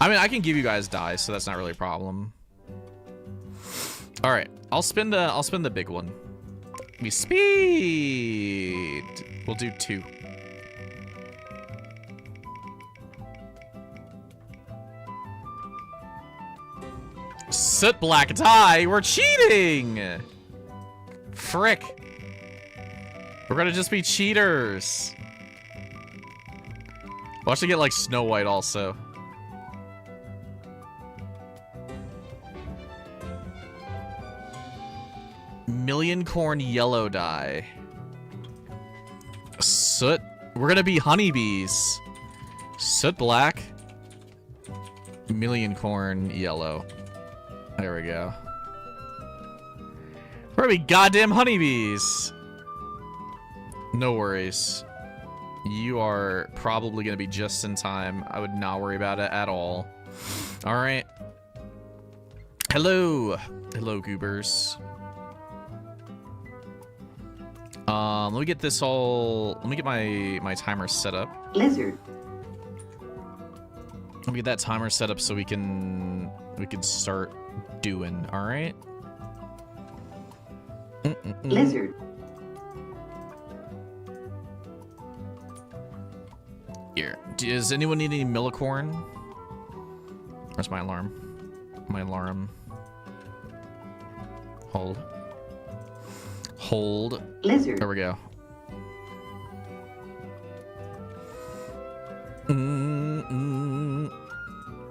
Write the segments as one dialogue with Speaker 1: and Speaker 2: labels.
Speaker 1: I mean, I can give you guys dice, so that's not really a problem. All right, I'll spin the big one. We speed. We'll do 2. Soot black die. We're cheating. Frick. We're gonna just be cheaters. Watch it get like Snow White also. Million corn yellow dye. Soot. We're gonna be honeybees. Soot black. Million corn yellow. There we go. We're gonna be goddamn honeybees. No worries. You are probably gonna be just in time. I would not worry about it at all. All right. Hello. Hello, goobers. Let me get this all. Let me get my timer set up.
Speaker 2: Lizard.
Speaker 1: Let me get that timer set up so we can start doing. All right.
Speaker 2: Lizard.
Speaker 1: Here. Does anyone need any millicorn? Where's my alarm? My alarm. Hold. Hold.
Speaker 2: Lizard.
Speaker 1: There we go.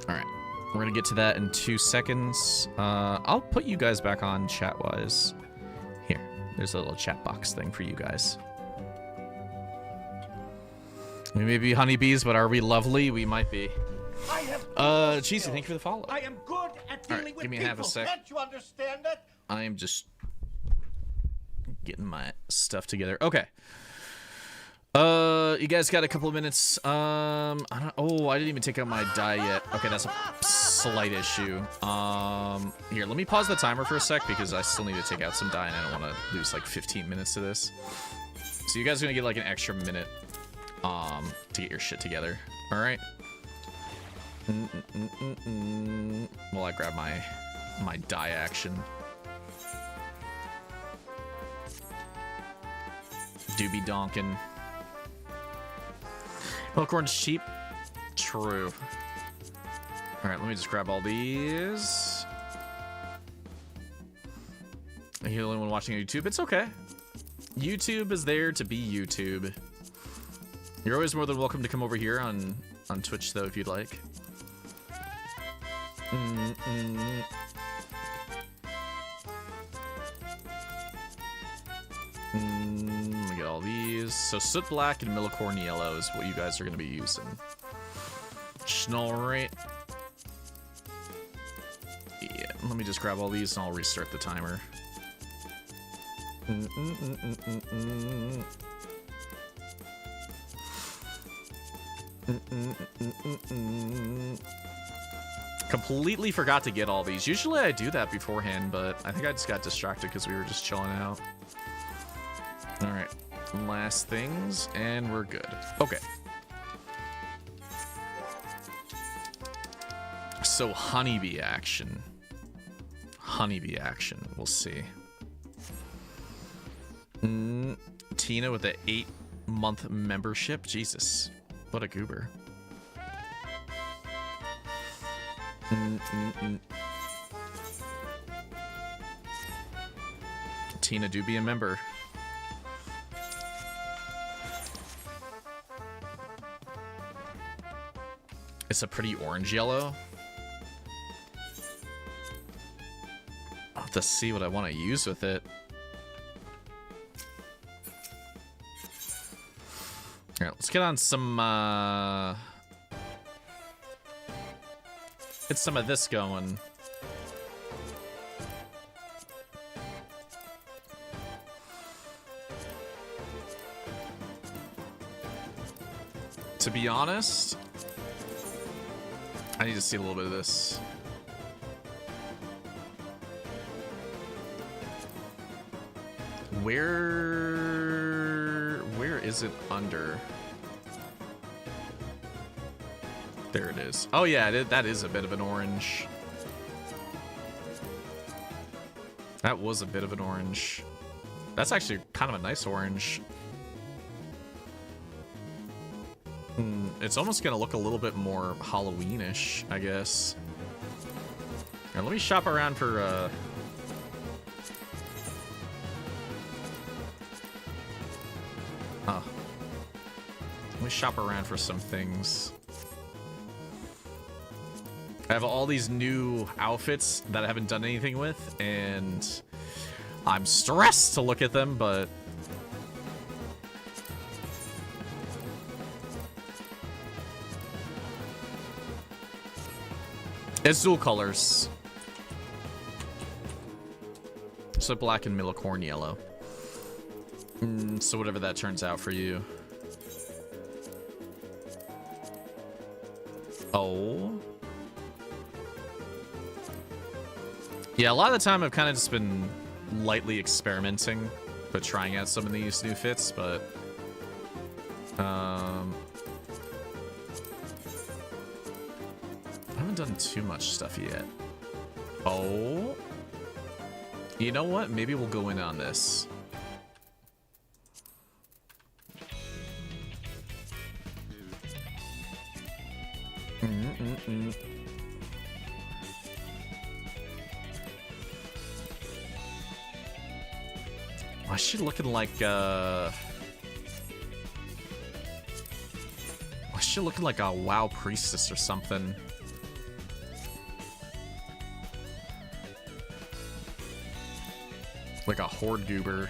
Speaker 1: Alright. We're gonna get to that in 2 seconds. I'll put you guys back on chat-wise. Here. There's a little chat box thing for you guys. We may be honeybees, but are we lovely? We might be. Cheesy, thank you for the follow.
Speaker 3: I am good at dealing with
Speaker 1: give me
Speaker 3: people.
Speaker 1: half a sec.
Speaker 3: Can't you understand that?
Speaker 1: I am just getting my stuff together. Okay. You guys got a couple of minutes. I didn't even take out my die yet. Okay, that's a slight issue. Here, let me pause the timer for a sec because I still need to take out some die and I don't want to lose like 15 minutes to this. So you guys are gonna get like an extra minute to get your shit together. All right. While I grab my die action. Doobie donkin. Milkcorn's cheap. True. All right, let me just grab all these. Are you the only one watching YouTube? It's okay. YouTube is there to be YouTube. You're always more than welcome to come over here on Twitch, though, if you'd like. Let me get all these. So soot black and millicorn yellow is what you guys are going to be using. Alright. Yeah, let me just grab all these and I'll restart the timer. Completely forgot to get all these. Usually I do that beforehand, but I think I just got distracted because we were just chilling out. Alright, last things, and we're good. Okay. So honeybee action. Honeybee action, we'll see. Tina with an 8-month membership. Jesus, what a goober. Tina, do be a member. It's a pretty orange yellow. I'll have to see what I want to use with it. Alright, let's get on some, get some of this going. To be honest, I need to see a little bit of this. Where is it under? There it is. Oh yeah, that is a bit of an orange. That was a bit of an orange. That's actually kind of a nice orange. It's almost gonna look a little bit more Halloween-ish, I guess. Now, let me shop around for, let me shop around for some things. I have all these new outfits that I haven't done anything with, and I'm stressed to look at them, but... it's dual colors. So black and Millicorn yellow. So whatever that turns out for you. Oh. Yeah, a lot of the time I've kind of just been lightly experimenting, but trying out some of these new fits, but... I haven't done too much stuff yet. Oh. You know what? Maybe we'll go in on this. Why is she looking like, why is she looking like a WoW priestess or something? Like a horde goober.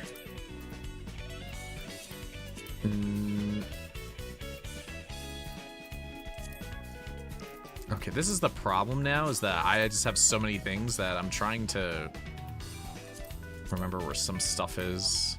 Speaker 1: Okay, this is the problem now, is that I just have so many things that I'm trying to remember where some stuff is.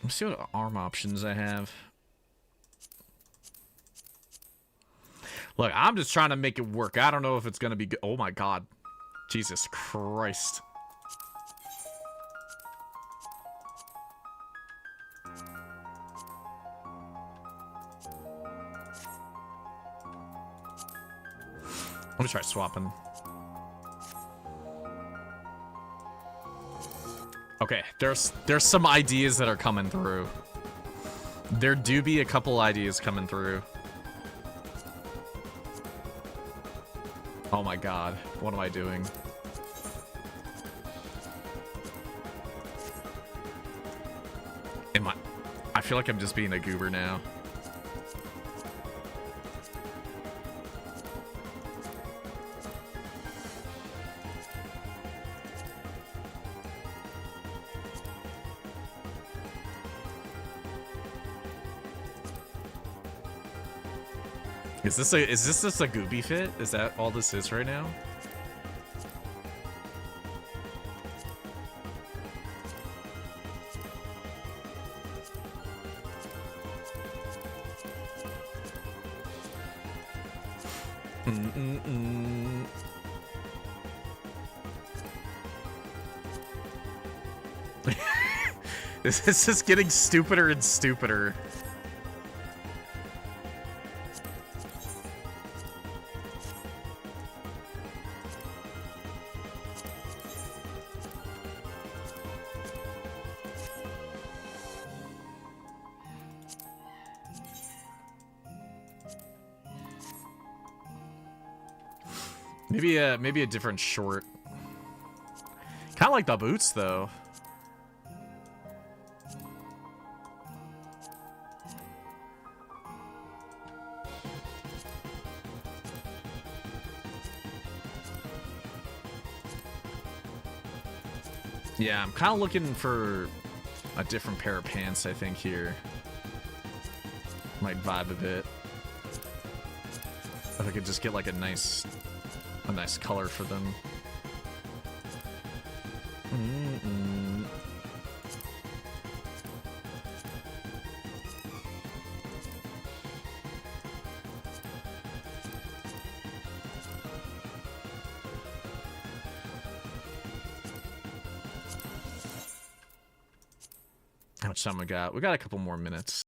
Speaker 1: Let's see what arm options I have. Look, I'm just trying to make it work. I don't know if it's gonna be good. Oh my god. Jesus Christ. Let me try swapping. Okay, there's some ideas that are coming through. There do be a couple ideas coming through. Oh my god, what am I doing? I feel like I'm just being a goober now. Is this just a gooby fit? Is that all this is right now? This is just getting stupider and stupider. Maybe a different short. Kind of like the boots, though. Yeah, I'm kind of looking for a different pair of pants, I think, here. Might vibe a bit. If I could just get like a nice color for them. Mm-mm. How much time we got? We got a couple more minutes.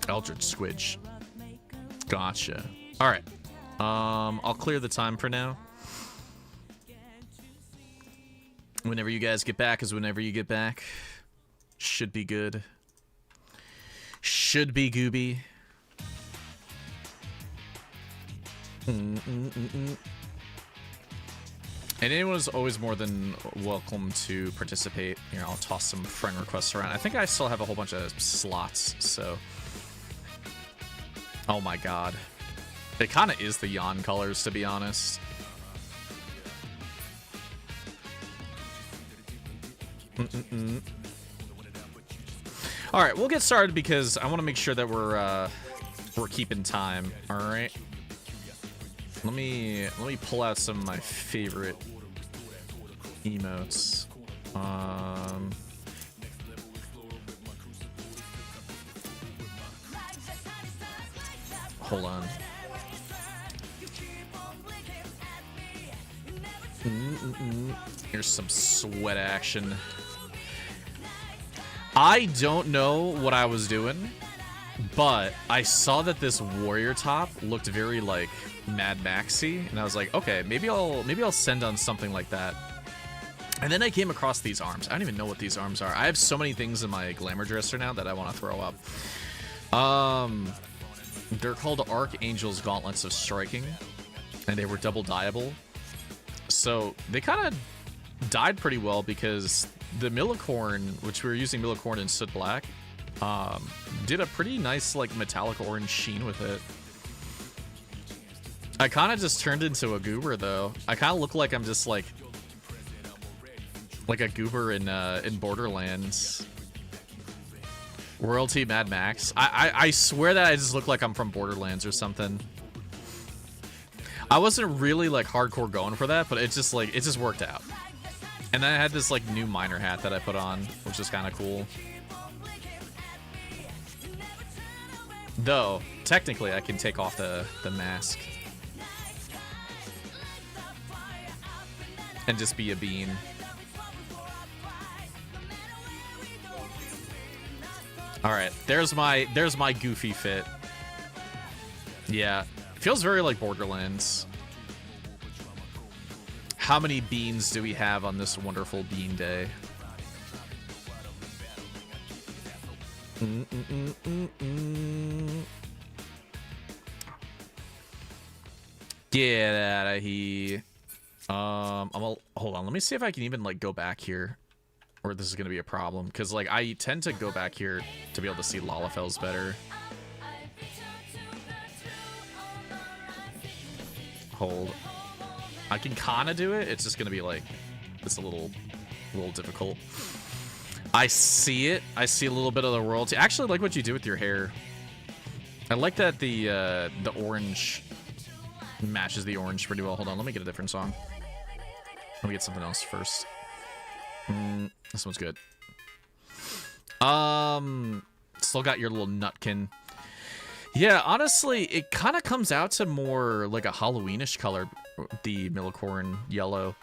Speaker 1: Eldritch Squidge. Gotcha. All right. I'll clear the time for now. Whenever you guys get back is whenever you get back. Should be good. Should be gooby. And anyone is always more than welcome to participate. Here, I'll toss some friend requests around. I think I still have a whole bunch of slots, so... Oh my god. It kind of is the yawn colors, to be honest. Alright, we'll get started because I want to make sure that we're keeping time. Alright. Let me pull out some of my favorite emotes. Hold on. Here's some sweat action. I don't know what I was doing, but I saw that this warrior top looked very like Mad Maxy, and I was like, okay, maybe I'll send on something like that. And then I came across these arms. I don't even know what these arms are. I have so many things in my glamour dresser now that I want to throw up. They're called Archangel's Gauntlets of Striking, and they were double dyeable. So they kind of died pretty well because the Millicorn, which we were using Millicorn in Soot Black, did a pretty nice like metallic orange sheen with it. I kind of just turned into a goober though. I kind of look like I'm just like Like a goober in Borderlands. Royalty Mad Max. I swear that I just look like I'm from Borderlands or something. I wasn't really like hardcore going for that, but it just worked out. And then I had this like new miner hat that I put on, which is kind of cool. Though technically I can take off the mask and just be a bean. All right, there's my goofy fit. Yeah, feels very like Borderlands. How many beans do we have on this wonderful bean day? Get out of here. Hold on. Let me see if I can even like go back here, or this is gonna be a problem because like I tend to go back here to be able to see Lalafells better. Hold. I can kind of do it. It's just gonna be like it's a little difficult. I see it. I see a little bit of the royalty. I actually like what you do with your hair. I like that the orange matches the orange pretty well. Hold on, let me get a different song. Let me get something else first. This one's good. Still got your little nutkin. Yeah, honestly, it kind of comes out to more like a Halloweenish color, the Millicorn yellow.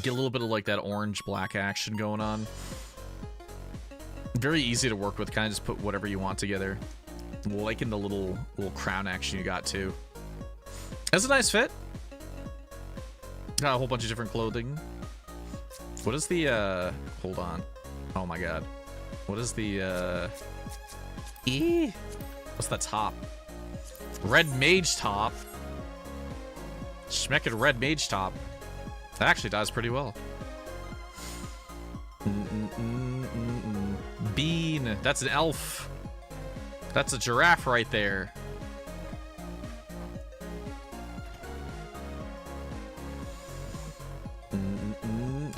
Speaker 1: Get a little bit of like that orange black action going on. Very easy to work with. Kind of just put whatever you want together. Liking the little crown action you got too. That's a nice fit. Got a whole bunch of different clothing. What is the hold on. Oh my god. What is the what's that top? Red mage top. Schmeckin' red mage top. That actually dies pretty well. Bean. That's an elf. That's a giraffe right there.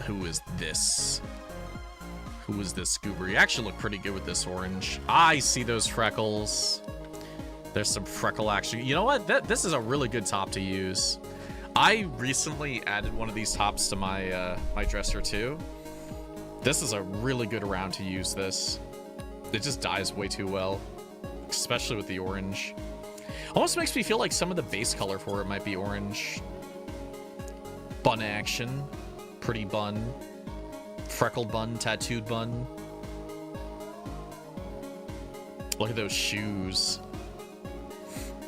Speaker 1: Who is this? Who is this Scoober? You actually look pretty good with this orange. I see those freckles. There's some freckle action. You know what? This is a really good top to use. I recently added one of these tops to my my dresser too. This is a really good round to use this. It just dies way too well, especially with the orange. Almost makes me feel like some of the base color for it might be orange. Bun action, pretty bun, freckled bun, tattooed bun. Look at those shoes.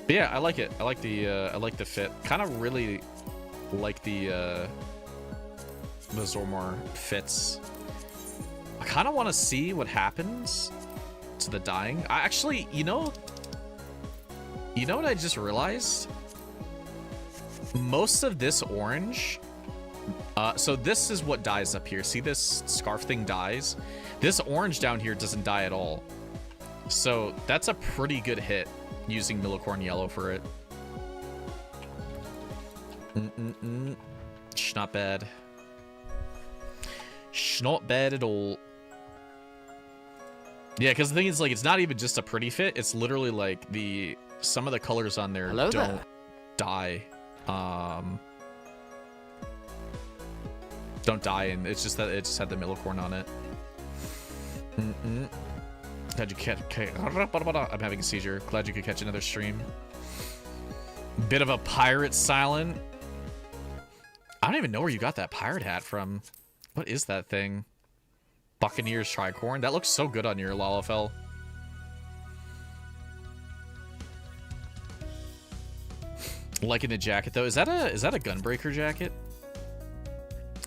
Speaker 1: But yeah, I like it. I like the fit. Kind of really like the Zormor fits. I kind of want to see what happens to the dyeing. I actually, you know what I just realized? Most of this orange, so this is what dyes up here. See this scarf thing dyes? This orange down here doesn't dye at all. So that's a pretty good hit using Millicorn yellow for it. Not bad. Not bad at all. Yeah, because the thing is, like, it's not even just a pretty fit. It's literally like some of the colors on there don't dye. Don't dye, and it's just that it just had the Millicorn on it. Glad you catch. I'm having a seizure. Glad you could catch another stream. Bit of a pirate silent. I don't even know where you got that pirate hat from. What is that thing? Buccaneers tricorn. That looks so good on your Lalafell. Liking the jacket though. Is that a Gunbreaker jacket?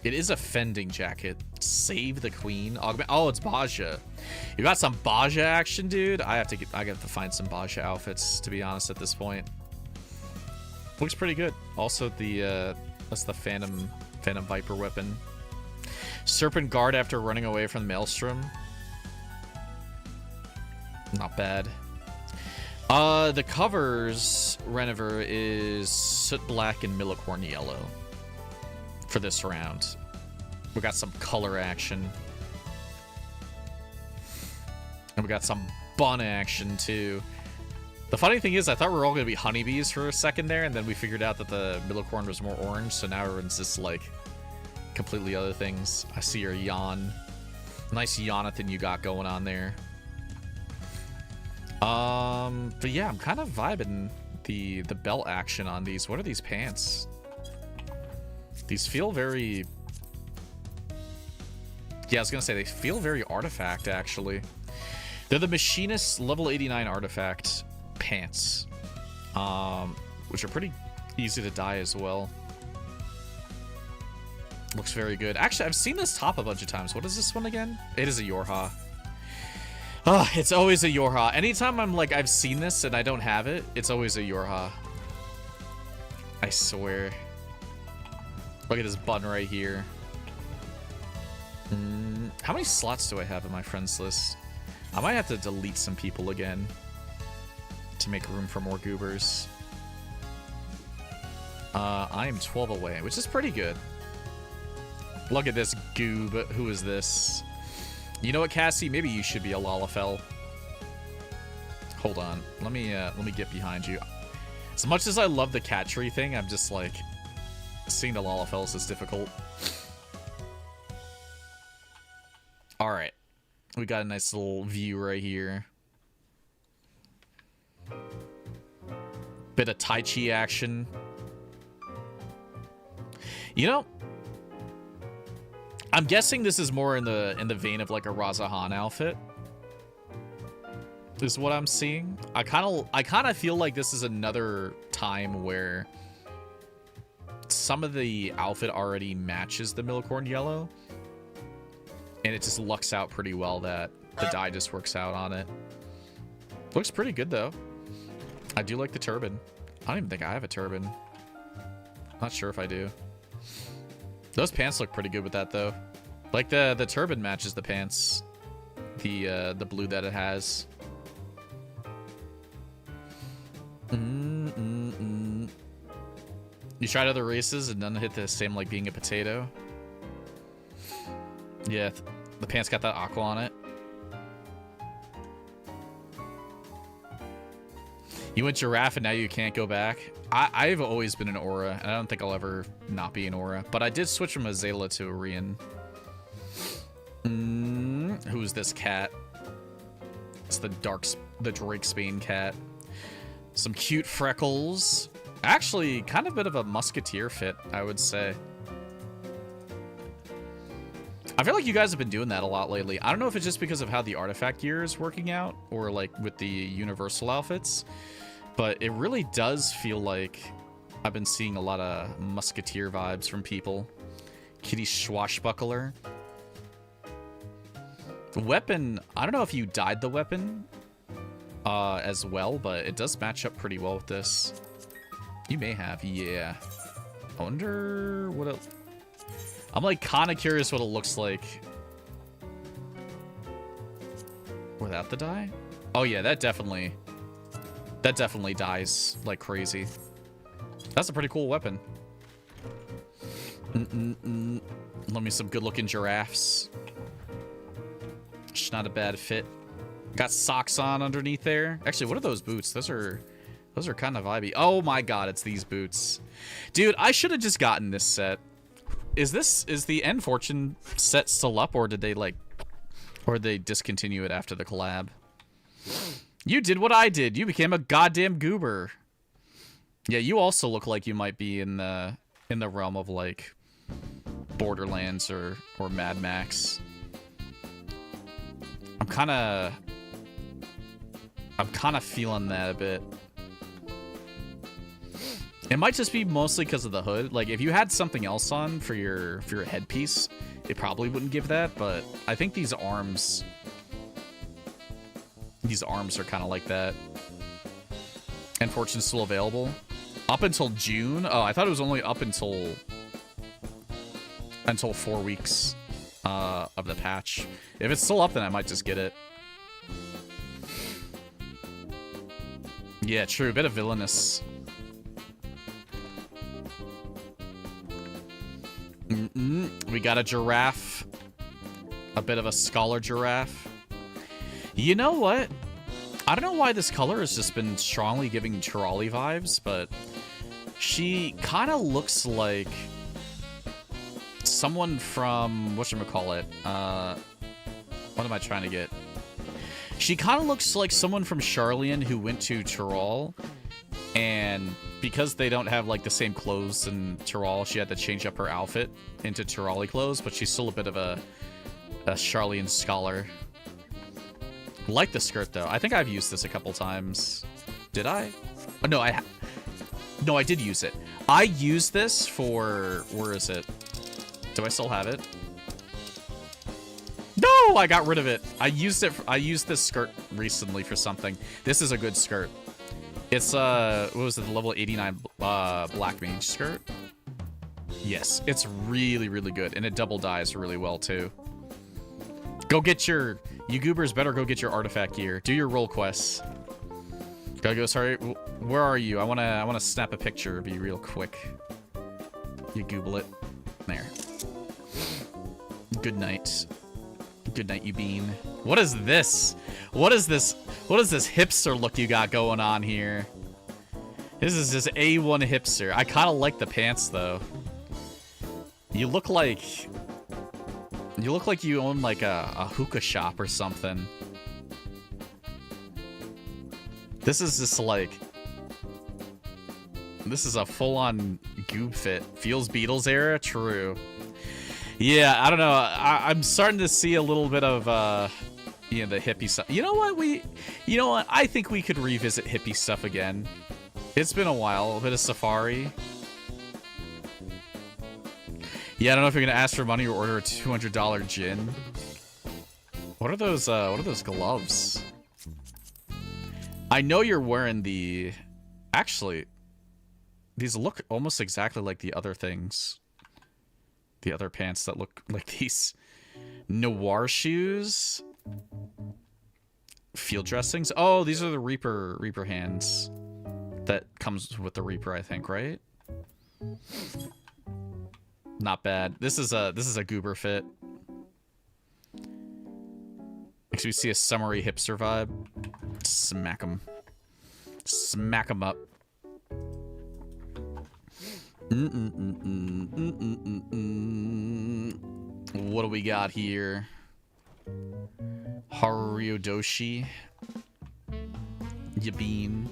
Speaker 1: It is a Fending jacket. Save the Queen. Augment. Oh, it's Baja. You got some Baja action, dude. I got to find some Baja outfits, to be honest, at this point. Looks pretty good. Also, that's the Phantom Viper weapon. Serpent Guard after running away from the Maelstrom. Not bad. The covers, Reniver, is Soot Black and Millicorn Yellow for this round. We got some color action. And we got some bun action, too. The funny thing is, I thought we were all going to be honeybees for a second there, and then we figured out that the Millicorn was more orange, so now everyone's just, like, completely other things. I see your yawn. Nice Jonathan you got going on there. But yeah, I'm kind of vibing the belt action on these. What are these pants? These feel very... Yeah, I was gonna say, they feel very artifact, actually. They're the Machinist level 89 artifact pants. Which are pretty easy to dye as well. Looks very good. Actually, I've seen this top a bunch of times. What is this one again? It is a Yorha. Oh, it's always a Yorha. Anytime I'm like, I've seen this and I don't have it, it's always a Yorha. I swear. Look at this button right here. How many slots do I have in my friends list? I might have to delete some people again to make room for more goobers. I am 12 away, which is pretty good. Look at this goob. Who is this? You know what, Cassie? Maybe you should be a Lalafell. Hold on. Let me get behind you. As much as I love the cat tree thing, I'm just like, seeing the Lalafells is difficult. Alright. We got a nice little view right here. Bit of Tai Chi action. You know, I'm guessing this is more in the vein of like a Razahan outfit. Is what I'm seeing. I kind of feel like this is another time where some of the outfit already matches the Millicorn yellow, and it just lucks out pretty well that the dye just works out on it. Looks pretty good though. I do like the turban. I don't even think I have a turban. Not sure if I do. Those pants look pretty good with that though. Like the turban matches the pants. The blue that it has. You tried other races and none hit the same like being a potato. Yeah, the pants got that aqua on it. You went giraffe and now you can't go back. I've always been an Aura, and I don't think I'll ever not be an Aura. But I did switch from a Zayla to a Rian. Who's this cat? It's the Drake Spain cat. Some cute freckles. Actually, kind of a bit of a musketeer fit, I would say. I feel like you guys have been doing that a lot lately. I don't know if it's just because of how the artifact gear is working out, or like with the universal outfits, but it really does feel like I've been seeing a lot of musketeer vibes from people. Kitty swashbuckler. The weapon, I don't know if you dyed the weapon as well, but it does match up pretty well with this. You may have, yeah. I wonder what else. I'm like kind of curious what it looks like without the dye. Oh yeah, that definitely dyes like crazy. That's a pretty cool weapon. Let me some good looking giraffes. Just not a bad fit. Got socks on underneath there. Actually, what are those boots? Those are kind of vibey. Oh my god, it's these boots. Dude, I should have just gotten this set. Is the End Fortune set still up, or did they discontinue it after the collab? You did what I did. You became a goddamn goober. Yeah, you also look like you might be in the realm of like Borderlands or Mad Max. I'm kind of feeling that a bit. It might just be mostly because of the hood. Like, if you had something else on for your headpiece, it probably wouldn't give that, but I think these arms are kind of like that. And Fortune's still available. Up until June? Oh, I thought it was only up until 4 weeks of the patch. If it's still up, then I might just get it. Yeah, true. A bit of villainous. We got a giraffe. A bit of a scholar giraffe. You know what? I don't know why this color has just been strongly giving trolley vibes, but she kind of looks like someone from, whatchamacallit, what am I trying to get? She kind of looks like someone from Charlian who went to Tyrol, and because they don't have like the same clothes in Tyrol, she had to change up her outfit into Tyrolly clothes, but she's still a bit of a Charlian scholar. Like the skirt though. I think I've used this a couple times. Did I? Oh, no, no, I did use it. I used this for, where is it? Do I still have it? No, I got rid of it. I used this skirt recently for something. This is a good skirt. It's what was it, the level 89 black mage skirt? Yes, it's really, really good, and it double dyes really well too. Go get your, you goobers better go get your artifact gear. Do your role quests. Go, sorry, where are you? I wanna snap a picture of you real quick. You google it. There. Good night. Good night, you bean. What is this? What is this? What is this hipster look you got going on here? This is just A1 hipster. I kind of like the pants though. You look like you own like a hookah shop or something. This is just like, this is a full-on goob fit. Feels Beatles era? True. Yeah, I don't know. I'm starting to see a little bit of, you know, the hippie stuff. You know what? I think we could revisit hippie stuff again. It's been a while. A bit of Safari. Yeah, I don't know if you're gonna ask for money or order a $200 gin. What are those gloves? I know you're wearing the... Actually, these look almost exactly like the other things. The other pants that look like these. Noir shoes. Field dressings. Oh, these are the Reaper hands. That comes with the Reaper, I think, right? Not bad. This is a goober fit. Makes me see a summery hipster vibe. Smack 'em. Smack 'em up. What do we got here? Haryodoshi. Yabeen.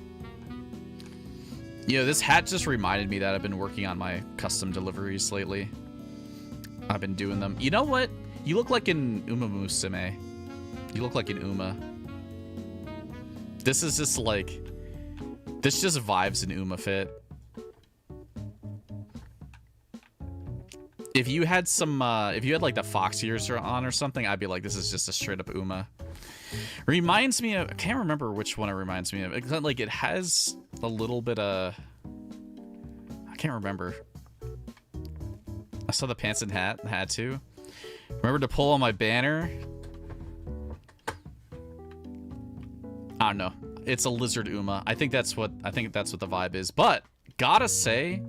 Speaker 1: You know, this hat just reminded me that I've been working on my custom deliveries lately. I've been doing them. You know what? You look like an Uma Musume. You look like an Uma. This is just like... This just vibes an Uma fit. If you had some, if you had like the fox ears on or something, I'd be like, this is just a straight up Uma. Reminds me of, I can't remember which one it reminds me of. It's like it has a little bit of, I can't remember. I saw the pants and hat, had to. Remember to pull on my banner. I don't know. It's a lizard Uma. I think that's what the vibe is. But gotta say,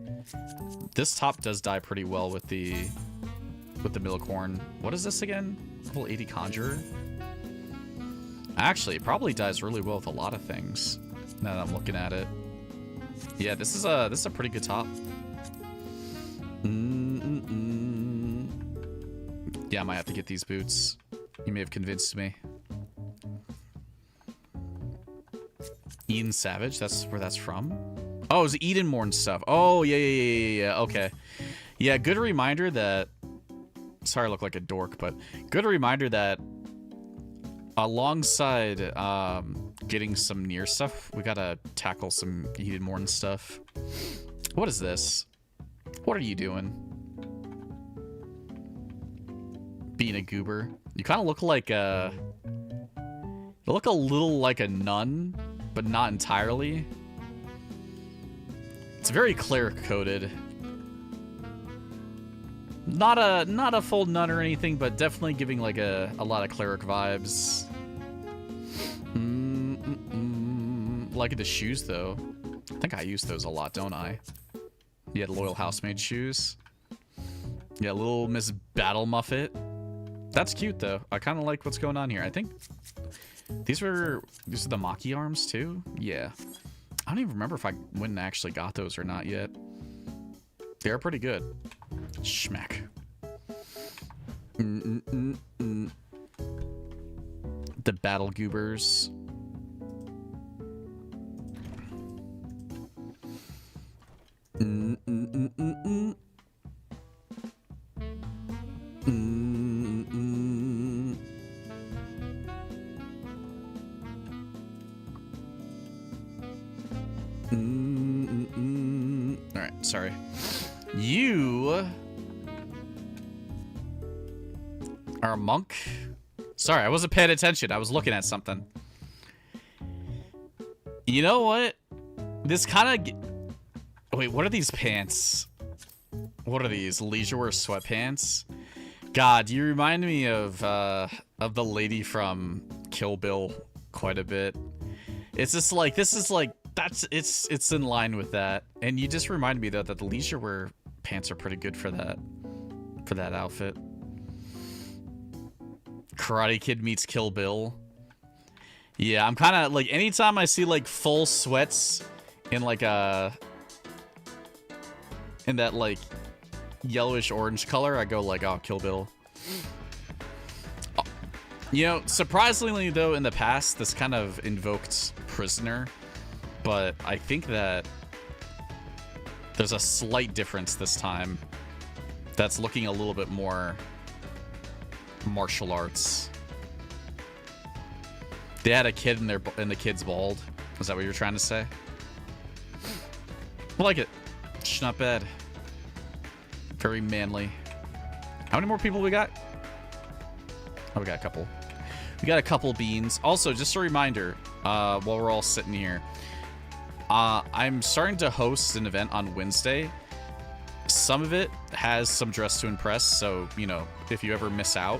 Speaker 1: this top does dye pretty well with the Millicorn. What is this again? Level 80 Conjurer. Actually, it probably dyes really well with a lot of things. Now that I'm looking at it. Yeah, this is a pretty good top. Yeah, I might have to get these boots. You may have convinced me. Eden Savage, that's where that's from. Oh, it's Edenmorn stuff. Oh, yeah. Okay. Yeah, good reminder that... Sorry I look like a dork, but good reminder that alongside getting some near stuff, we gotta tackle some Edenmorn stuff. What is this? What are you doing? Being a goober. You kind of look like a... You look a little like a nun, but not entirely. It's very cleric-coded. Not a full nun or anything, but definitely giving like a lot of cleric vibes. Like the shoes though. I think I use those a lot, don't I? You had loyal housemaid shoes. Yeah, little Miss Battle Muffet. That's cute though. I kind of like what's going on here. I think these are the Maki arms too. Yeah. I don't even remember if I went and actually got those or not yet. They're pretty good. Schmack. The Battle Goobers. Alright, sorry. You are a monk? Sorry, I wasn't paying attention. I was looking at something. You know what? This kind of... Wait, what are these pants? What are these? Leisure wear sweatpants? God, you remind me of the lady from Kill Bill quite a bit. It's just like, this is like, it's in line with that. And you just remind me though that the leisure wear pants are pretty good for that outfit. Karate Kid meets Kill Bill. Yeah, I'm kind of like, anytime I see like full sweats in like in that like yellowish orange color, I go like, oh, Kill Bill. You know, surprisingly though, in the past, this kind of invoked Prisoner, but I think that there's a slight difference this time that's looking a little bit more martial arts. They had a kid and the kid's bald. Is that what you're trying to say? I like it. It's not bad. Very manly. How many more people we got? Oh, we got a couple. We got a couple beans. Also, just a reminder, while we're all sitting here, I'm starting to host an event on Wednesday. Some of it has some dress to impress, so, you know, if you ever miss out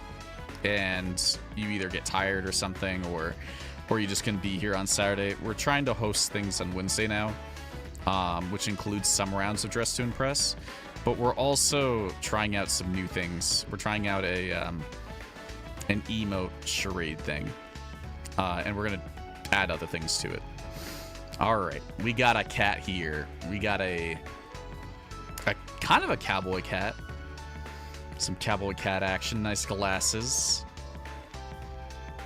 Speaker 1: and you either get tired or something, or you just can be here on Saturday, we're trying to host things on Wednesday now, which includes some rounds of dress to impress, but we're also trying out some new things. We're trying out an emote charade thing, and we're gonna add other things to it. All right, we got a cat here. We got a kind of a cowboy cat. Some cowboy cat action. Nice glasses.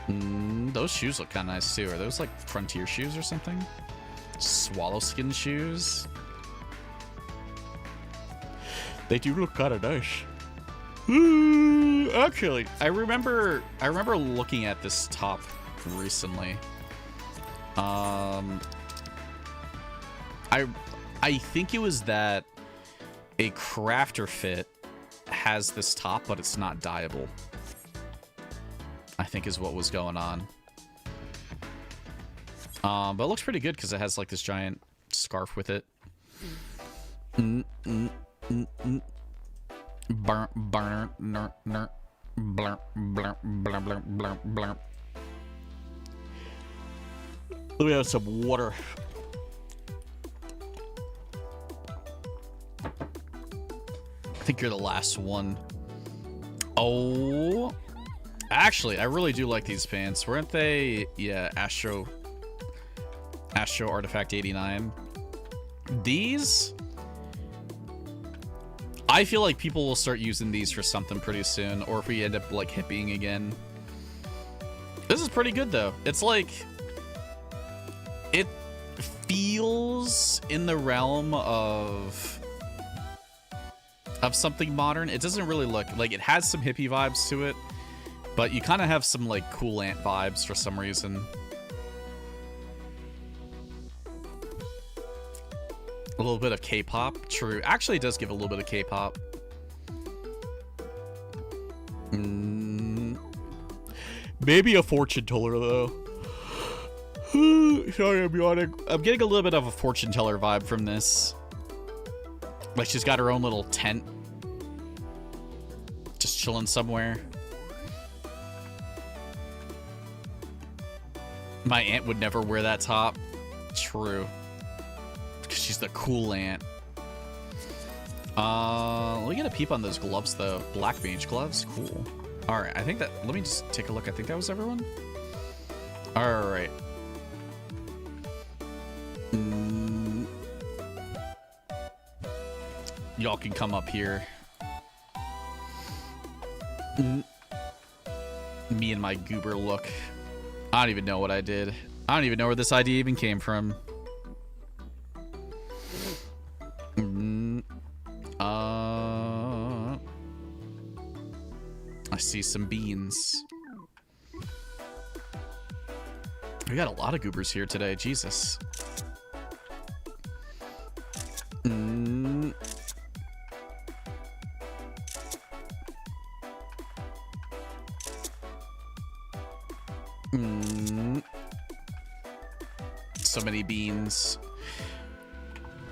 Speaker 1: Those shoes look kind of nice too. Are those like frontier shoes or something? Swallow skin shoes. They do look kind of nice. Actually, I remember looking at this top recently. I think it was that a crafter fit has this top, but it's not dyeable, I think is what was going on. But it looks pretty good because it has like this giant scarf with it. Burner, blur, blur, blur, blur, blur, blur. Let me have some water. I think you're the last one. Oh, actually, I really do like these pants. Weren't they? Yeah, Astro Artifact 89. These, I feel like people will start using these for something pretty soon, or if we end up like hippieing again. This is pretty good though. It's like, it feels in the realm of something modern. It doesn't really look like, it has some hippie vibes to it, but you kind of have some like cool ant vibes for some reason. A little bit of K-pop. True. Actually, it does give a little bit of K-pop. Maybe a fortune teller, though. Sorry, I'm yawning. I'm getting a little bit of a fortune teller vibe from this. Like she's got her own little tent. Just chilling somewhere. My aunt would never wear that top. True. Because she's the cool aunt. Let me get a peep on those gloves though. Black mage gloves, cool. All right, I think that. Let me just take a look. I think that was everyone. All right. Y'all can come up here. Me and my goober look. I don't even know what I did. I don't even know where this idea even came from. I see some beans. We got a lot of goobers here today. Jesus. So many beans.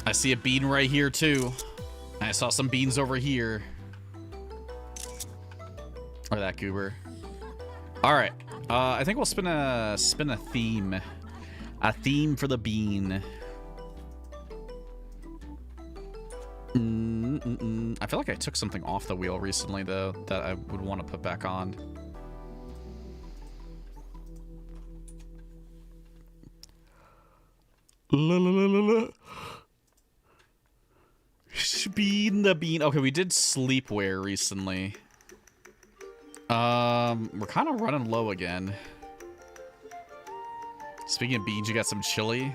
Speaker 1: I see a bean right here too. I saw some beans over here. Or that goober. All right. I think we'll spin a theme. A theme for the bean. I feel like I took something off the wheel recently though that I would want to put back on. La la la la la. Bean the bean. Okay, we did sleepwear recently. We're kind of running low again. Speaking of beans, you got some chili.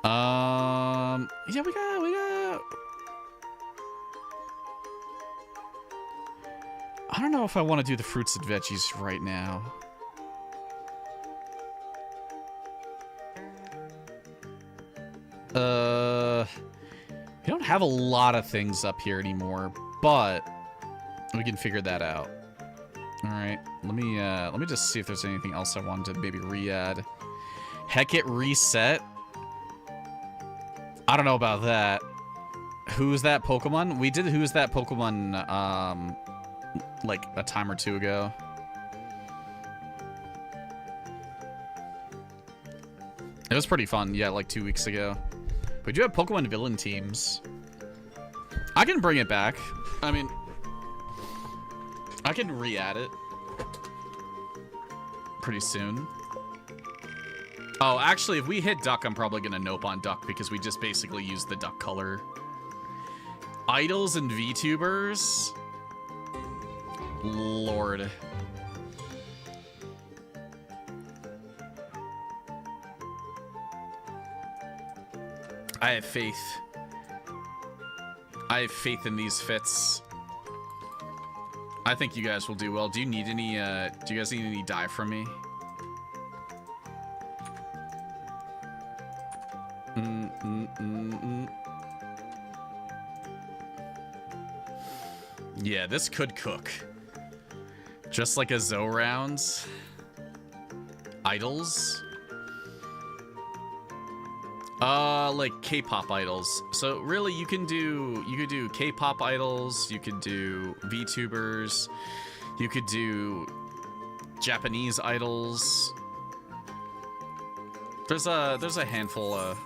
Speaker 1: Yeah, we got. I don't know if I want to do the fruits and veggies right now. We don't have a lot of things up here anymore, but we can figure that out. All right, let me just see if there's anything else I wanted to maybe re-add. Heck it, reset. I don't know about that. Who's that Pokemon? We did Who's that Pokemon like a time or two ago. It was pretty fun, yeah, like 2 weeks ago. We do have Pokemon villain teams. I can bring it back. I mean, I can re-add it pretty soon. Oh, actually, if we hit Duck, I'm probably gonna nope on Duck because we just basically used the Duck color. Idols and VTubers? Lord. I have faith. I have faith in these fits. I think you guys will do well. Do you need any, do you guys need any dye from me? Yeah, this could cook. Just like a Zoe rounds. Idols. Like K-pop idols. So really, you could do K-pop idols. You could do VTubers. You could do Japanese idols. There's a handful of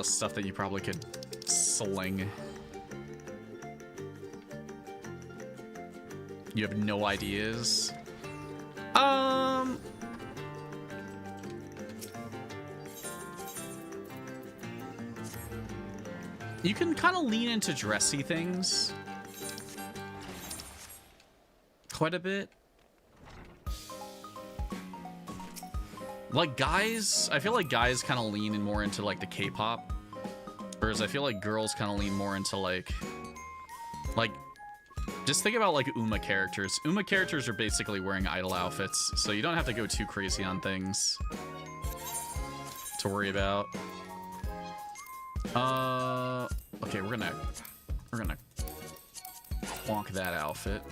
Speaker 1: stuff that you probably could sling. You have no ideas. You can kind of lean into dressy things quite a bit. Like guys, I feel like guys kind of lean in more into like the K-pop, whereas I feel like girls kind of lean more into like just think about like Uma characters. Uma characters are basically wearing idol outfits, so you don't have to go too crazy on things to worry about. Okay, we're gonna plonk that outfit.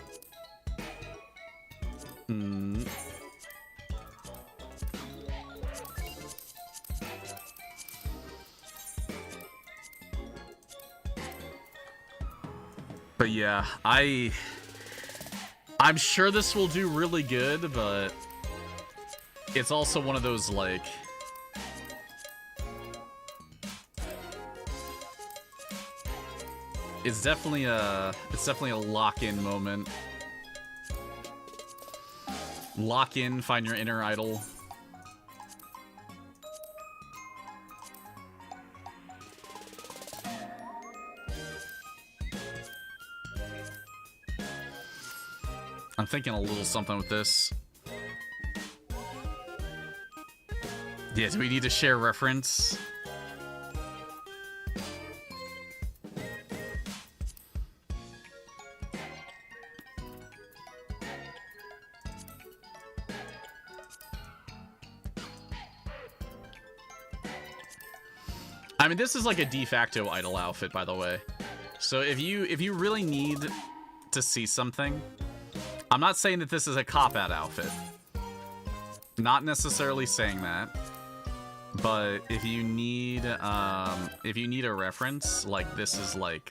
Speaker 1: But yeah, I'm sure this will do really good, but it's also one of those like
Speaker 2: It's definitely a lock-in moment. Lock in, find your inner idol. I'm thinking a little something with this. Yeah, do we need to share reference? I mean, this is like a de facto idol outfit, by the way. So if you really need to see something, I'm not saying that this is a cop-out outfit. Not necessarily saying that. But if you need a reference, like this is like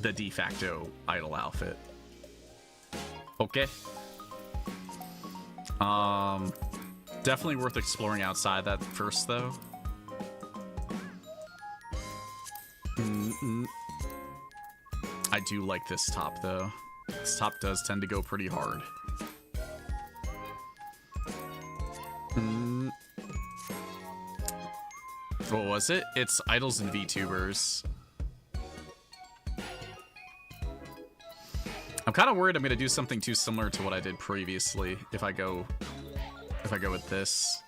Speaker 2: the de facto idol outfit. Okay. Definitely worth exploring outside that first though. I do like this top though. This top does tend to go pretty hard. What was it? It's idols and VTubers. I'm kind of worried I'm gonna do something too similar to what I did previously if I go with this.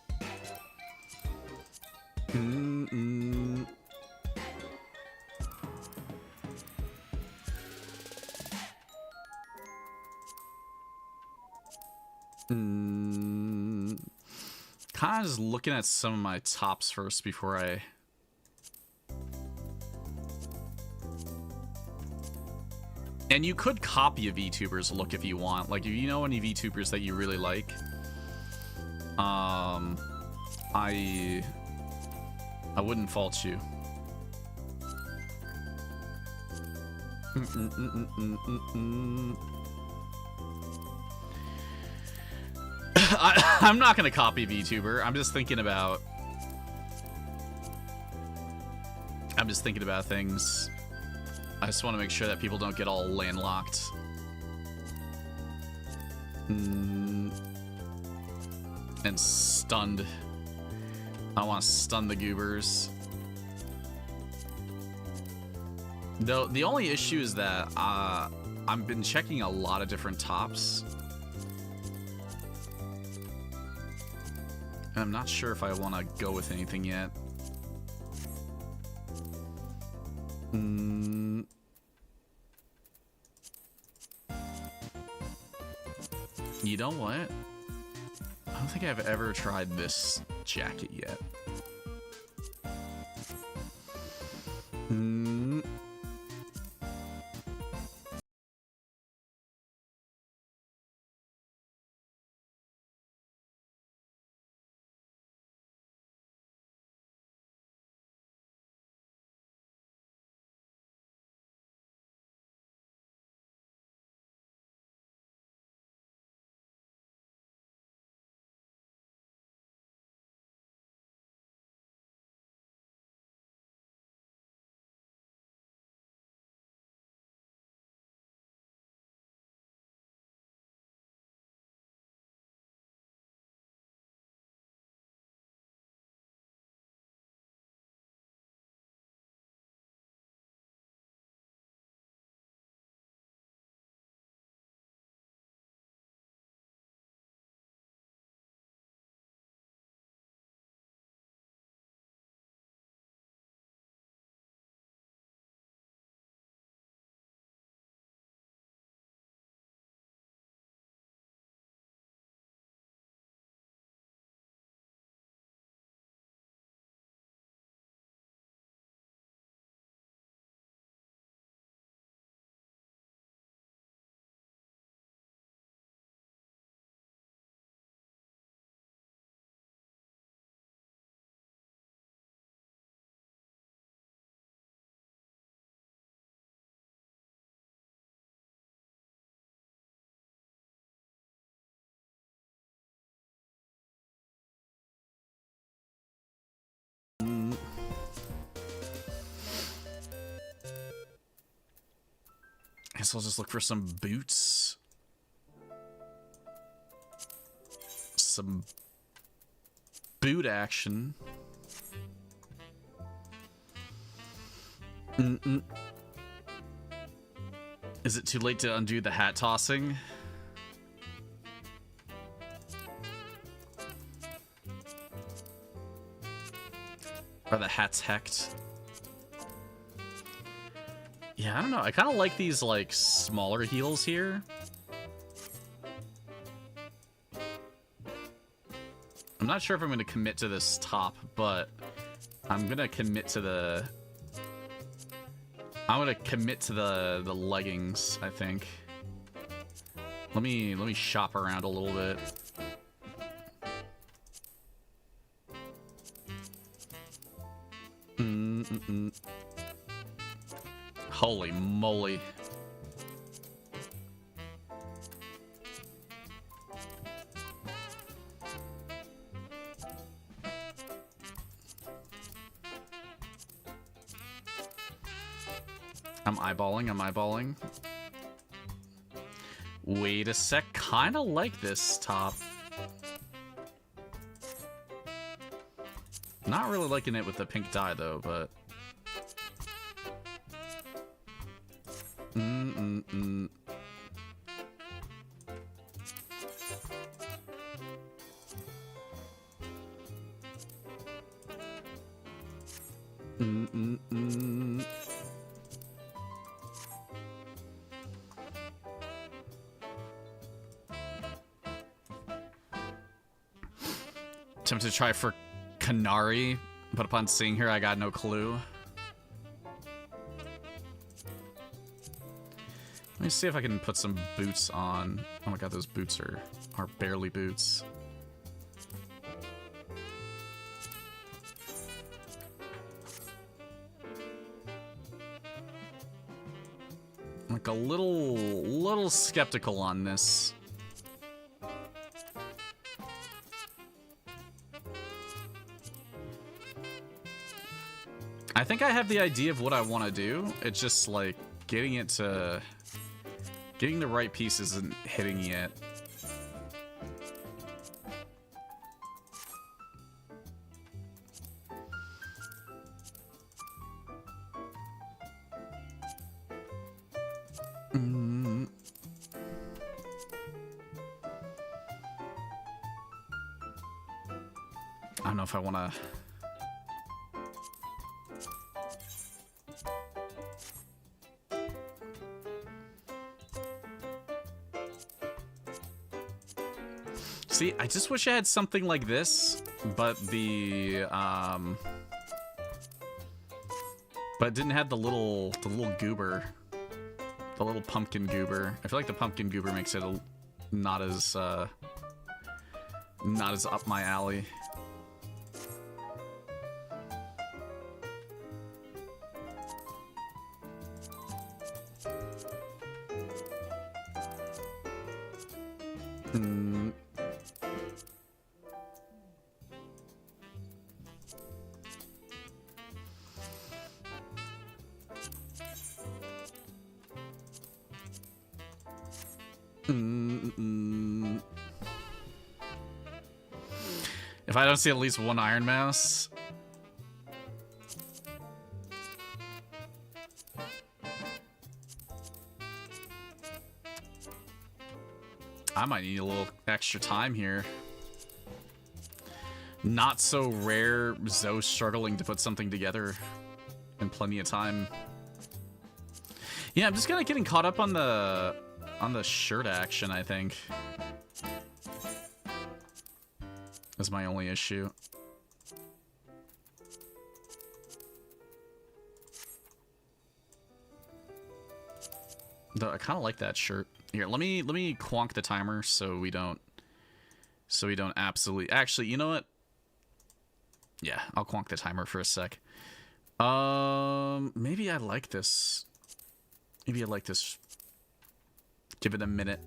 Speaker 2: Kind of just looking at some of my tops first before I... And you could copy a VTuber's look if you want. Like, if you know any VTubers that you really like, I wouldn't fault you. I'm not gonna copy VTuber. I'm just thinking about things. I just want to make sure that people don't get all landlocked. And stunned. I want to stun the goobers. Though the only issue is that I've been checking a lot of different tops. And I'm not sure if I want to go with anything yet. You know what? I don't think I've ever tried this jacket yet.
Speaker 1: Guess I'll just look for some boots. Some boot action. Is it too late to undo the hat tossing? Are the hats hecked? Yeah, I don't know. I kind of like these, like, smaller heels here. I'm not sure if I'm going to commit to this top, but I'm going to commit to the... I'm going to commit to the leggings, I think. Let me shop around a little bit. Holy moly. I'm eyeballing. Wait a sec, kinda like this top. Not really liking it with the pink dye though, but... Tempted to try for Canary, but upon seeing her, I got no clue. Let me see if I can put some boots on. Oh my god, those boots are barely boots. Like a little skeptical on this. I think I have the idea of what I want to do. It's just like getting the right pieces and hitting it. I don't know if I want to... See, I just wish I had something like this, but the but it didn't have the little goober, the little pumpkin goober. I feel like the pumpkin goober makes it not as up my alley. If I don't see at least one Iron Mouse... I might need a little extra time here. Not so rare Zoe struggling to put something together in plenty of time. Yeah, I'm just kind of getting caught up on the shirt action, I think. That's my only issue. Though I kind of like that shirt. Here, let me quonk the timer so we don't absolutely... Actually, you know what? Yeah, I'll quonk the timer for a sec. Maybe I like this. Maybe I like this. Give it a minute.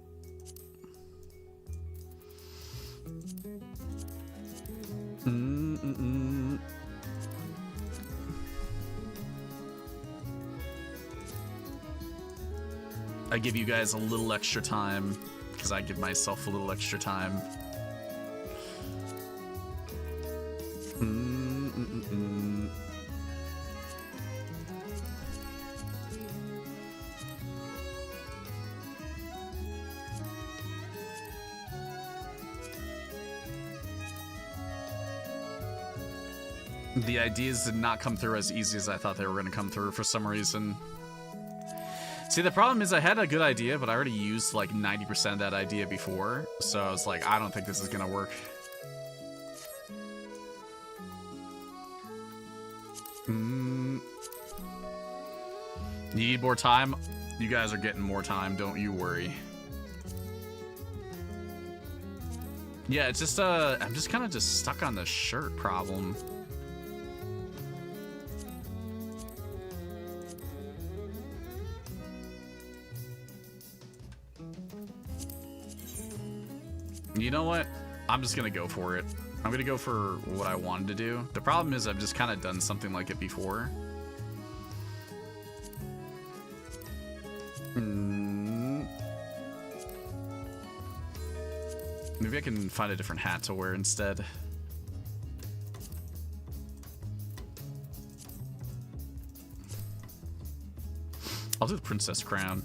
Speaker 2: I give you guys a little extra time, because I give myself a little extra time. The ideas did not come through as easy as I thought they were going to come through for some reason. See, the problem is I had a good idea, but I already used like 90% of that idea before. So I was like, I don't think this is going to work. You need more time? You guys are getting more time, don't you worry. Yeah, it's just, I'm just kind of just stuck on the shirt problem. You know what? I'm just gonna go for it. I'm gonna go for what I wanted to do. The problem is I've just kind of done something like it before. Maybe I can find a different hat to wear instead. I'll do the princess crown.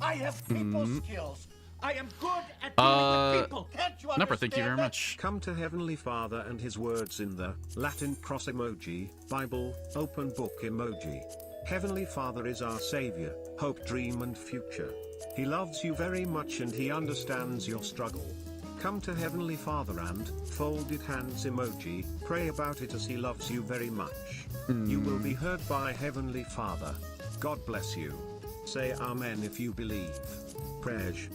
Speaker 3: I have people skills. I am good at dealing with people. Can't you understand?
Speaker 2: Number, thank you very much.
Speaker 4: Come to Heavenly Father and his words in the Latin cross emoji, Bible, open book emoji. Heavenly Father is our Savior, hope, dream and future. He loves you very much and he understands your struggle. Come to Heavenly Father and, folded hands emoji, pray about it as he loves you very much. You will be heard by Heavenly Father. God bless you. Say Amen if you believe. Prej.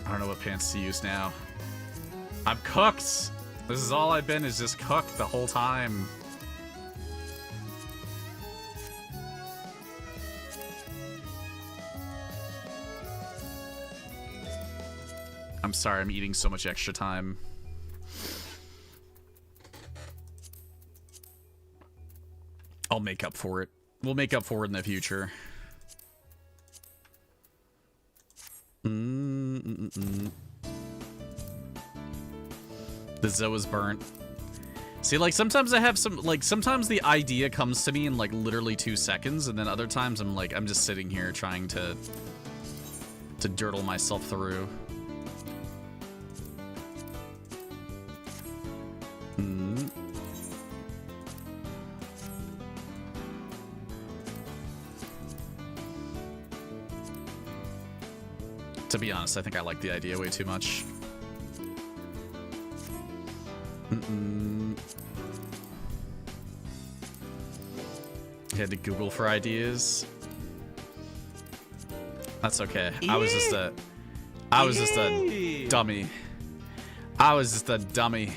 Speaker 2: I don't know what pants to use now. I'm cooked! This is all I've been, is just cooked the whole time. I'm sorry, I'm eating so much extra time. I'll make up for it. We'll make up for it in the future. The Zoa's burnt. See, like, sometimes I have some, like, sometimes the idea comes to me in, like, literally 2 seconds, and then other times I'm, like, I'm just sitting here trying to dirtle myself through. To be honest, I think I like the idea way too much. I had to Google for ideas. That's okay. I was just a dummy. I was just a dummy.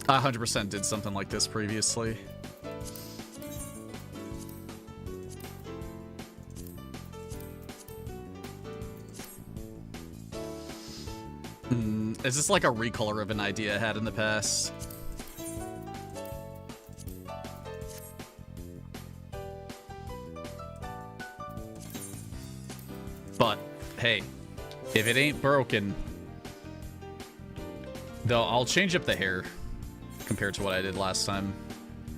Speaker 2: I 100% did something like this previously. Is this like a recolor of an idea I had in the past? But, hey, if it ain't broken, though, I'll change up the hair compared to what I did last time,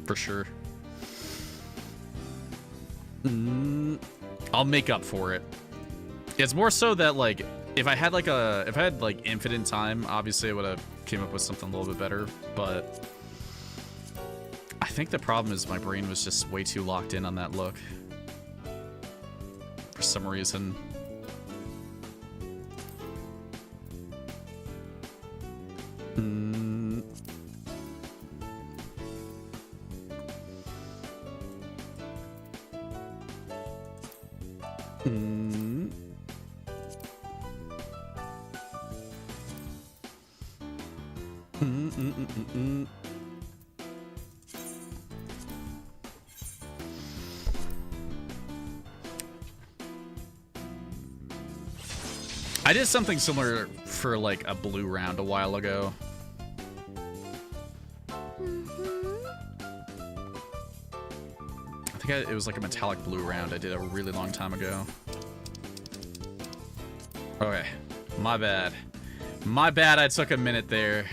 Speaker 2: for sure. I'll make up for it. It's more so that, like, if I had infinite time, obviously I would have came up with something a little bit better, but I think the problem is my brain was just way too locked in on that look for some reason.
Speaker 1: I did something similar for like a blue round a while ago. I think it was like a metallic blue round I did a really long time ago. Okay, my bad. My bad, I took a minute there.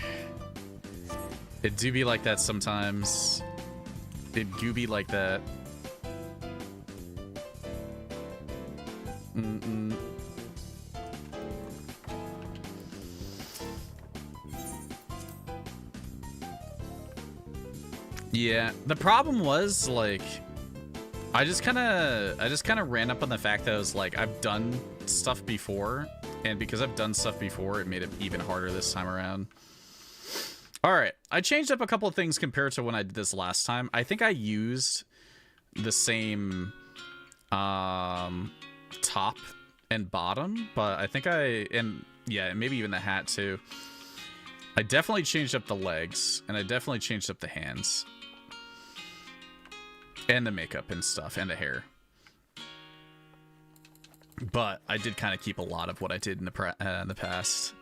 Speaker 1: It do be like that sometimes. It do be like that. Yeah, the problem was like I just kind of ran up on the fact that I was like I've done stuff before, and because I've done stuff before, it made it even harder this time around. All right, I changed up a couple of things compared to when I did this last time. I think I used the same top and bottom, but I think yeah, maybe even the hat too. I definitely changed up the legs, and I definitely changed up the hands. And the makeup and stuff, and the hair. But I did kind of keep a lot of what I did in the past.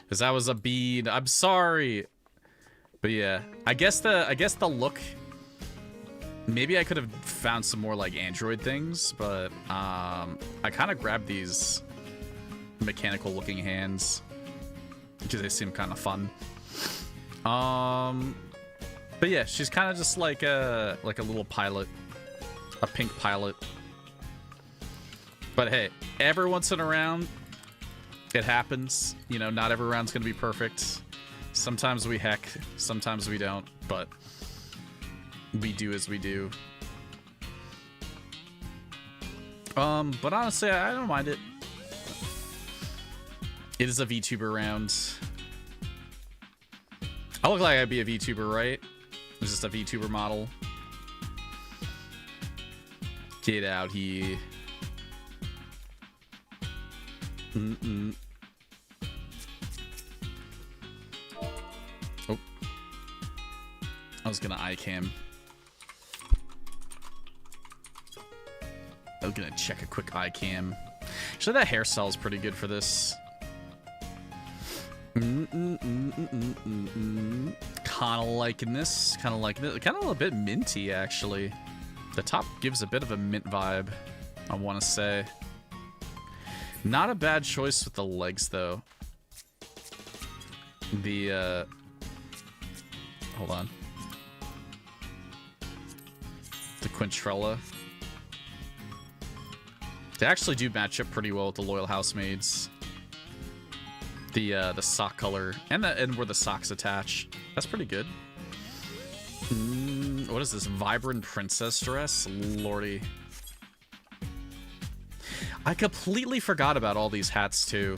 Speaker 1: Because that was a bead. I'm sorry. But yeah, I guess the look... Maybe I could have found some more like Android things, but I kind of grabbed these mechanical looking hands. Because they seem kind of fun. But yeah, she's kind of just like a little pilot, a pink pilot. But hey, every once in a round, it happens. You know, not every round's gonna be perfect. Sometimes we heck, sometimes we don't, but we do as we do. But honestly, I don't mind it. It is a VTuber round. I look like I'd be a VTuber, right? It's just a VTuber model. Get out here. Oh. I was gonna eye cam. I was gonna check a quick eye cam. Actually, that hairstyle is pretty good for this. Kind of liking this. Kind of liking it. Kind of a little bit minty, actually. The top gives a bit of a mint vibe, I want to say. Not a bad choice with the legs, though. The, hold on. The Quintrella. They actually do match up pretty well with the Loyal Housemaids. The sock color and where the socks attach. That's pretty good. What is this? Vibrant princess dress? Lordy. I completely forgot about all these hats too.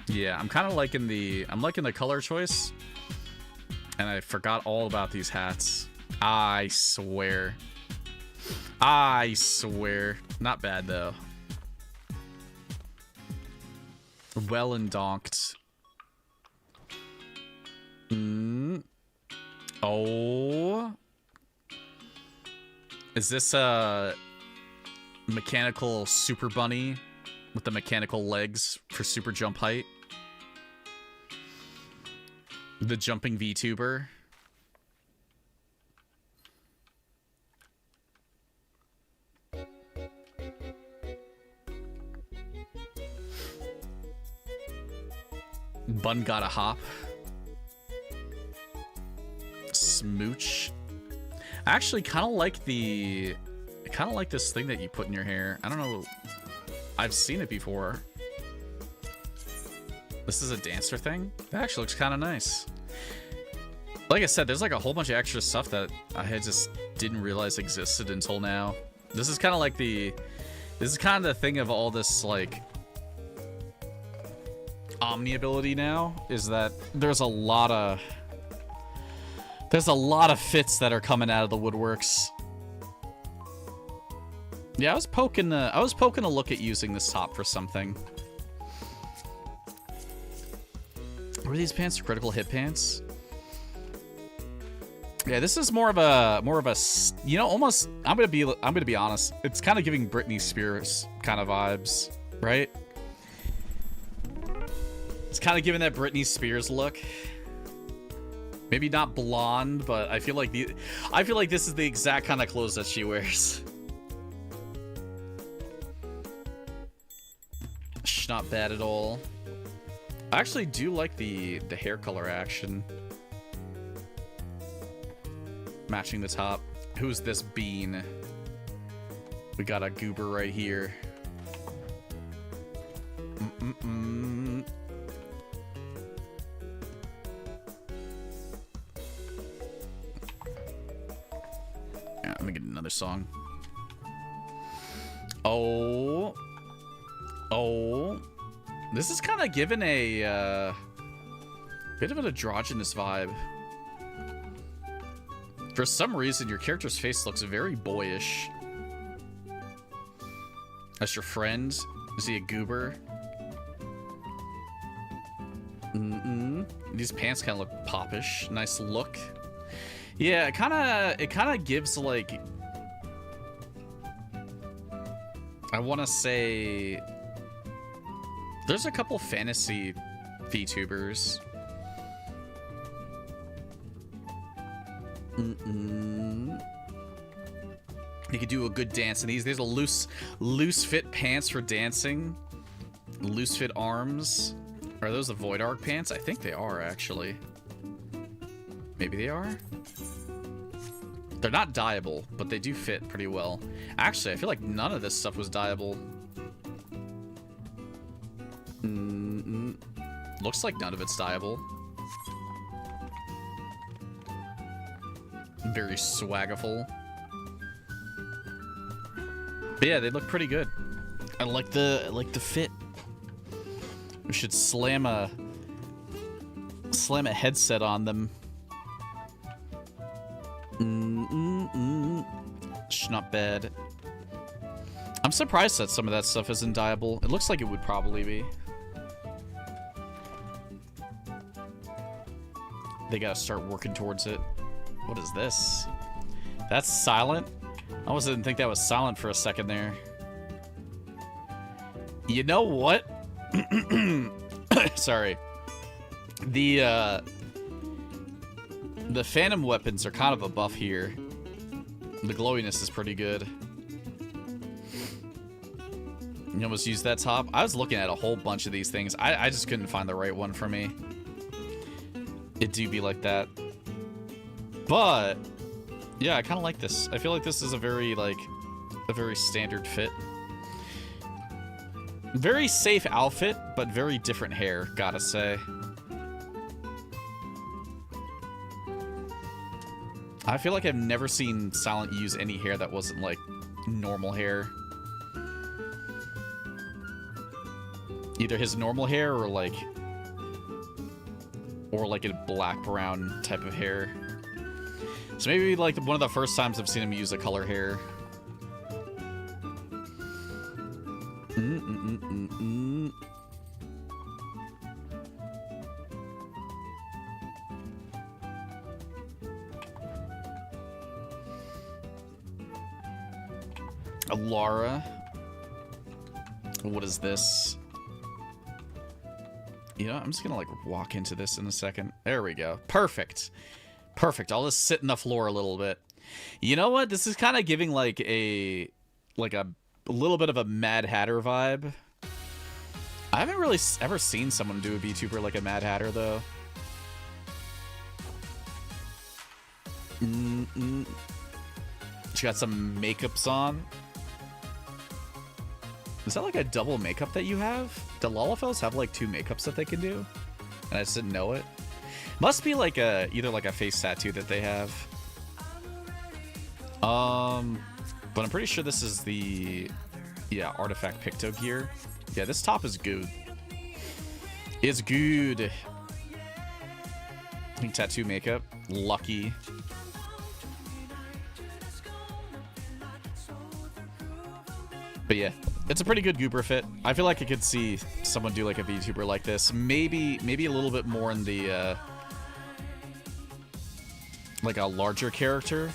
Speaker 1: Yeah, I'm kind of liking the color choice. And I forgot all about these hats. I swear. I swear. Not bad though. Well and donked. Oh. Is this a mechanical super bunny with the mechanical legs for super jump height? The jumping VTuber? Bun gotta hop. Smooch. I actually kind of like this thing that you put in your hair. I don't know. I've seen it before. This is a dancer thing? That actually looks kind of nice. Like I said, there's like a whole bunch of extra stuff that I had just didn't realize existed until now. This is kind of like this is kind of the thing of all this like Omni ability now, is that there's a lot of fits that are coming out of the woodworks. Yeah, I was poking a look at using this top for something. Were these pants critical hit pants?
Speaker 2: Yeah, this is more of a you know, almost I'm gonna be honest. It's kind of giving Britney Spears kind of vibes, right? It's kind of giving that Britney Spears look. Maybe not blonde, but I feel like this is the exact kind of clothes that she wears. Not bad at all. I actually do like the hair color action. Matching the top. Who's this bean? We got a goober right here. Yeah, let me get another song. Oh, this is kind of given a bit of an androgynous vibe. For some reason, your character's face looks very boyish. That's your friend. Is he a goober? These pants kind of look poppish. Nice look. Yeah, it kind of gives like, I want to say, there's a couple fantasy VTubers. You could do a good dance in these. There's a loose fit pants for dancing. Loose fit arms. Are those the Void Arc pants? I think they are, actually. Maybe they are? They're not dyeable, but they do fit pretty well. Actually, I feel like none of this stuff was dyeable. Looks like none of it's dyeable. Very swaggerful. But yeah, they look pretty good. I like the fit. We should slam a headset on them. Not bad. I'm surprised that some of that stuff isn't dyeable. It looks like it would probably be. They gotta start working towards it. What is this? That's silent? I almost didn't think that was silent for a second there. You know what? Sorry. The phantom weapons are kind of a buff here. The glowiness is pretty good. You almost used that top. I was looking at a whole bunch of these things. I just couldn't find the right one for me. It do be like that. But yeah, I kind of like this. I feel like this is a very standard fit. Very safe outfit, but very different hair, gotta say. I feel like I've never seen Silent use any hair that wasn't like normal hair. Either his normal hair or like a black brown type of hair. So maybe like one of the first times I've seen him use a color hair. Lara. What is this? You know, I'm just gonna like walk into this in a second. There we go. Perfect. Perfect. I'll just sit in the floor a little bit. You know what? This is kind of giving like a little bit of a Mad Hatter vibe. I haven't really ever seen someone do a VTuber like a Mad Hatter though. She got some makeups on. Is that like a double makeup that you have? Do Lollifells have like two makeups that they can do? And I just didn't know it. Must be like either like a face tattoo that they have. But I'm pretty sure this is the Artifact Picto gear. Yeah, this top is good. It's good. I think tattoo makeup. Lucky. But yeah, it's a pretty good goober fit. I feel like I could see someone do like a VTuber like this. Maybe a little bit more in the
Speaker 1: like a larger character,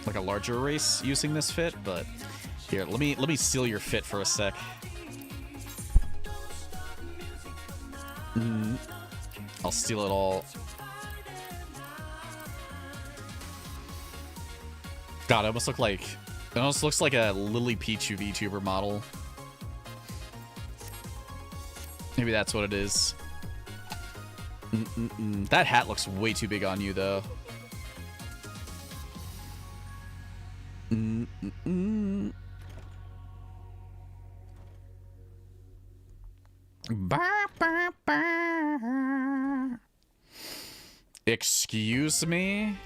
Speaker 1: like a larger race using this fit, but here, let me steal your fit for a sec. I'll steal it all. God, it almost looks like a Lily Pichu VTuber model. Maybe that's what it is. That hat looks way too big on you, though. Excuse me?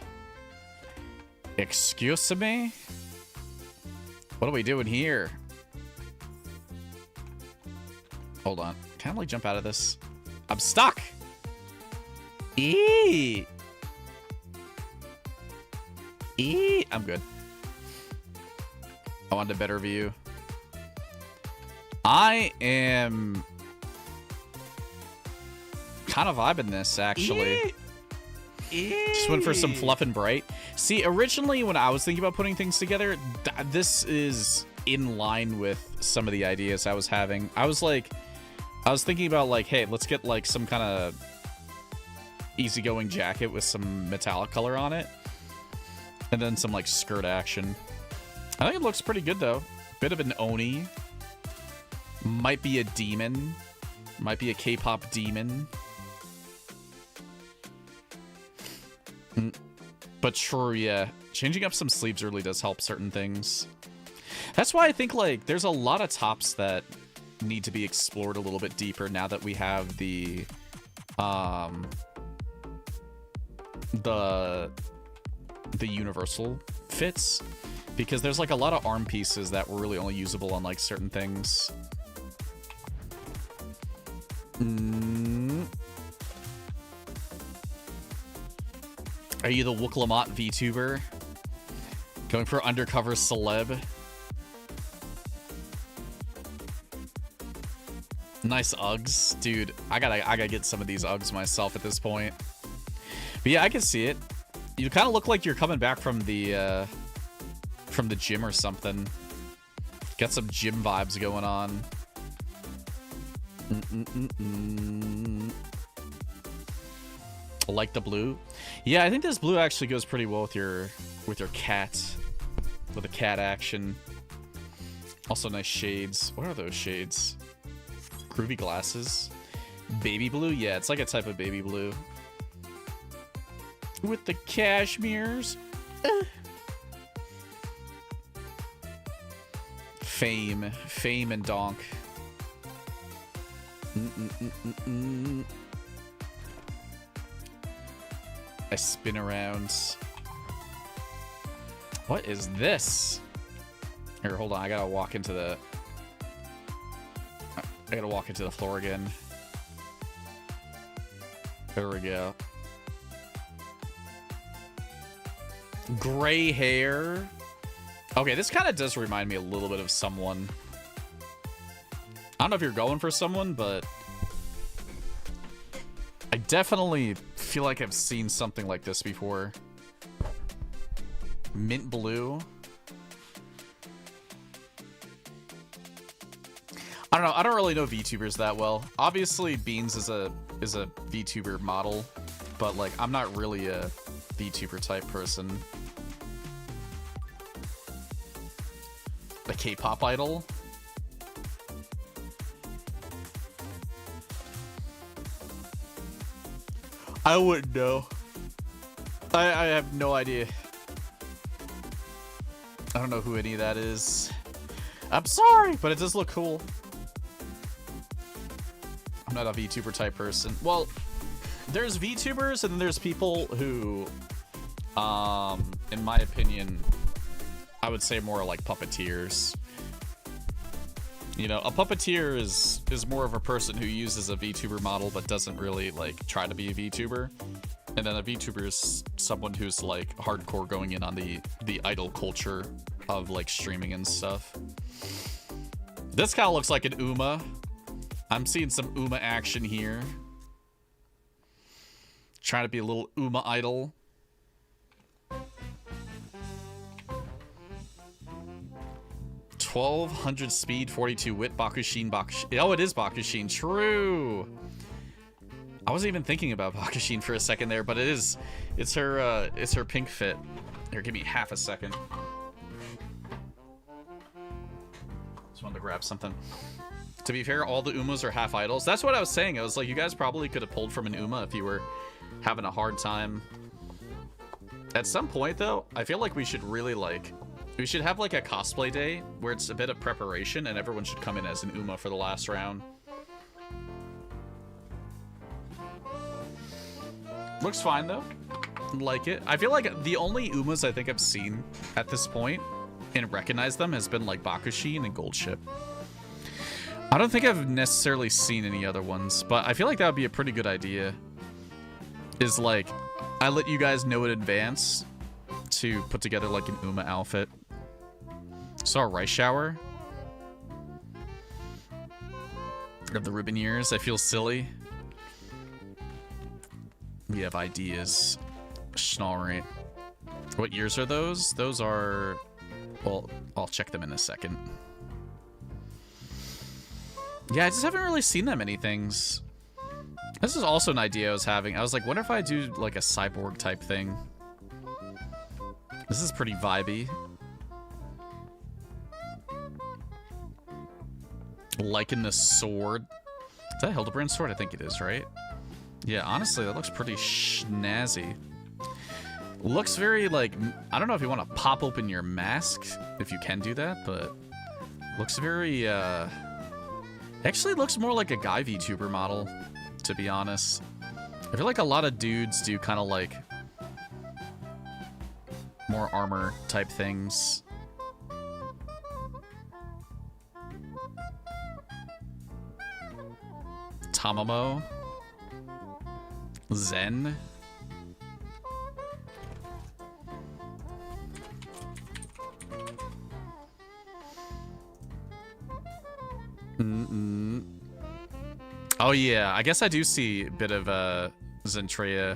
Speaker 1: Excuse me? What are we doing here? Hold on. Can I like jump out of this? I'm stuck! Eee! Eee! I'm good. I want a better view. I am kind of vibing this, actually. Just went for some fluff and bright. See, originally when I was thinking about putting things together, this is in line with some of the ideas I was having. I was thinking about like, hey, let's get like some kind of easygoing jacket with some metallic color on it. And then some like skirt action. I think it looks pretty good though. Bit of an Oni. Might be a demon. Might be a K-pop demon. But true, yeah. Changing up some sleeves really does help certain things. That's why I think, like, there's a lot of tops that need to be explored a little bit deeper now that we have the universal fits. Because there's, like, a lot of arm pieces that were really only usable on, like, certain things. Are you the Wooklamot VTuber? Going for undercover celeb? Nice Uggs. Dude, I gotta get some of these Uggs myself at this point. But yeah, I can see it. You kind of look like you're coming back from the gym or something. Got some gym vibes going on. I like the blue. Yeah, I think this blue actually goes pretty well with your cat. With the cat action. Also nice shades. What are those shades? Groovy glasses. Baby blue? Yeah, it's like a type of baby blue. With the cashmeres. Fame and Donk. I spin around. What is this? Here, hold on. I gotta walk into the floor again. There we go. Gray hair. Okay, this kind of does remind me a little bit of someone. I don't know if you're going for someone, but I definitely feel like I've seen something like this before. Mint blue. I don't know. I don't really know VTubers that well. Obviously, Beans is a VTuber model, but like I'm not really a VTuber type person. A K-pop idol. I wouldn't know. I have no idea. I don't know who any of that is. I'm sorry, but it does look cool. I'm not a VTuber type person. Well, there's VTubers and then there's people who, in my opinion, I would say more like puppeteers. You know, a puppeteer is more of a person who uses a VTuber model but doesn't really like try to be a VTuber. And then a VTuber is someone who's like hardcore going in on the idol culture of like streaming and stuff. This kind of looks like an Uma. I'm seeing some Uma action here. Trying to be a little Uma idol. 1200 speed, 42 wit, Bakushin, Bakushin. Oh, it is Bakushin. True. I wasn't even thinking about Bakushin for a second there, but it's her pink fit. Here, give me half a second. Just wanted to grab something. To be fair, all the Umas are half idols. That's what I was saying. I was like, you guys probably could have pulled from an Uma if you were having a hard time. At some point, though, I feel like we should really, like... We should have, like, a cosplay day where it's a bit of preparation and everyone should come in as an Uma for the last round. Looks fine, though. Like it. I feel like the only Umas I think I've seen at this point and recognize them has been, like, Bakushin and Gold Ship. I don't think I've necessarily seen any other ones, but I feel like that would be a pretty good idea. Is, like, I let you guys know in advance to put together, like, an Uma outfit. Saw a rice shower. Of the ribbon ears. I feel silly. We have ideas. Schnallrate. What years are those? Those are... Well, I'll check them in a second. Yeah, I just haven't really seen that many things. This is also an idea I was having. I was like, what if I do, like, a cyborg type thing? This is pretty vibey. Liking the sword. Is that a Hildebrand sword? I think it is, right? Yeah, honestly, that looks pretty snazzy. Looks very, like... I don't know if you want to pop open your mask, if you can do that, but... Looks very, Actually looks more like a guy VTuber model, to be honest. I feel like a lot of dudes do kind of like more armor type things. Tamamo. Zen. Oh yeah, I guess I do see a bit of Zentreya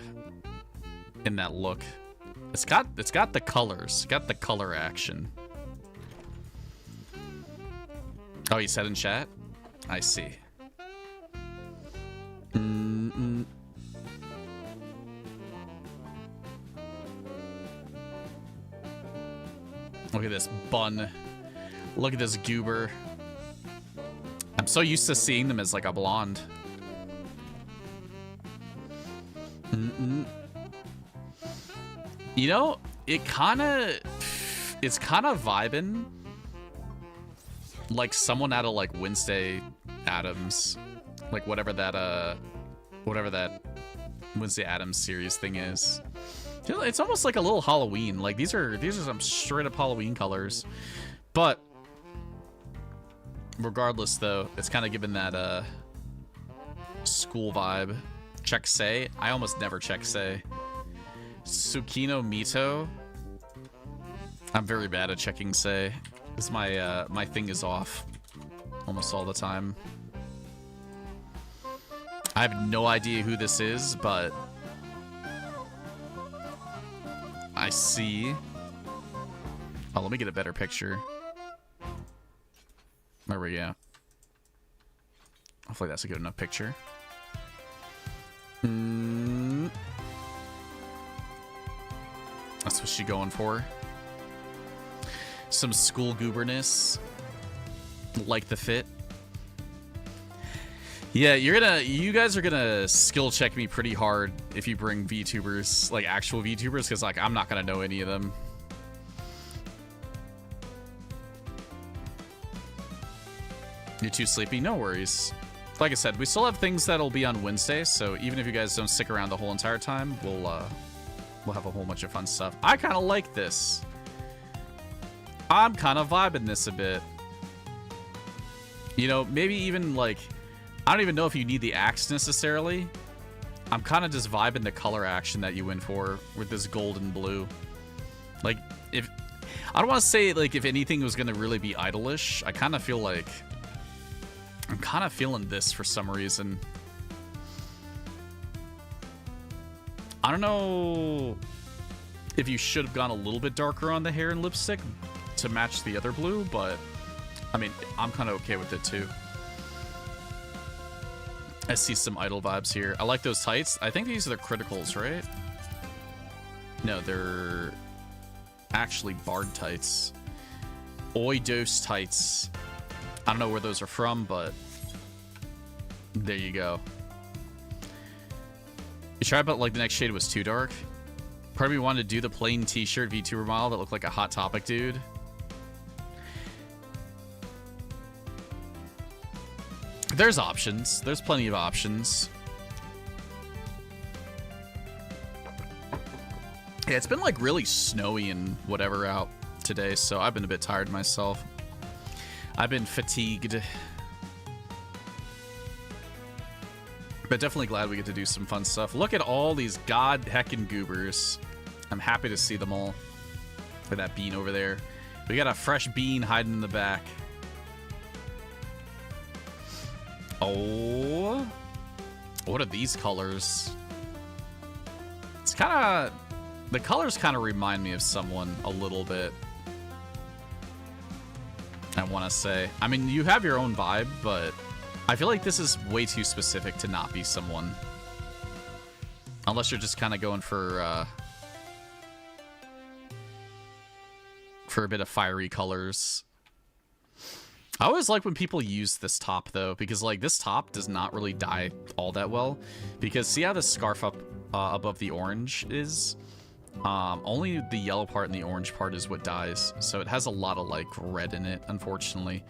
Speaker 1: in that look. It's got the colors, it's got the color action. Oh, you said in chat? I see. Look at this bun. Look at this goober. I'm so used to seeing them as like a blonde. You know, it's kind of vibing like someone out of like Wednesday Addams, like whatever that Wednesday Addams series thing is. It's almost like a little Halloween. Like these are some straight up Halloween colors, but regardless, though, it's kind of given that school vibe. Check say. I almost never check say. Tsukino Mito. I'm very bad at checking say. This my my thing is off almost all the time. I have no idea who this is, but I see. Oh, let me get a better picture. There we go. Hopefully that's a good enough picture. That's what she's going for. Some school gooberness. Like the fit. Yeah, you guys are gonna skill check me pretty hard if you bring VTubers, like actual VTubers, because like I'm not gonna know any of them. You're too sleepy? No worries. Like I said, we still have things that'll be on Wednesday, so even if you guys don't stick around the whole entire time, we'll have a whole bunch of fun stuff. I kind of like this. I'm kind of vibing this a bit. You know, maybe even like, I don't even know if you need the axe necessarily. I'm kind of just vibing the color action that you went for with this gold and blue. Like, if I don't want to say like if anything was gonna really be idolish, I kind of feel like I'm kind of feeling this for some reason. I don't know if you should have gone a little bit darker on the hair and lipstick to match the other blue, but
Speaker 2: I mean, I'm kind of okay with it too. I see some idle vibes here. I like those tights. I think these are the criticals, right? No, they're actually bard tights. Oidos tights. I don't know where those are from, but there you go. You tried, but like the next shade was too dark. Part of me wanted to do the plain t-shirt VTuber model that looked like a Hot Topic dude. There's options. There's plenty of options. Yeah, it's been like really snowy and whatever out today, so I've been a bit tired myself. I've been fatigued. But definitely glad we get to do some fun stuff. Look at all these god heckin' goobers. I'm happy to see them all. Look at that bean over there. We got a fresh bean hiding in the back. Oh. What are these colors? It's kind of... The colors kind of remind me of someone a little bit. I want to say. I mean, you have your own vibe, but I feel like this is way too specific to not be someone. Unless you're just kind of going for a bit of fiery colors. I always like when people use this top, though, because, like, this top does not really dye all that well. Because see how the scarf up above the orange is? Only the yellow part and the orange part is what dyes. So it has a lot of, like, red in it, unfortunately,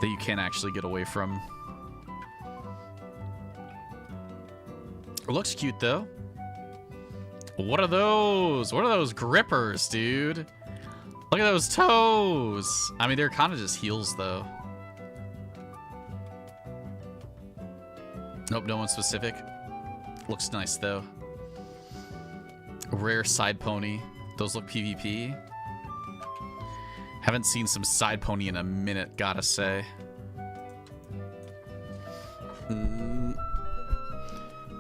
Speaker 2: that you can't actually get away from. It looks cute, though. What are those? What are those grippers, dude? Look at those toes. I mean, they're kind of just heels, though. Nope, no one specific. Looks nice, though. Rare side pony. Those look PvP. Haven't seen some side pony in a minute, gotta say.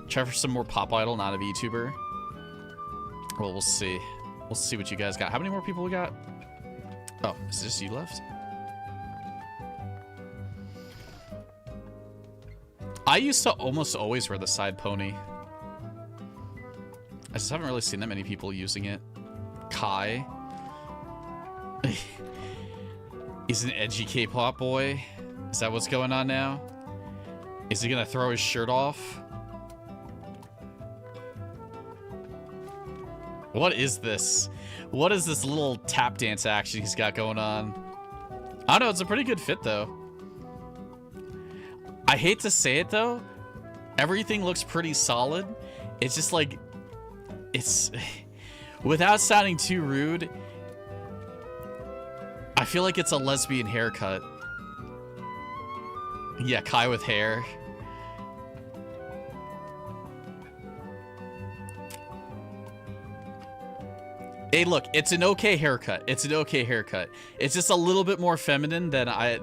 Speaker 2: Try for some more Pop Idol, not a VTuber. Well, we'll see. We'll see what you guys got. How many more people we got? Oh, is this you left? I used to almost always wear the side pony. I just haven't really seen that many people using it. Kai. He's an edgy K-pop boy. Is that what's going on now? Is he gonna throw his shirt off? What is this? What is this little tap dance action he's got going on? I don't know, it's a pretty good fit, though. I hate to say it, though. Everything looks pretty solid. It's just like... It's... Without sounding too rude, I feel like it's a lesbian haircut. Yeah, Kai with hair. Hey, look, it's an okay haircut. It's an okay haircut. It's just a little bit more feminine than I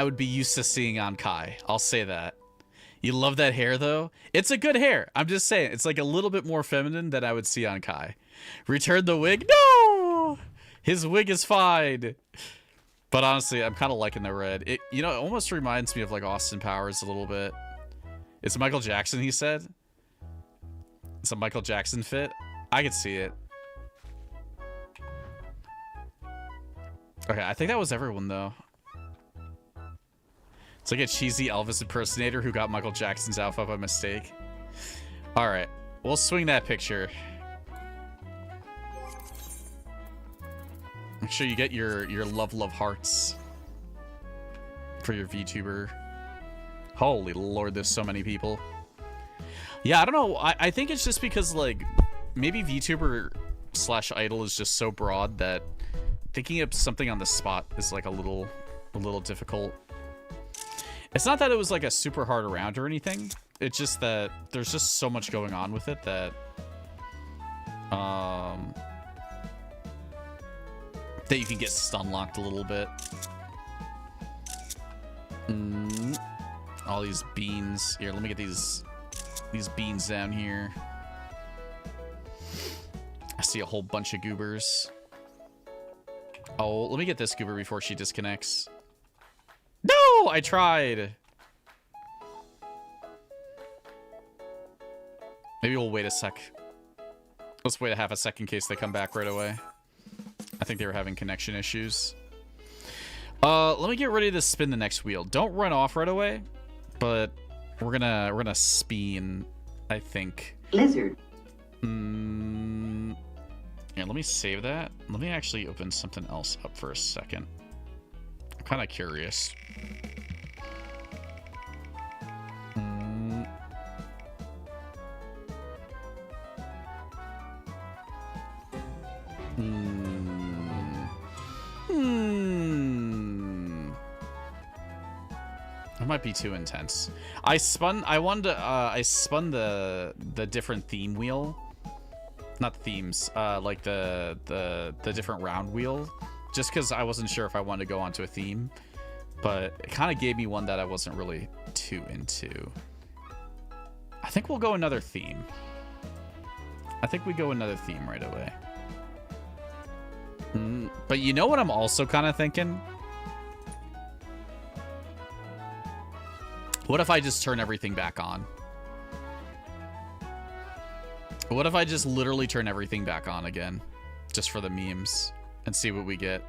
Speaker 2: would be used to seeing on Kai. I'll say that. You love that hair, though? It's a good hair. I'm just saying. It's like a little bit more feminine than I would see on Kai. Return the wig? No! His wig is fine. But honestly, I'm kind of liking the red. It, you know, it almost reminds me of like Austin Powers a little bit. It's Michael Jackson, he said. It's a Michael Jackson fit. I could see it. Okay, I think that was everyone, though. It's like a cheesy Elvis impersonator who got Michael Jackson's outfit by mistake. All right, we'll swing that picture. Make sure you get your love hearts for your VTuber. Holy Lord, there's so many people. Yeah, I don't know. I think it's just because, like, maybe VTuber / idol is just so broad that thinking of something on the spot is like a little difficult. It's not that it was like a super hard round or anything. It's just that there's just so much going on with it that that you can get stun locked a little bit. All these beans. Here, let me get these beans down here. I see a whole bunch of goobers. Oh, let me get this goober before she disconnects. No, I tried. Maybe we'll wait a sec. Let's wait a half a sec in case they come back right away. I think they were having connection issues. Let me get ready to spin the next wheel. Don't run off right away, but we're gonna spin, I think.
Speaker 5: Lizard.
Speaker 2: Yeah, let me save that. Let me actually open something else up for a second. I'm kind of curious. It might be too intense. I spun the different theme wheel. Not the themes, like the different round wheel, just because I wasn't sure if I wanted to go onto a theme, but it kind of gave me one that I wasn't really too into. I think we'll go another theme. I think we go another theme right away. But you know what I'm also kind of thinking? What if I just turn everything back on? What if I just literally turn everything back on again? Just for the memes. And see what we get.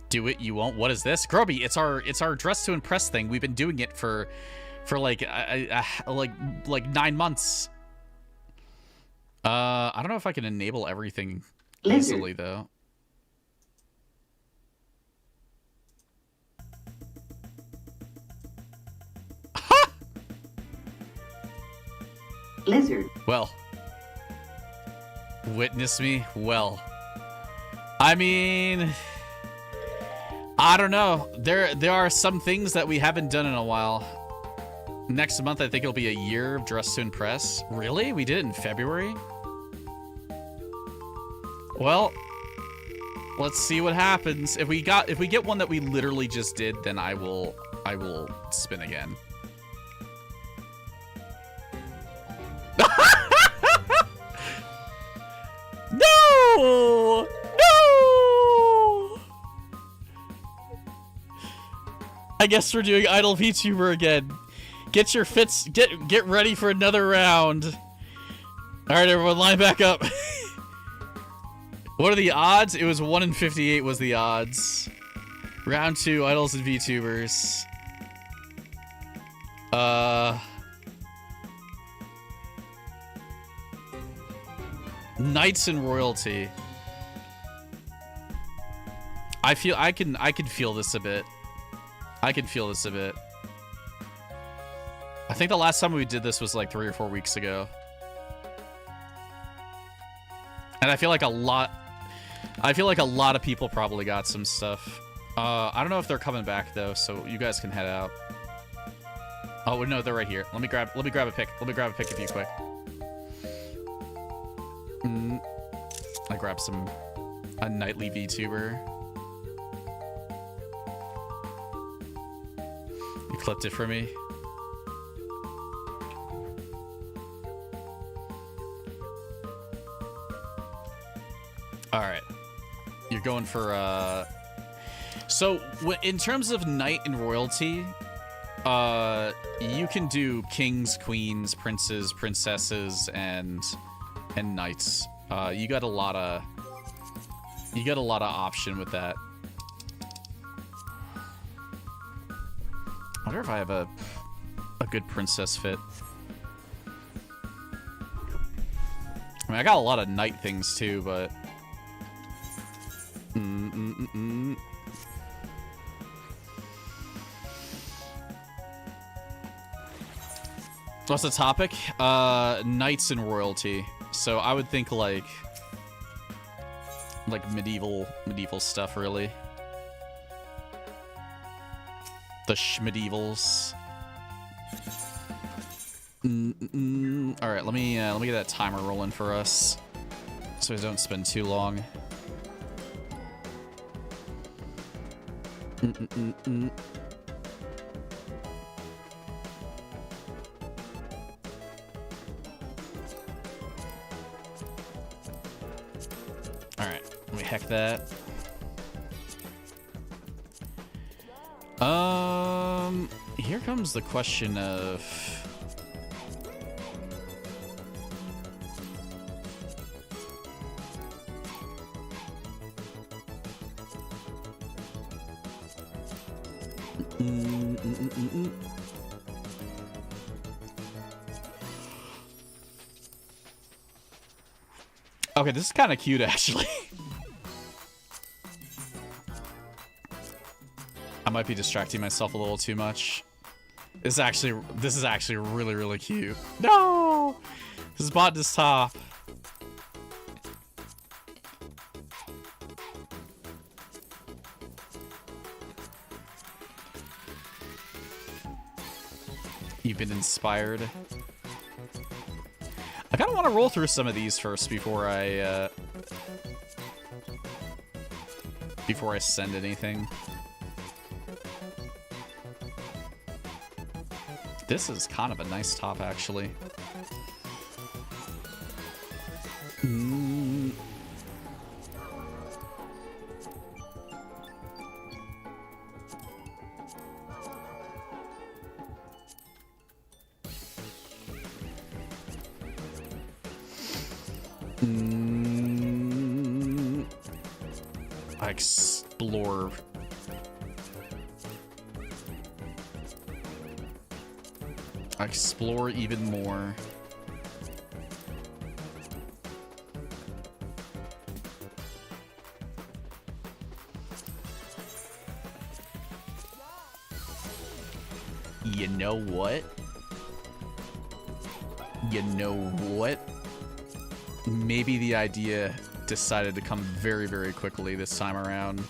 Speaker 2: Do it, you won't. What is this? Groby, it's our dress to impress thing. We've been doing it for like 9 months. I don't know if I can enable everything easily though.
Speaker 5: Lizard.
Speaker 2: Well. Witness me? Well. I mean, I don't know. There are some things that we haven't done in a while. Next month, I think it'll be a year of Dress to Impress. Really? We did it in February? Well, let's see what happens. If we get one that we literally just did, then I will spin again. No! No! I guess we're doing Idol VTuber again. Get your fits, get ready for another round. All right, everyone, line back up. What are the odds? It was 1 in 58 was the odds. Round 2, Idols and VTubers. Knights and Royalty. I can feel this a bit. I can feel this a bit. I think the last time we did this was like 3 or 4 weeks ago. And I feel like a lot of people probably got some stuff. I don't know if they're coming back though, so you guys can head out. Oh no, they're right here. Let me grab a pick. Let me grab a pick of you quick. I grabbed a nightly VTuber. You clipped it for me. All right, you're going for so in terms of knight and royalty, you can do kings, queens, princes, princesses, and knights. You got a lot of option with that. I wonder if I have a good princess fit. I mean, I got a lot of knight things too, but what's the topic? Knights and royalty. So I would think like medieval stuff, really. The schmedievals. All right, let me get that timer rolling for us, so we don't spend too long. All right,
Speaker 1: Let me heck that. Here comes the question of... Okay, this is kind of cute, actually. I might be distracting myself a little too much. This is actually really, really cute. No! This is bought this top. You've been inspired. I kind of want to roll through some of these first before I send anything. This is kind of a nice top, actually. I explore even more. You know what? You know what? Maybe the idea decided to come very, very quickly this time around.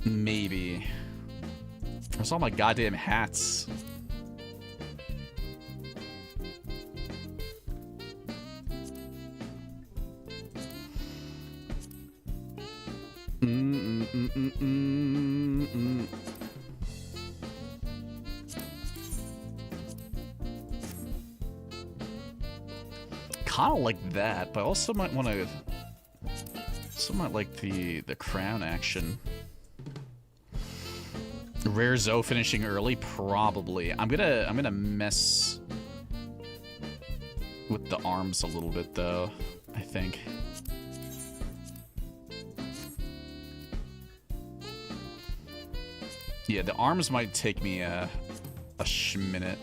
Speaker 1: Maybe. Where's all my goddamn hats? Kind of like that, but I also might want to. Also might like the crown action. Rare Zoe finishing early, probably. I'm gonna mess with the arms a little bit though, I think. Yeah, the arms might take me a minute.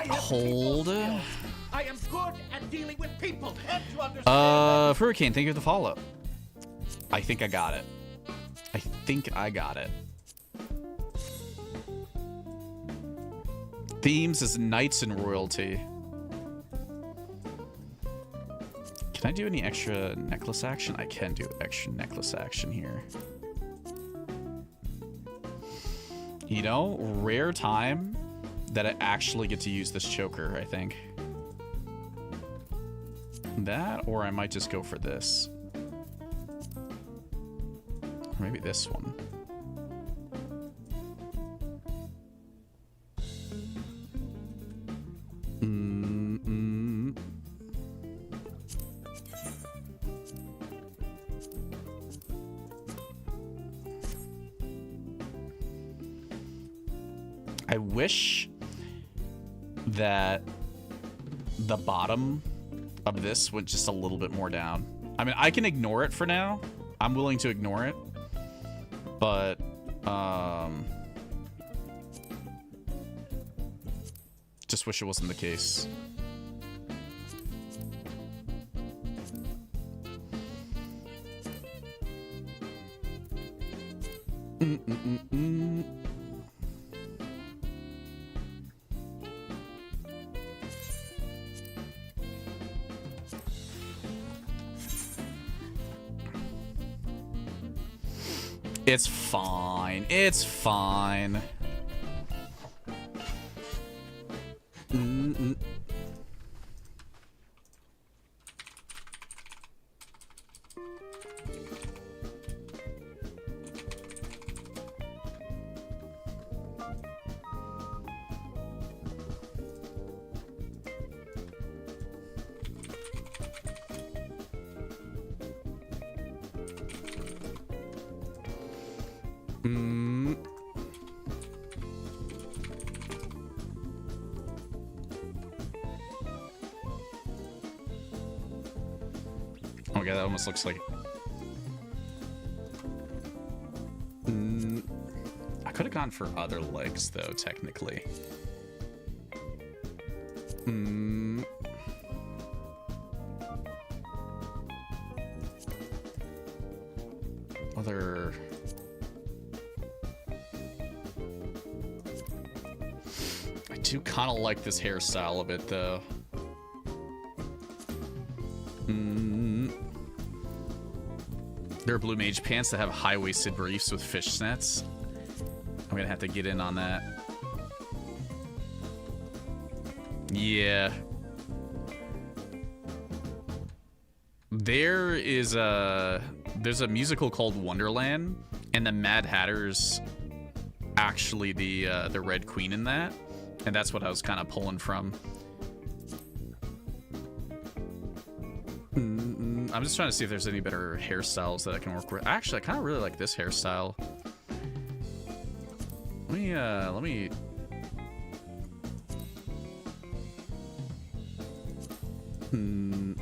Speaker 1: Hold.
Speaker 3: I am good at dealing with people. Can't you understand?
Speaker 1: Hurricane, thank you for the follow. I think I got it. I think I got it. Themes is knights and royalty. Can I do any extra necklace action? I can do extra necklace action here. You know, rare time that I actually get to use this choker, I think. That, or I might just go for this. Or maybe this one. I wish that the bottom of this went just a little bit more down. I mean, I can ignore it for now. I'm willing to ignore it. But, Just wish it wasn't the case. It's fine. It's fine. Oh my god, that almost looks like... I could have gone for other legs, though, technically. Other... I do kind of like this hairstyle a bit, though. There are blue mage pants that have high-waisted briefs with fishnets. I'm gonna have to get in on that. Yeah. There's a musical called Wonderland, and the Mad Hatter's actually the Red Queen in that, and that's what I was kind of pulling from. I'm just trying to see if there's any better hairstyles that I can work with. Actually, I kind of really like this hairstyle. Let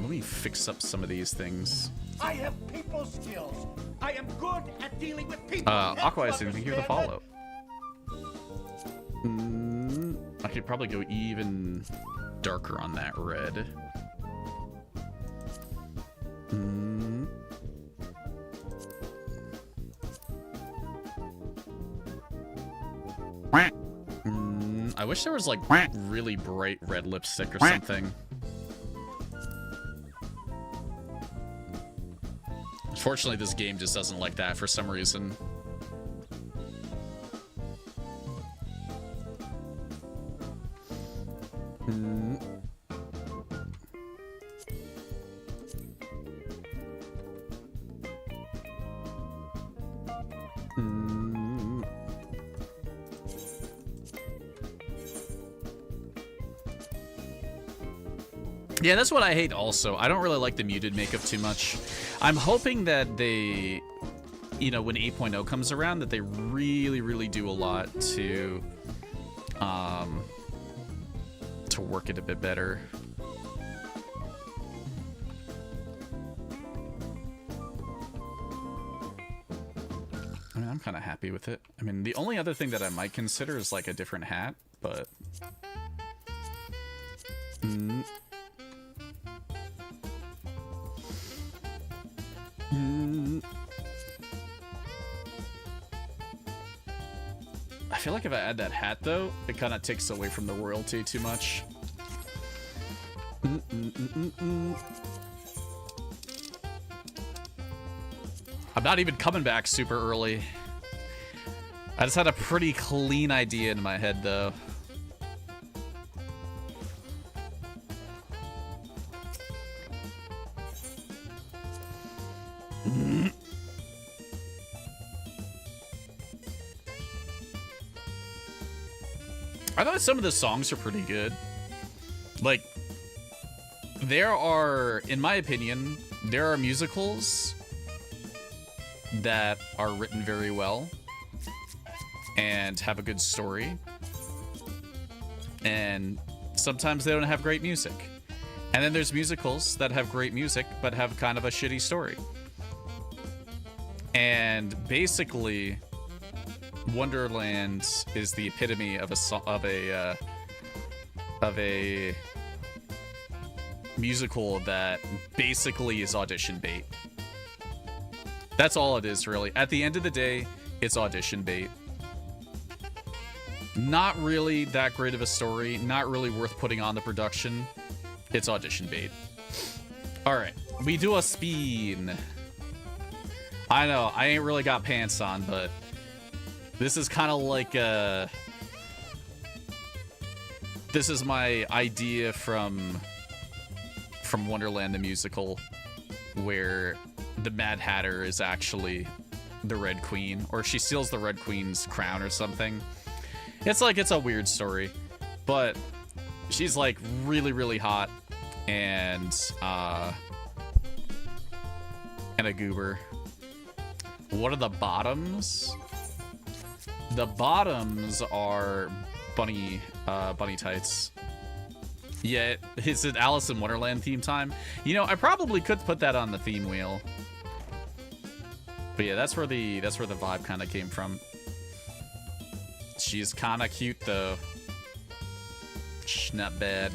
Speaker 1: me fix up some of these things.
Speaker 3: I have people skills. I am good at dealing with people.
Speaker 1: Aqua, I didn't think you were the follow. I could probably go even darker on that red. I wish there was like really bright red lipstick or something. Unfortunately, this game just doesn't like that for some reason. Yeah, that's what I hate also. I don't really like the muted makeup too much. I'm hoping that they, you know, when 8.0 comes around, that they really do a lot to work it a bit better. I mean, I'm kind of happy with it. I mean, the only other thing that I might consider is like a different hat, but... I feel like if I add that hat, though, it kind of takes away from the royalty too much. I'm not even coming back super early. I just had a pretty clean idea in my head, though. I thought some of the songs are pretty good. Like, there are, in my opinion, there are musicals that are written very well and have a good story. And sometimes they don't have great music. And then there's musicals that have great music but have kind of a shitty story. And basically, Wonderland is the epitome of of a musical that basically is audition bait. That's all it is, really. At the end of the day, it's audition bait. Not really that great of a story, not really worth putting on the production. It's audition bait. Alright, we do a spin. I know, I ain't really got pants on, but this is kind of like a... This is my idea from Wonderland the Musical, where the Mad Hatter is actually the Red Queen, or she steals the Red Queen's crown or something. It's like, it's a weird story, but she's like really, really hot and a goober. What are the bottoms? The bottoms are bunny tights. Yeah, is it Alice in Wonderland theme time? You know, I probably could put that on the theme wheel. But yeah, that's where the vibe kind of came from. She's kind of cute though. Not bad.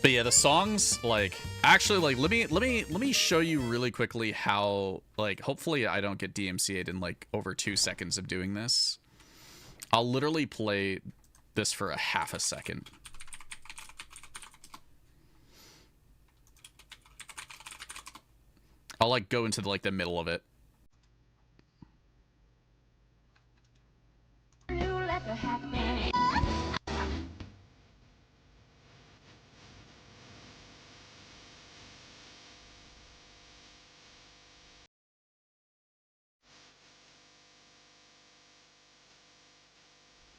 Speaker 1: But yeah, the songs, like, actually, like, let me show you really quickly how, like, hopefully I don't get DMCA'd in like over 2 seconds of doing this. I'll literally play this for a half a second. I'll like go into the middle of it.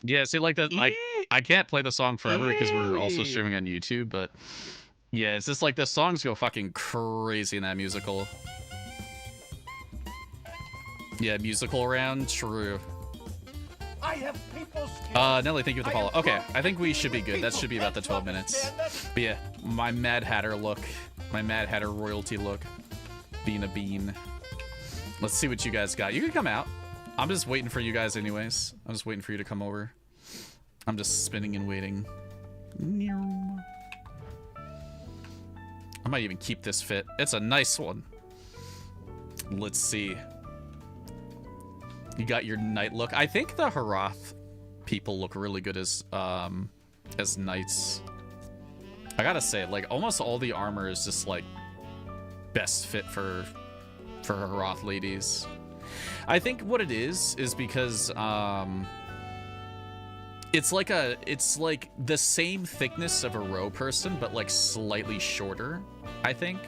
Speaker 1: Yeah, see, like that, like I can't play the song forever because we're also streaming on YouTube, but yeah, it's just like the songs go fucking crazy in that musical. Yeah, musical round, true.
Speaker 3: I have people skills.
Speaker 1: Nelly, thank you for the follow. Okay, I think we should be good. That should be about the 12 minutes. But yeah, my Mad Hatter look, my Mad Hatter royalty look, being a bean. Let's see what you guys got. You can come out. I'm just waiting for you guys anyways. I'm just waiting for you to come over. I'm just spinning and waiting. I might even keep this fit. It's a nice one. Let's see. You got your knight look. I think the Harath people look really good as knights. I gotta say, like, almost all the armor is just like best fit for Harath ladies. I think what it is because it's like the same thickness of a row person, but like slightly shorter, I think.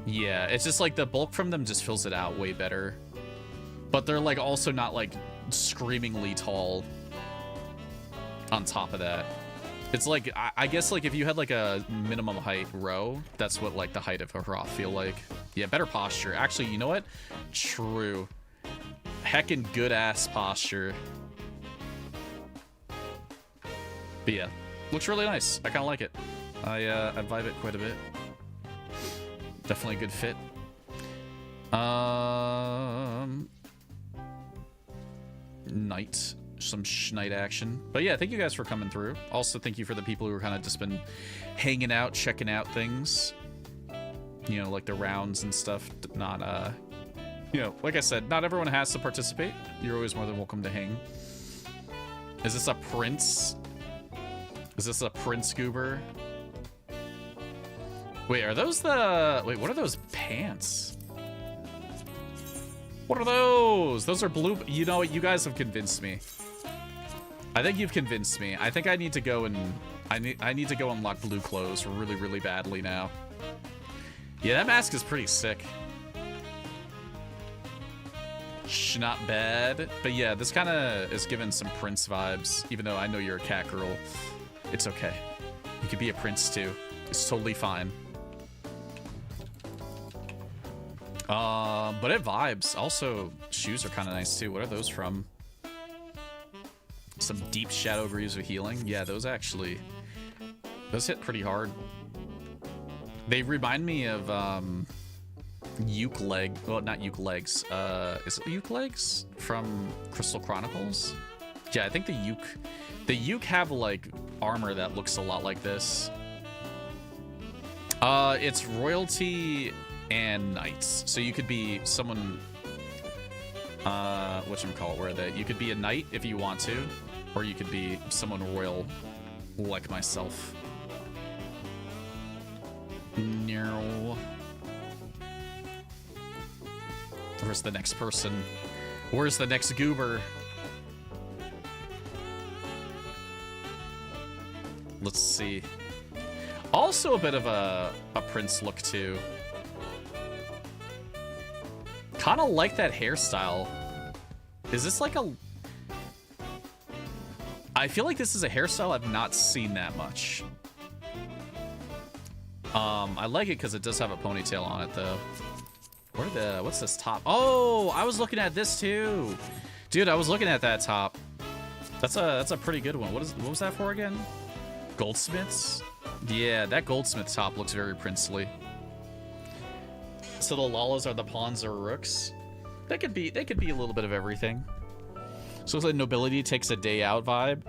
Speaker 1: Yeah, it's just like the bulk from them just fills it out way better. But they're like also not like screamingly tall on top of that. It's like, I guess like if you had like a minimum height row, that's what like the height of a Harath feel like. Yeah, better posture. Actually, you know what? True. Heckin' good ass posture. But yeah, looks really nice. I kind of like it. I vibe it quite a bit. Definitely a good fit. Knight. Some schnight action. But yeah, thank you guys for coming through. Also, thank you for the people who are kind of just been hanging out, checking out things. You know, like the rounds and stuff. Not, you know, like I said, not everyone has to participate. You're always more than welcome to hang. Is this a prince? Is this a prince goober? Wait, are those the... Wait, what are those pants? What are those? Those are blue... You know what? You guys have convinced me. I think you've convinced me. I think I need to go and... I need to go unlock blue clothes really, really badly now. Yeah, that mask is pretty sick. Not bad. But yeah, this kind of is giving some prince vibes. Even though I know you're a cat girl. It's okay. You could be a prince too. It's totally fine. But it vibes. Also, shoes are kind of nice too. What are those from? Some deep shadow greaves of healing. Yeah, those actually... Those hit pretty hard. They remind me of Uke leg. Well, not Uke legs. Is it Uke legs from Crystal Chronicles? Yeah, I think the Uke have like armor that looks a lot like this. It's royalty and knights. So you could be someone, whatchamacallit, where that you could be a knight if you want to, or you could be someone royal like myself. No. Where's the next person? Where's the next goober? Let's see. Also a bit of a prince look too. Kind of like that hairstyle. Is this like a... I feel like this is a hairstyle I've not seen that much. I like it because it does have a ponytail on it though. What's this top? Oh, I was looking at this too. Dude, I was looking at that top. That's a pretty good one. What was that for again? Goldsmiths? Yeah, that goldsmith top looks very princely. So the Lalas are the pawns or rooks. They could be a little bit of everything. So it's like nobility takes a day out vibe.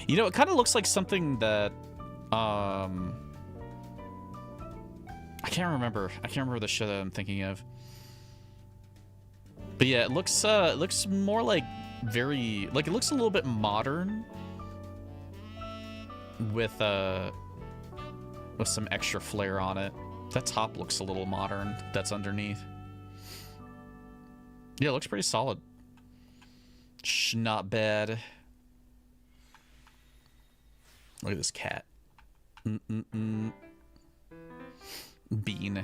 Speaker 1: You know, it kind of looks like something that I can't remember the show that I'm thinking of. But yeah, it looks more like it looks a little bit modern with some extra flair on it. That top looks a little modern. That's underneath. Yeah, it looks pretty solid. Not bad. Look at this cat. Bean.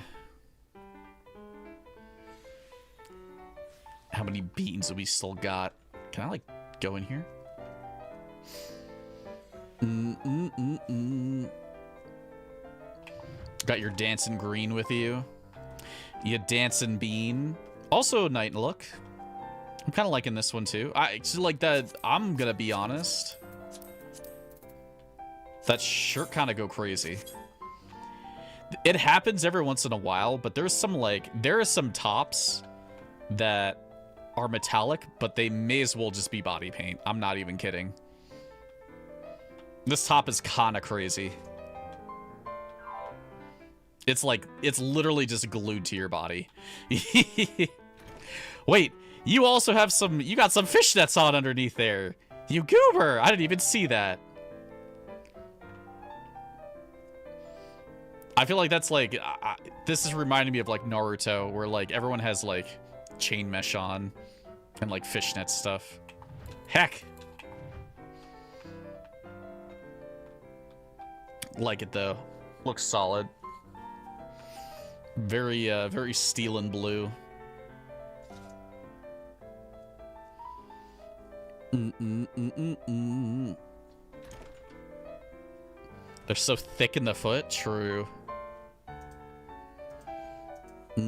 Speaker 1: How many beans do we still got? Can I, like, go in here? Got your dancing green with you. You dancing bean. Also night look. I'm kind of liking this one too. I'm gonna be honest. That shirt kind of go crazy. It happens every once in a while, but there are some tops that are metallic, but they may as well just be body paint. I'm not even kidding. This top is kind of crazy. It's literally just glued to your body. Wait, you also have you got some fishnets on underneath there. You goober, I didn't even see that. I feel like that's like, this is reminding me of like Naruto, where like everyone has like chain mesh on and like fishnet stuff. Heck. Like it though. Looks solid. Very, very steel and blue. They're so thick in the foot. True. Give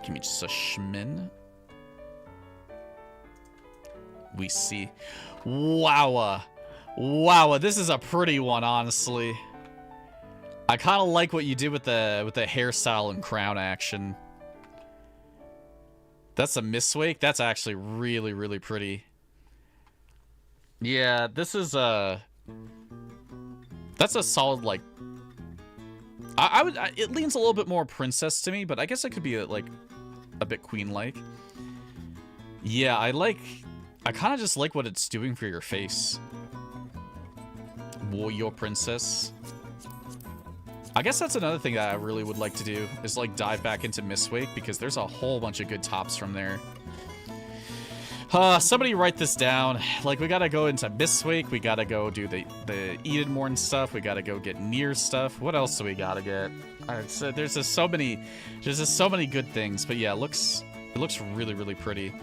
Speaker 1: me just a schmin. We see. Wow. Wow, this is a pretty one, honestly. I kind of like what you did with the hairstyle and crown action. That's a miswake. That's actually really, really pretty. Yeah, this is that's a solid, like, it leans a little bit more princess to me, but I guess it could be like a bit queen-like. Yeah, I kind of just like what it's doing for your face. Warrior princess. I guess that's another thing that I really would like to do, is like dive back into Mistwake, because there's a whole bunch of good tops from there. Somebody write this down. Like, we gotta go into Mistwake, we gotta go do the Edenmorn stuff, we gotta go get Nier stuff. What else do we gotta get? There's just so many good things. But yeah, it looks really, really pretty.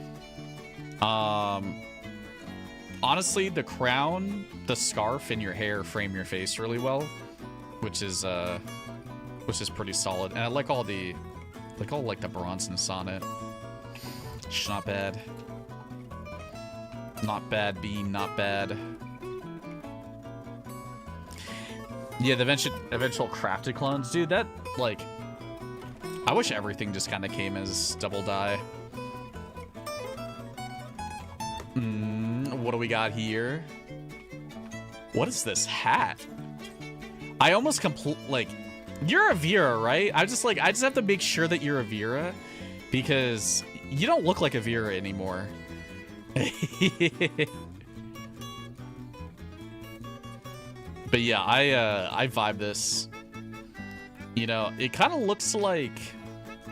Speaker 1: Honestly, the crown, the scarf, and your hair frame your face really well, which is pretty solid. And I like all the bronzeness on it. It's not bad. Not bad, Bean, not bad. Yeah, the eventual crafted clones, dude, that, like,
Speaker 2: I wish everything just kind of came as double dye. What do we got here? What is this hat? I almost like, you're a Vera, right? I just have to make sure that you're a Vera because you don't look like a Vera anymore. But yeah, I vibe this. You know, it kind of looks like,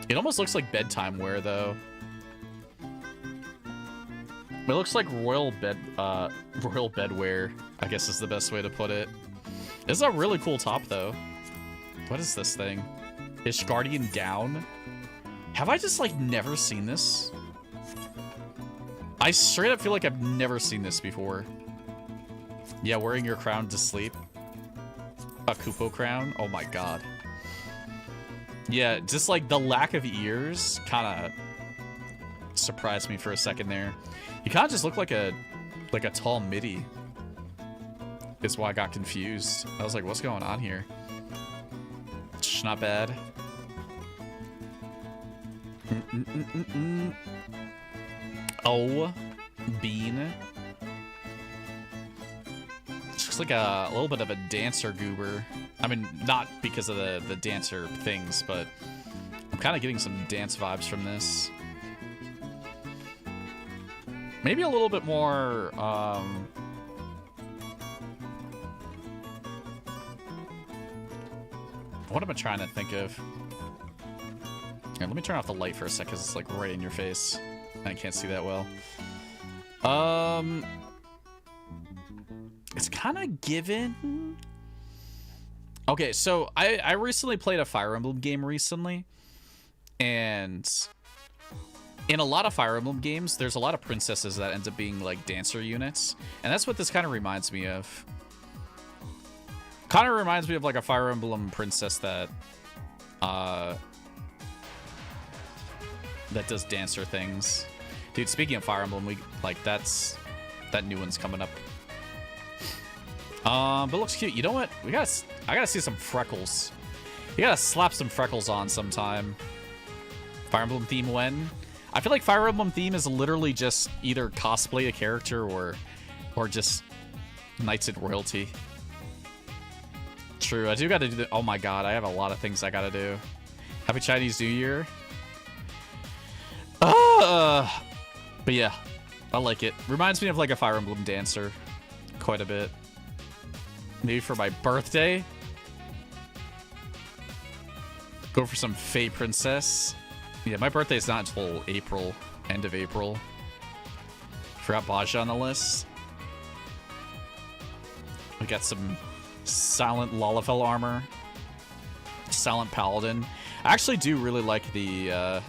Speaker 2: it almost looks like bedtime wear though. It looks like royal bedwear, I guess is the best way to put it. This is a really cool top though. What is this thing? Ishgardian gown? Have I just like never seen this? I straight up feel like I've never seen this before. Yeah, wearing your crown to sleep. A Kupo crown? Oh my god. Yeah, just like the lack of ears kind of surprised me for a second there. You kind of just look like a tall midi. Is why I got confused. I was like, what's going on here? Not bad. Oh, bean. Looks like a little bit of a dancer goober. I mean, not because of the dancer things, but I'm kind of getting some dance vibes from this. Maybe a little bit more, what am I trying to think of? Here, let me turn off the light for a sec, because it's like right in your face. And I can't see that well. It's kind of given. Okay, so I recently played a Fire Emblem game recently. And in a lot of Fire Emblem games, there's a lot of princesses that end up being like dancer units. And that's what this kind of reminds me of. Kind of reminds me of like a Fire Emblem princess that that does dancer things. Dude, speaking of Fire Emblem, that new one's coming up. But it looks cute. You know what? I gotta see some freckles. You gotta slap some freckles on sometime. Fire Emblem theme when? I feel like Fire Emblem theme is literally just either cosplay a character or just Knights in Royalty. True, I do gotta do the— oh my god, I have a lot of things I gotta do. Happy Chinese New Year. But yeah, I like it. Reminds me of like a Fire Emblem dancer quite a bit. Maybe for my birthday. Go for some Fey Princess. Yeah, my birthday is not until April, end of April. Forgot Baja on the list. We got some Silent Lalafell armor. Silent Paladin. I actually do really like the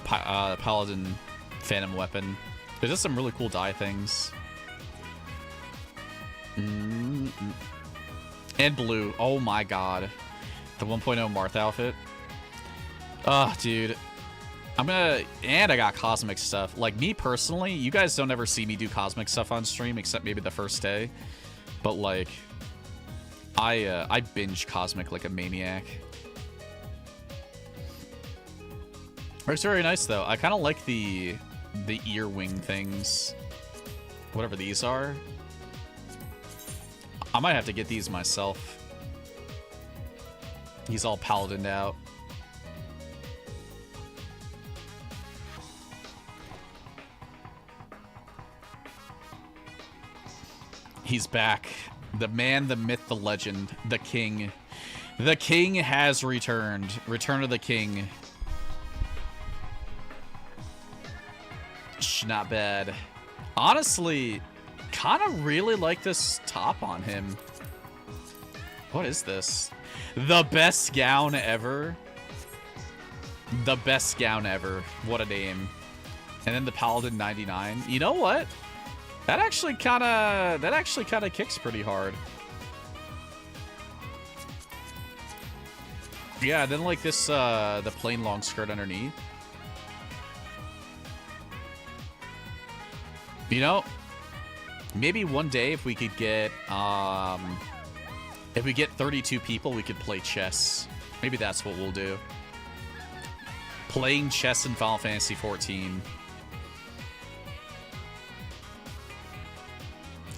Speaker 2: Paladin Phantom weapon. It does some really cool dye things. And blue. Oh my god. The 1.0 Marth outfit. Oh, dude. And I got cosmic stuff. Like, me personally, you guys don't ever see me do cosmic stuff on stream, except maybe the first day. But, like, I binge cosmic like a maniac. Looks very nice, though. I kind of like the ear wing things. Whatever these are. I might have to get these myself. He's all paladined out. He's back. The man, the myth, the legend, the king. The king has returned. Return of the king. Not bad. Honestly, kind of really like this top on him. What is this? The best gown ever. The best gown ever. What a name. And then the Paladin 99. You know what? That actually kind of kicks pretty hard. Yeah, then like this the plain long skirt underneath. You know, maybe one day if we could get if we get 32 people, we could play chess. Maybe that's what we'll do. Playing chess in Final Fantasy 14.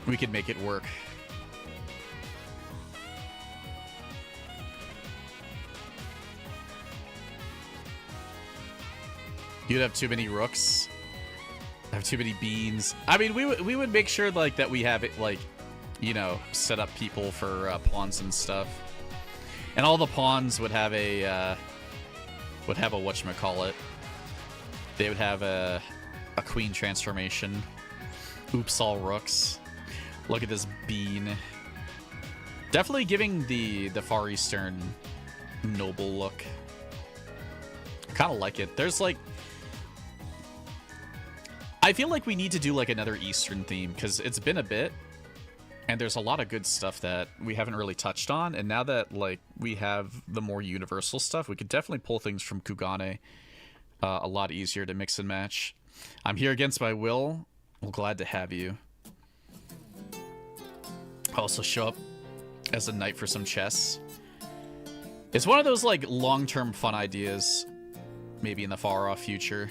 Speaker 2: We could make it work. You'd have too many rooks. I have too many beans. I mean, we would make sure like that we have it like, you know, set up people for pawns and stuff, and all the pawns would have a whatchamacallit. They would have a queen transformation. Oops, all rooks. Look at this bean. Definitely giving the Far Eastern noble look. I kind of like it. There's like, I feel like we need to do like another Eastern theme because it's been a bit, and there's a lot of good stuff that we haven't really touched on. And now that like we have the more universal stuff, we could definitely pull things from Kugane a lot easier to mix and match. I'm here against my will. Well, glad to have you. Also show up as a knight for some chess. It's one of those like long-term fun ideas, maybe in the far-off future.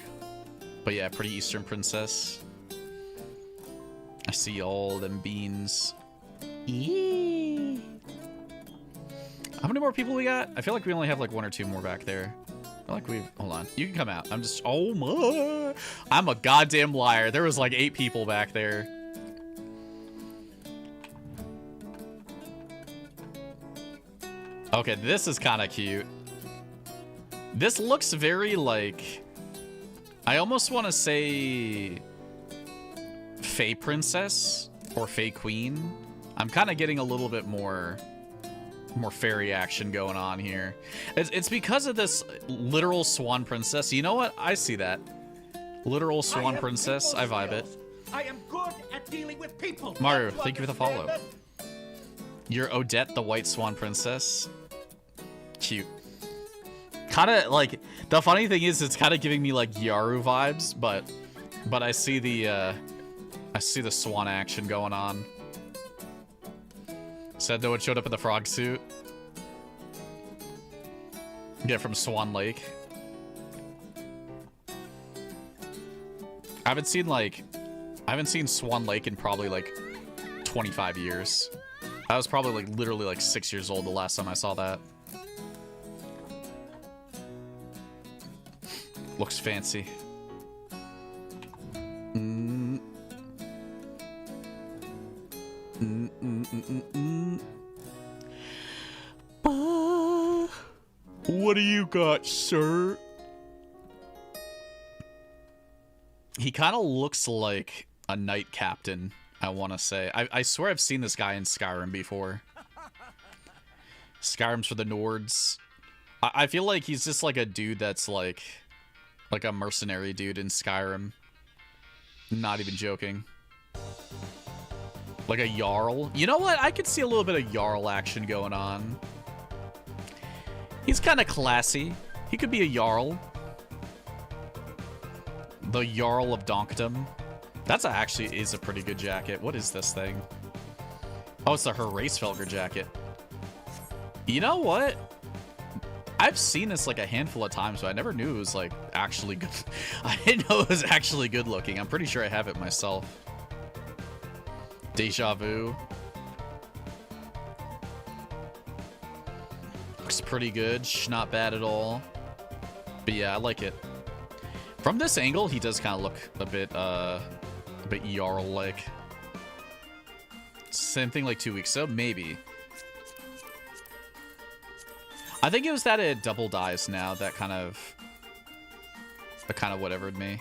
Speaker 2: But yeah, pretty Eastern princess. I see all them beans. Eee. How many more people we got? I feel like we only have like 1 or 2 more back there. I feel like we've... Hold on. You can come out. I'm just... Oh my... I'm a goddamn liar. There was like 8 people back there. Okay, this is kind of cute. This looks very like... I almost want to say Fey Princess or Fey Queen. I'm kind of getting a little bit more fairy action going on here. It's because of this literal Swan Princess. You know what? I see that. Literal Swan Princess. I vibe it.
Speaker 3: I am good at dealing with people.
Speaker 2: Mario, thank you for the follow. You're Odette, the White Swan Princess. Cute. Kind of like, the funny thing is it's kind of giving me like Yaru vibes, but I see the swan action going on. Said no one showed up in the frog suit. Get from Swan Lake. I haven't seen Swan Lake in probably like 25 years. I was probably like literally like 6 years old the last time I saw that. Looks fancy. What do you got, sir? He kind of looks like a knight captain, I want to say. I swear I've seen this guy in Skyrim before. Skyrim's for the Nords. I feel like he's just like a dude that's like a mercenary dude in Skyrim. Not even joking. Like a Jarl. You know what? I could see a little bit of Jarl action going on. He's kind of classy. He could be a Jarl. The Jarl of Donkdom. That's actually is a pretty good jacket. What is this thing? Oh, it's the Hraesvelgr jacket. You know what? I've seen this like a handful of times, but I never knew it was like actually good. I didn't know it was actually good looking. I'm pretty sure I have it myself. Deja vu. Looks pretty good. Not bad at all. But yeah, I like it. From this angle, he does kind of look a bit Jarl-like. Same thing like 2 weeks ago, maybe. I think it was that it double dies now that kind of whatevered me.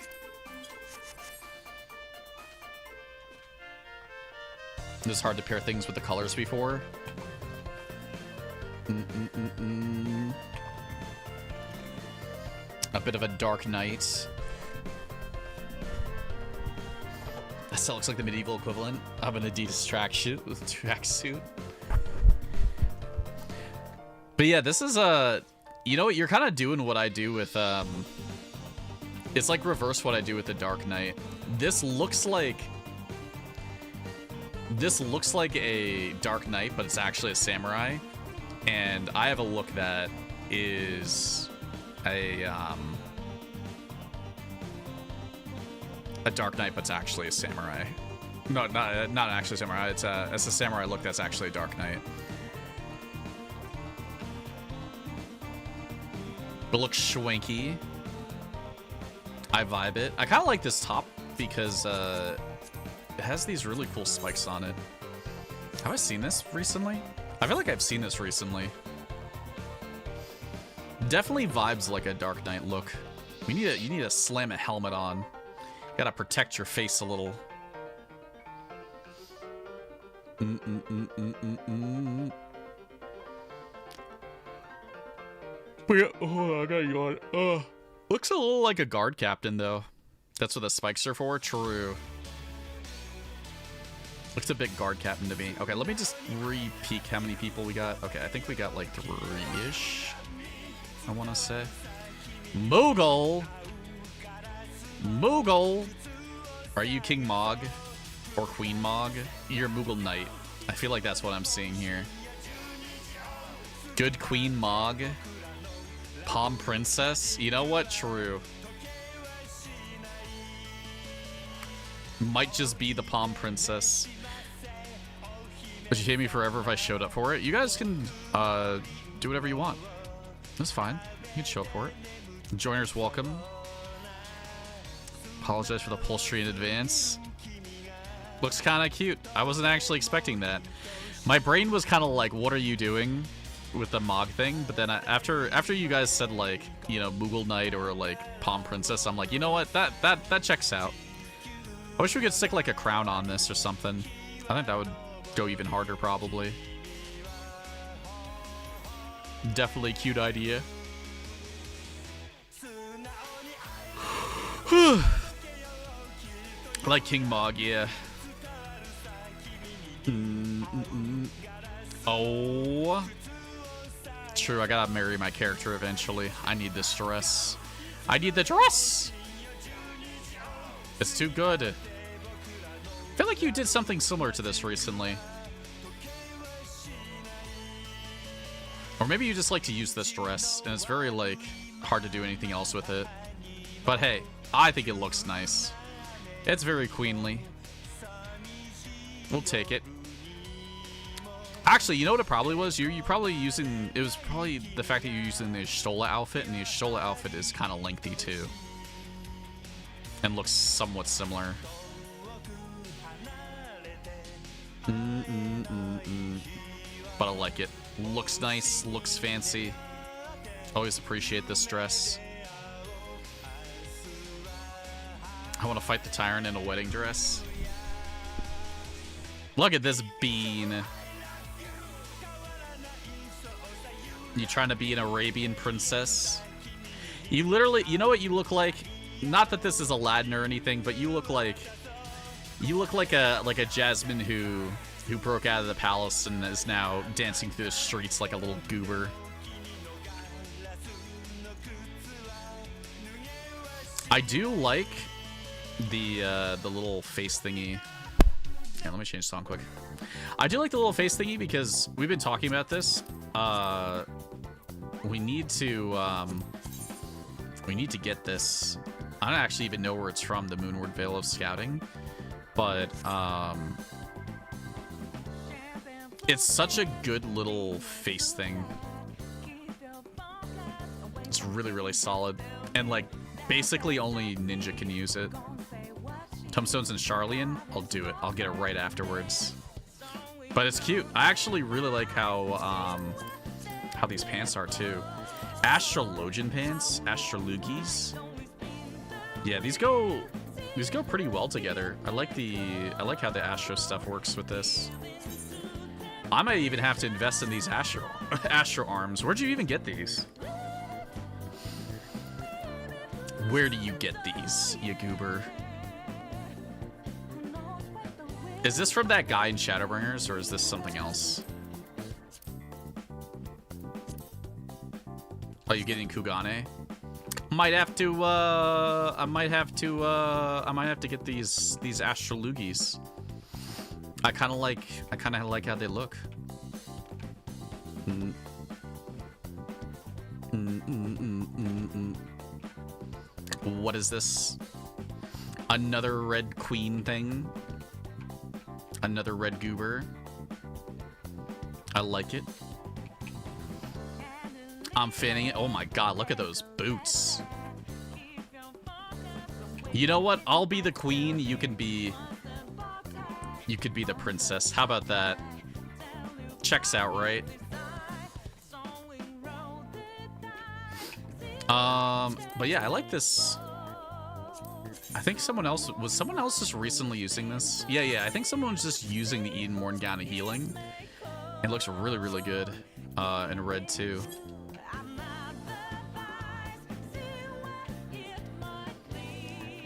Speaker 2: It was hard to pair things with the colors before. A bit of a dark knight. That still looks like the medieval equivalent of an Adidas tracksuit. But yeah, this is you know what, you're kind of doing what I do with it's like reverse what I do with the Dark Knight. This looks like a Dark Knight, but it's actually a samurai. And I have a look that is a
Speaker 1: a Dark Knight, but it's actually a samurai. No, not actually a samurai. It's a samurai look that's actually a Dark Knight. But looks schwanky. I vibe it. I kind of like this top because it has these really cool spikes on it. Have I seen this recently? I feel like I've seen this recently. Definitely vibes like a Dark Knight look. You need to slam a helmet on. Gotta protect your face a little. Oh, I gotta yawn. Looks a little like a guard captain, though. That's what the spikes are for? True. Looks a bit guard captain to me. Okay, let me just re-peek how many people we got. Okay, I think we got like 3-ish, I want to say. Moogle! Moogle! Are you King Mog? Or Queen Mog? You're Moogle Knight. I feel like that's what I'm seeing here. Good Queen Mog. Palm Princess. You know what? True. Might just be the Palm Princess. Would you hate me forever if I showed up for it? You guys can do whatever you want. That's fine. You can show up for it. Joiners welcome. Apologize for the upholstery in advance. Looks kind of cute. I wasn't actually expecting that. My brain was kind of like, what are you doing with the Mog thing? But then after you guys said like, you know, Moogle Knight or like Palm Princess, I'm like, you know what? That checks out. I wish we could stick like a crown on this or something. I think that would go even harder probably. Definitely a cute idea. Like King Mog, yeah. Oh. True, I gotta marry my character eventually. I need this dress. I need the dress! It's too good. I feel like you did something similar to this recently. Or maybe you just like to use this dress, and it's very, like, hard to do anything else with it. But hey, I think it looks nice. It's very queenly. We'll take it. Actually, you know what it probably was? You probably using... It was probably the fact that you're using the Y'shtola outfit, and the Y'shtola outfit is kind of lengthy, too. And looks somewhat similar. But I like it. Looks nice, looks fancy. Always appreciate this dress. I want to fight the tyrant in a wedding dress. Look at this bean. You trying to be an Arabian princess? You literally, you know what you look like? Not that this is Aladdin or anything, but you look like a Jasmine who broke out of the palace and is now dancing through the streets like a little goober. I do like the little face thingy. Yeah, let me change song quick. I do like the little face thingy because we've been talking about this. We need to get this. I don't actually even know where it's from, the Moonward Veil of Scouting, but it's such a good little face thing. It's really, really solid, and like basically only Ninja can use it. Tombstones and Charlian, I'll do it. I'll get it right afterwards. But it's cute. I actually really like how these pants are too. Astrologian pants, Astrolugis. Yeah, these go pretty well together. I like how the Astro stuff works with this. I might even have to invest in these Astro arms. Where'd you even get these? Where do you get these, you goober? Is this from that guy in Shadowbringers, or is this something else? Oh, you getting Kugane? I might have to get these Astrolugis. I kind of like how they look. What is this?
Speaker 2: Another red queen thing. Another red goober. I like it. I'm fanning it. Oh my god, look at those boots. You know what? I'll be the queen. You could be the princess. How about that? Checks out, right? But yeah, I like this. I think someone else just recently using this? Yeah, I think someone was just using the Eden Morgana healing. It looks really, really good. In red too.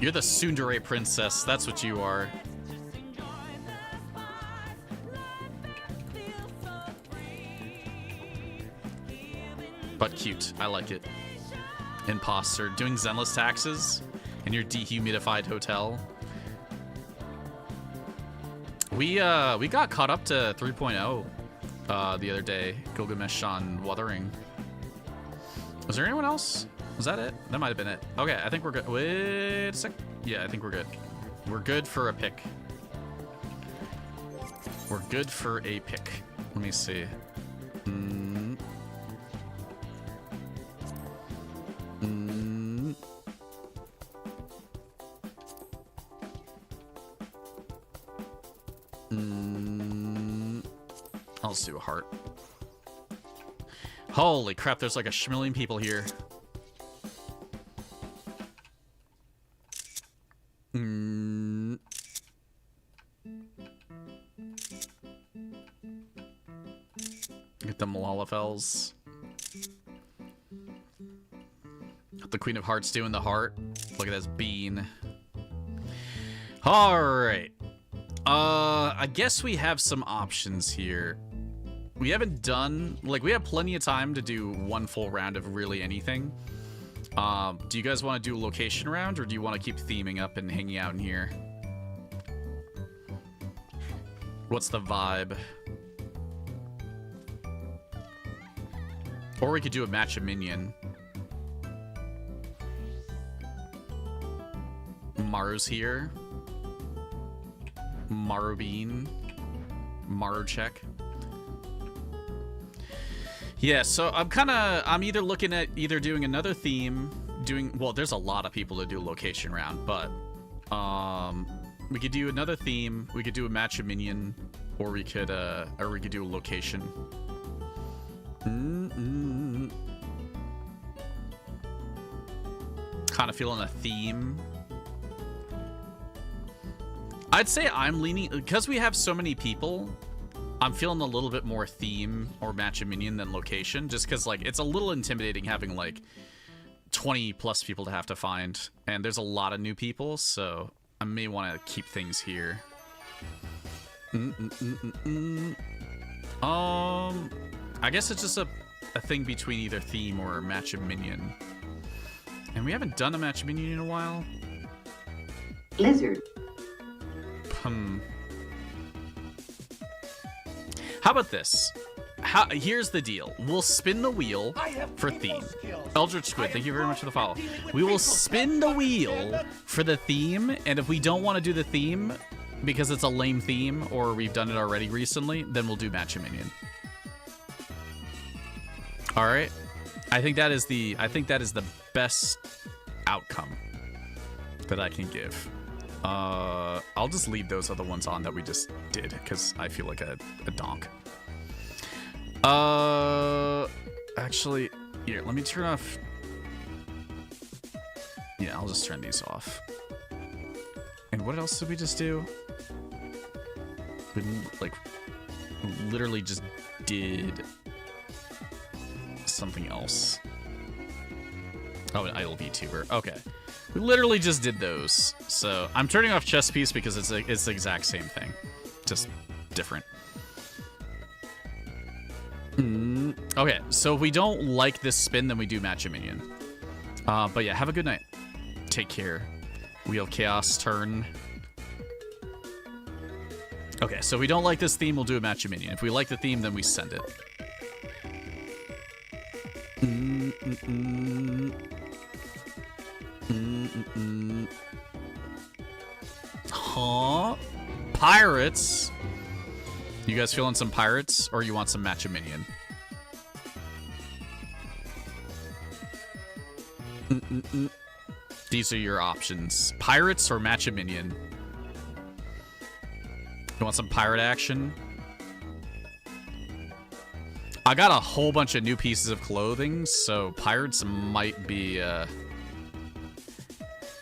Speaker 2: You're the tsundere princess, that's what you are. But cute, I like it. Imposter, doing zenless taxes in your dehumidified hotel. We got caught up to 3.0 the other day. Gilgamesh on Wuthering. Was there anyone else? Was that it? That might have been it. Okay, I think we're good. Wait a sec. Yeah, I think we're good. We're good for a pick. We're good for a pick. Let me see. I'll just do a heart. Holy crap, there's like a schmillion people here. Get the Malalafels. What the Queen of Hearts doing the heart. Look at this bean. Alright. I guess we have some options here. We haven't done, like, we have plenty of time to do one full round of really anything. Do you guys want to do a location round, or do you want to keep theming up and hanging out in here? What's the vibe? Or we could do a match of minion. Maru's here. Maru Bean. Maru check. Yeah, so I'm either looking at doing another theme, well, there's a lot of people to do a location round, but we could do another theme, we could do a match of minion, or we could do a location. Kind of feeling a theme. I'd say I'm leaning, because we have so many people, I'm feeling a little bit more theme or match of minion than location, just because, like, it's a little intimidating having, like, 20 plus people to have to find, and there's a lot of new people, so I may want to keep things here. I guess it's just a thing between either theme or match of minion. And we haven't done a match of minion in a while.
Speaker 5: Lizard.
Speaker 2: How about this? Here's the deal. We'll spin the wheel for theme. Eldritch Squid, thank you very much for the follow. We will spin the wheel for the theme, and if we don't want to do the theme because it's a lame theme or we've done it already recently, then we'll do match of minion. All right. I think that is the best outcome that I can give. I'll just leave those other ones on that we just did because I feel like a donk. Actually, here, let me turn off. Yeah, I'll just turn these off. And what else did we just do? We, like, literally just did something else. Oh, an idle VTuber. Okay. We literally just did those. So I'm turning off chess piece because it's the exact same thing. Just different. Okay, so if we don't like this spin, then we do match a minion. But yeah, have a good night. Take care. Wheel of Chaos turn. Okay, so if we don't like this theme, we'll do a match of minion. If we like the theme, then we send it. Huh? Pirates? You guys feeling some pirates, or you want some matcha minion? These are your options. Pirates or matcha minion? You want some pirate action? I got a whole bunch of new pieces of clothing, so pirates might be,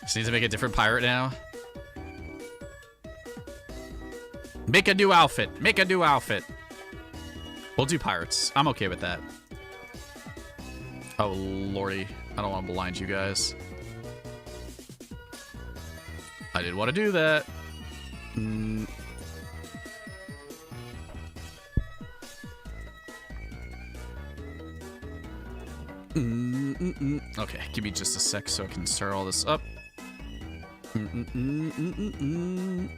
Speaker 2: Just need to make a different pirate now. Make a new outfit. Make a new outfit. We'll do pirates. I'm okay with that. Oh, lordy. I don't want to blind you guys. I didn't want to do that. Okay, give me just a sec so I can start all this up. Can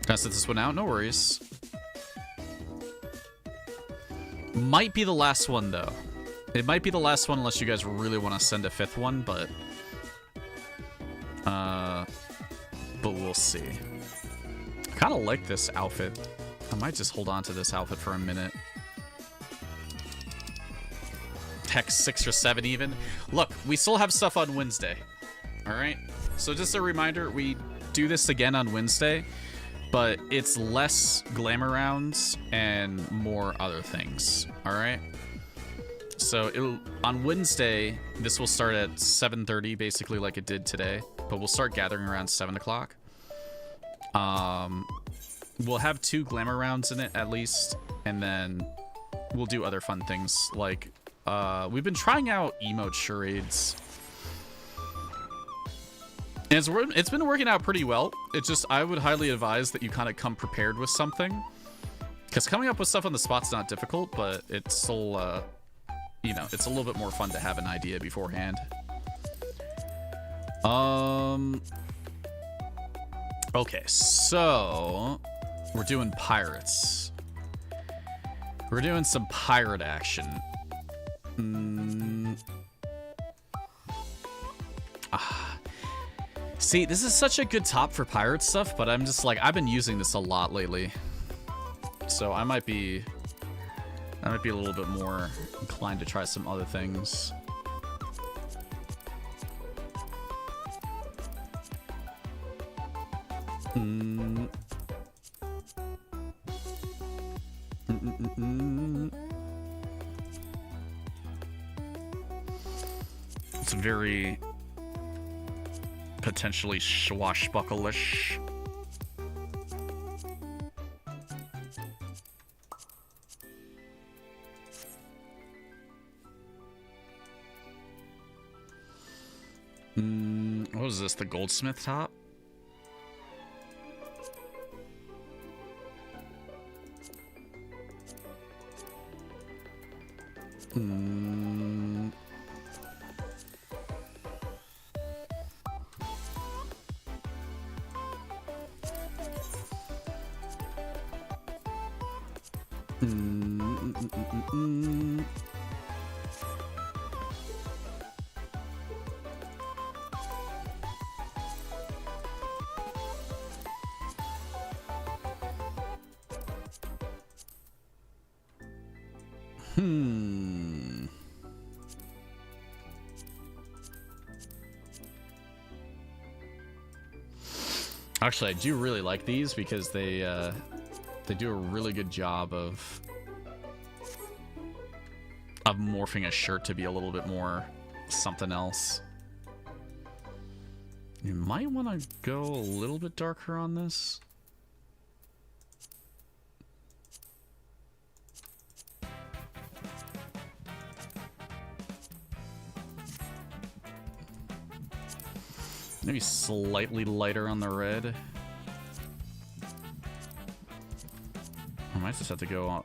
Speaker 2: I set this one out? No worries. Might be the last one, though. It might be the last one unless you guys really want to send a 5th one, but we'll see. I kind of like this outfit. I might just hold on to this outfit for a minute. Heck, 6 or 7 even. Look, we still have stuff on Wednesday. All right? So just a reminder, we do this again on Wednesday, but it's less glamour rounds and more other things. All right? So on Wednesday, this will start at 7:30, basically like it did today, but we'll start gathering around 7 o'clock. We'll have 2 glamour rounds in it at least, and then we'll do other fun things like we've been trying out emote charades. And it's been working out pretty well. It's just, I would highly advise that you kind of come prepared with something. Because coming up with stuff on the spot's not difficult, but it's still, you know, it's a little bit more fun to have an idea beforehand. Okay, so we're doing pirates. We're doing some pirate action. See, this is such a good top for pirate stuff, but I'm just like, I've been using this a lot lately. So I might be a little bit more inclined to try some other things. It's very potentially swashbuckle-ish. What was this? The goldsmith top? Actually, I do really like these because they do a really good job of morphing a shirt to be a little bit more something else. You might want to go a little bit darker on this. Maybe slightly lighter on the red. I might just have to go.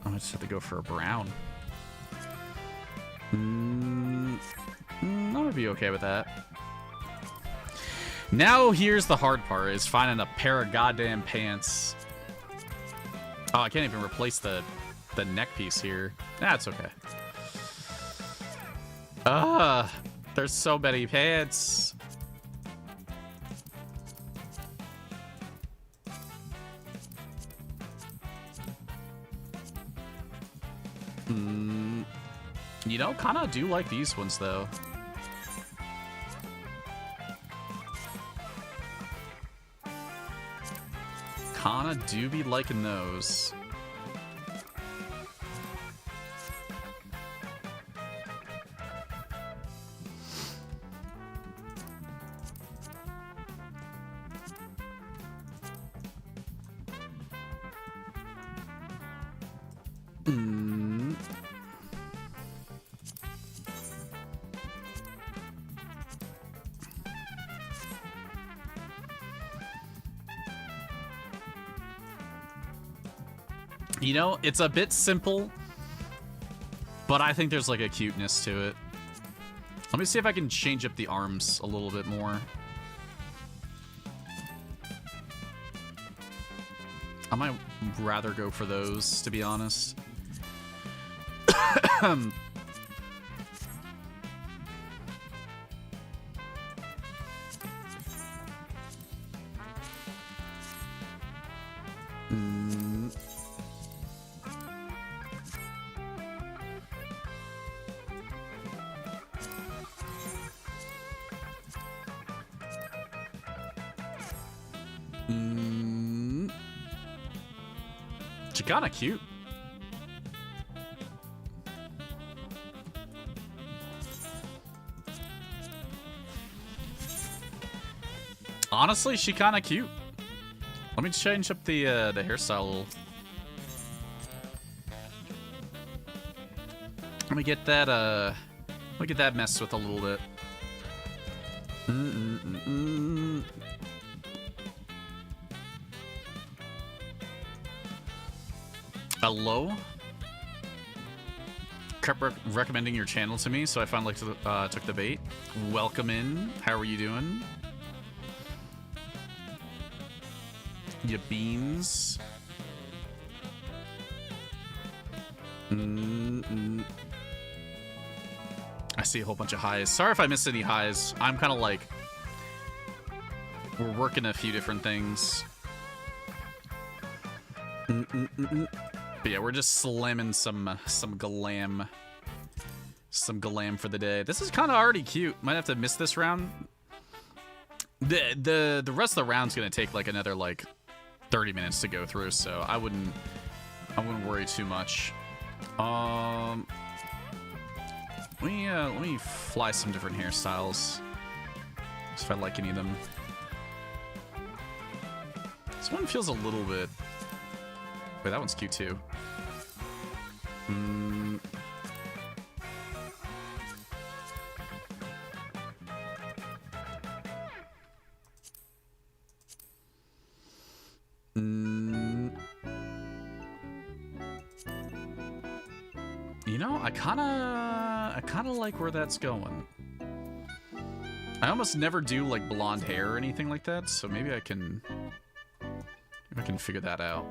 Speaker 2: I might just have to go for a brown. I would be okay with that. Now here's the hard part: is finding a pair of goddamn pants. Oh, I can't even replace the neck piece here. That's okay. There's so many pants. You know, kind of do like these ones, though. Kind of do be liking those. You know, it's a bit simple, but I think there's like a cuteness to it. Let me see if I can change up the arms a little bit more. I might rather go for those, to be honest. Kinda cute. Honestly, she kinda cute. Let me change up the hairstyle a little. Let me get that messed with a little bit. Hello? Kept recommending your channel to me, so I finally took the bait. Welcome in. How are you doing? Ya beans. I see a whole bunch of highs. Sorry if I missed any highs. I'm kind of like... We're working a few different things. But yeah, we're just slamming some glam. Some glam for the day. This is kind of already cute. Might have to miss this round. The rest of the round's gonna take like another like 30 minutes to go through, so I wouldn't worry too much. Let me fly some different hairstyles. If I like any of them. This one feels a little bit. Wait, that one's cute too. You know, I kinda like where that's going. I almost never do like blonde hair or anything like that, so maybe I can figure that out.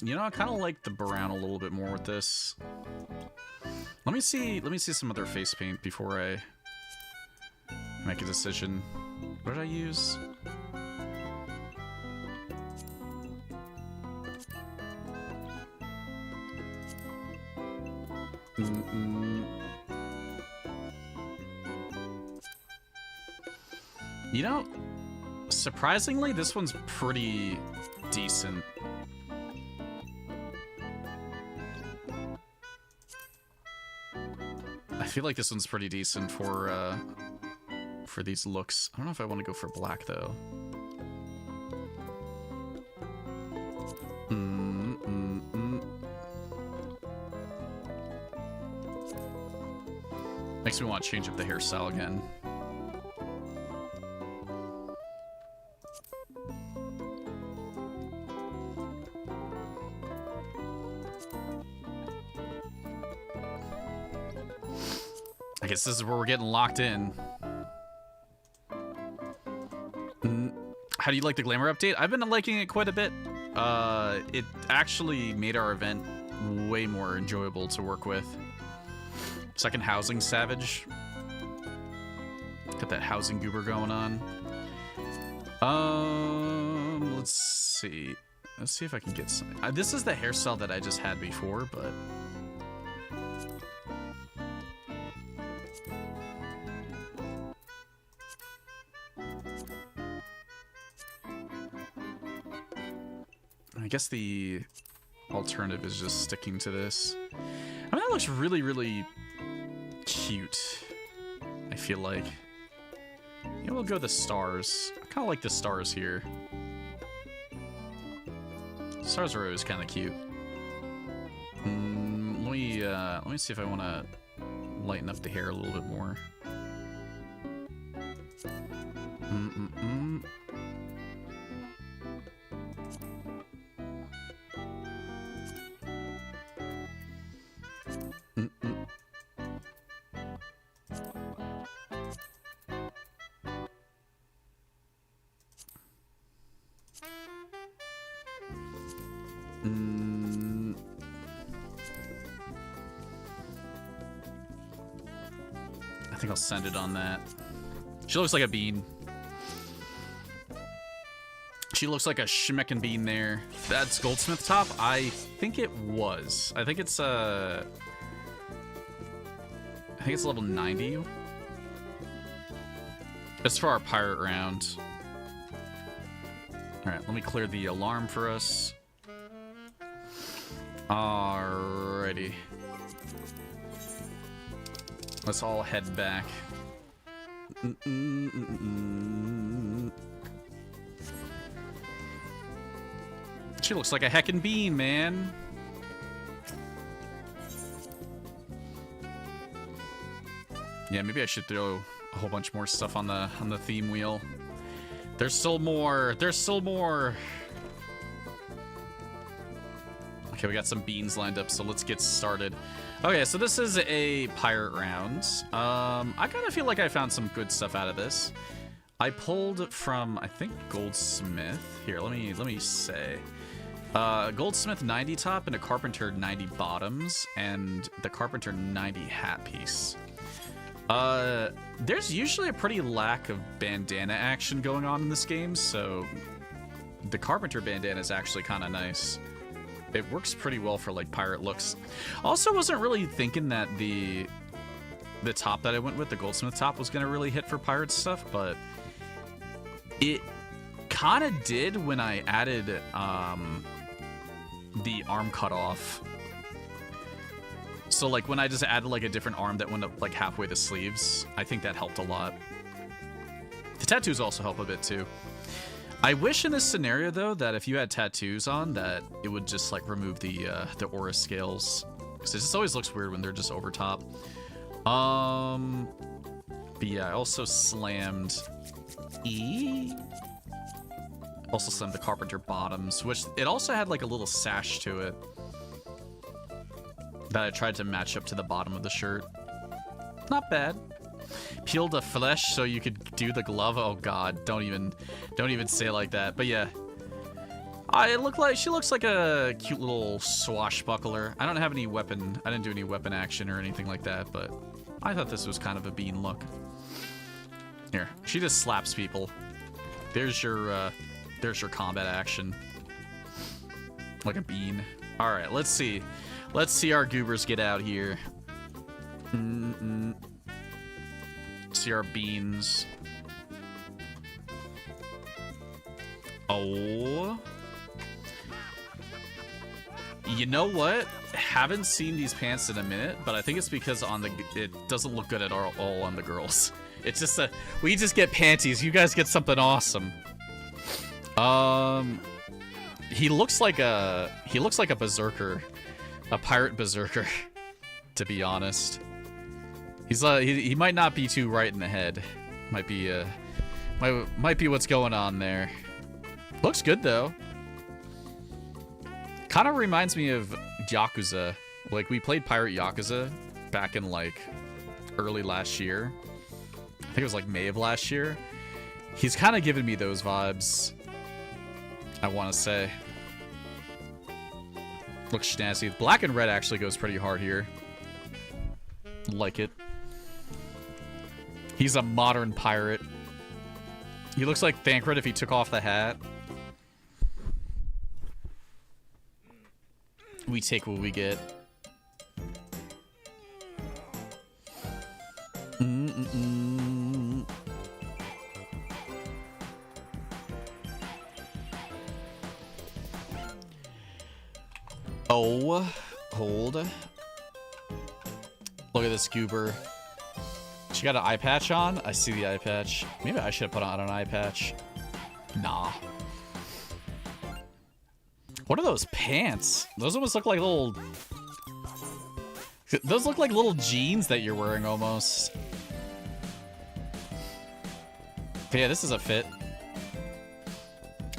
Speaker 2: You know, I kind of like the brown a little bit more with this. Let me see some other face paint before I make a decision. What did I use? You know, surprisingly, this one's pretty decent. I feel like this one's pretty decent for these looks. I don't know if I want to go for black though. Makes me want to change up the hairstyle again. I guess this is where we're getting locked in. How do you like the glamour update? I've been liking it quite a bit. It actually made our event way more enjoyable to work with. Second housing savage. Got that housing goober going on. Let's see. Let's see if I can get some. This is the hairstyle that I just had before, but. I guess the alternative is just sticking to this. I mean, that looks really, really cute, I feel like. Yeah, we'll go the stars. I kind of like the stars here. Stars are always kind of cute. Let me see if I want to lighten up the hair a little bit more. I think I'll send it on that. She looks like a bean. She looks like a schmeckin' bean there. That's Goldsmith top? I think it was. I think it's level 90. That's for our pirate round. Alright, let me clear the alarm for us. Alrighty. Let's all head back. She looks like a heckin' bean, man. Yeah, maybe I should throw a whole bunch more stuff on the theme wheel. There's still more. There's still more. Okay, we got some beans lined up, so let's get started. Okay, so this is a pirate round. I kind of feel like I found some good stuff out of this. I pulled from, I think, Goldsmith. Here, let me say. Goldsmith 90 top and a Carpenter 90 bottoms, and the Carpenter 90 hat piece. There's usually a pretty lack of bandana action going on in this game, so the Carpenter bandana is actually kind of nice. It works pretty well for like pirate looks. Also, wasn't really thinking that the top that I went with, the Goldsmith top, was gonna really hit for pirate stuff, but it kind of did when I added the arm cutoff. So like when I just added like a different arm that went up like halfway the sleeves, I think that helped a lot. The tattoos also help a bit too. I wish in this scenario though that if you had tattoos on that it would just like remove the aura scales, because it just always looks weird when they're just over top. But yeah, I also slammed Also slammed the Carpenter bottoms, which it also had like a little sash to it that I tried to match up to the bottom of the shirt. Not bad. Peeled the flesh so you could do the glove. Oh god, don't even say it like that. But yeah, she looks like a cute little swashbuckler. I don't have any weapon. I didn't do any weapon action or anything like that, but I thought this was kind of a bean look. Here, she just slaps people. There's your combat action. Like a bean. All right, let's see. Let's see our goobers get out here. See our beans. Oh. You know what? Haven't seen these pants in a minute, but I think it's because it doesn't look good at all on the girls. It's just we just get panties. You guys get something awesome. He looks like a berserker, a pirate berserker, to be honest. He's he might not be too right in the head. Might be what's going on there. Looks good though. Kind of reminds me of Yakuza. Like we played Pirate Yakuza back in like early last year. I think it was like May of last year. He's kind of giving me those vibes, I want to say.
Speaker 1: Looks snazzy. Black and red actually goes pretty hard here. Like it. He's a modern pirate. He looks like Thancred if he took off the hat. We take what we get. Oh, hold. Look at this goober. She got an eye patch on? I see the eye patch. Maybe I should have put on an eye patch. Nah. What are those pants? Those almost look like little... Those look like little jeans that you're wearing almost. But yeah, this is a fit.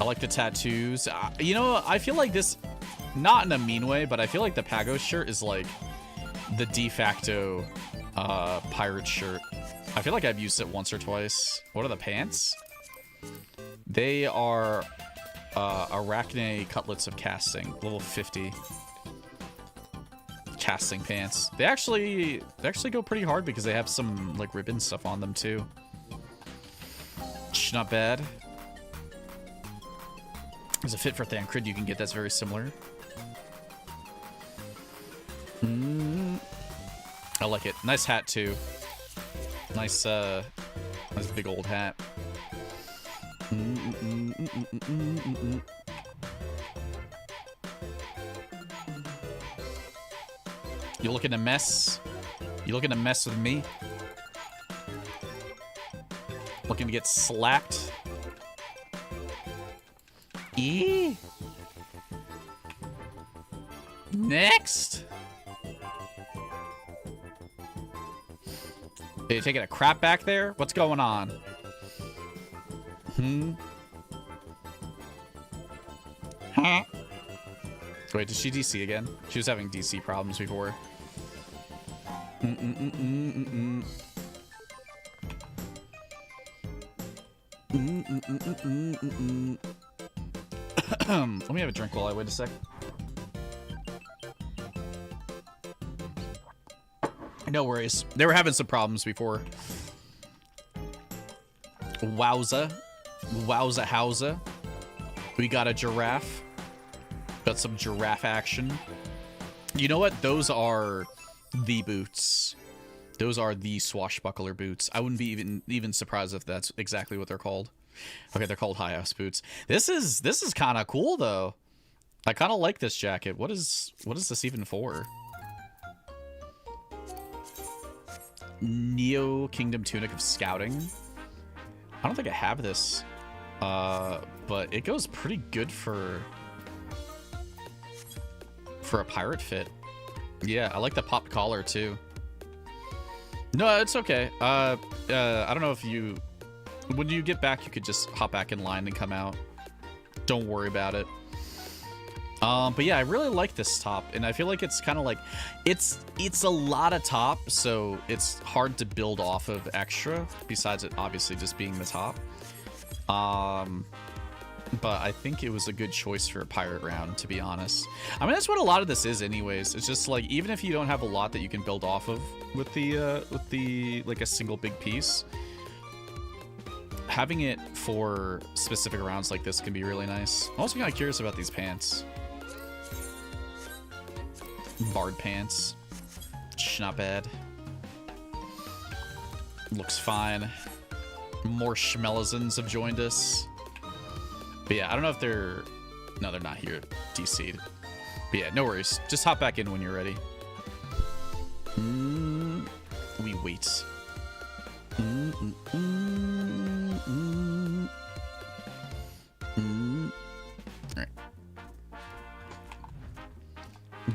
Speaker 1: I like the tattoos. You know, I feel like this... Not in a mean way, but I feel like the Pagos shirt is like the de facto pirate shirt. I feel like I've used it once or twice. What are the pants? They are Arachne cutlets of casting, level 50. Casting pants. They actually go pretty hard because they have some like ribbon stuff on them too. Not bad. There's a fit for Thancred you can get that's very similar. I like it. Nice hat too. Nice nice big old hat. You looking to mess? You looking to mess with me? Looking to get slapped? E? Next? Are you taking a crap back there? What's going on? Huh? Wait, did she DC again? She was having DC problems before. Let me have a drink while I wait a sec. No worries. They were having some problems before. Wowza. Wowza howza. We got a giraffe. Got some giraffe action. You know what? Those are the boots. Those are the swashbuckler boots. I wouldn't be even surprised if that's exactly what they're called. Okay, they're called high house boots. This is kind of cool though. I kind of like this jacket. What is this even for? Neo Kingdom Tunic of Scouting. I don't think I have this, but it goes pretty good for a pirate fit. Yeah, I like the popped collar too. No, it's okay. I don't know if you, when you get back, you could just hop back in line and come out. Don't worry about it. But yeah, I really like this top, and I feel like it's kind of like, it's a lot of top, so it's hard to build off of extra, besides it obviously just being the top. But I think it was a good choice for a pirate round, to be honest. I mean, that's what a lot of this is anyways. It's just like, even if you don't have a lot that you can build off of with the like a single big piece, having it for specific rounds like this can be really nice. I'm also kind of curious about these pants. Bard pants. Not bad. Looks fine. More Schmelizens have joined us. But yeah, I don't know if they're... No, they're not here. DC'd. But yeah, no worries. Just hop back in when you're ready. We wait. Alright.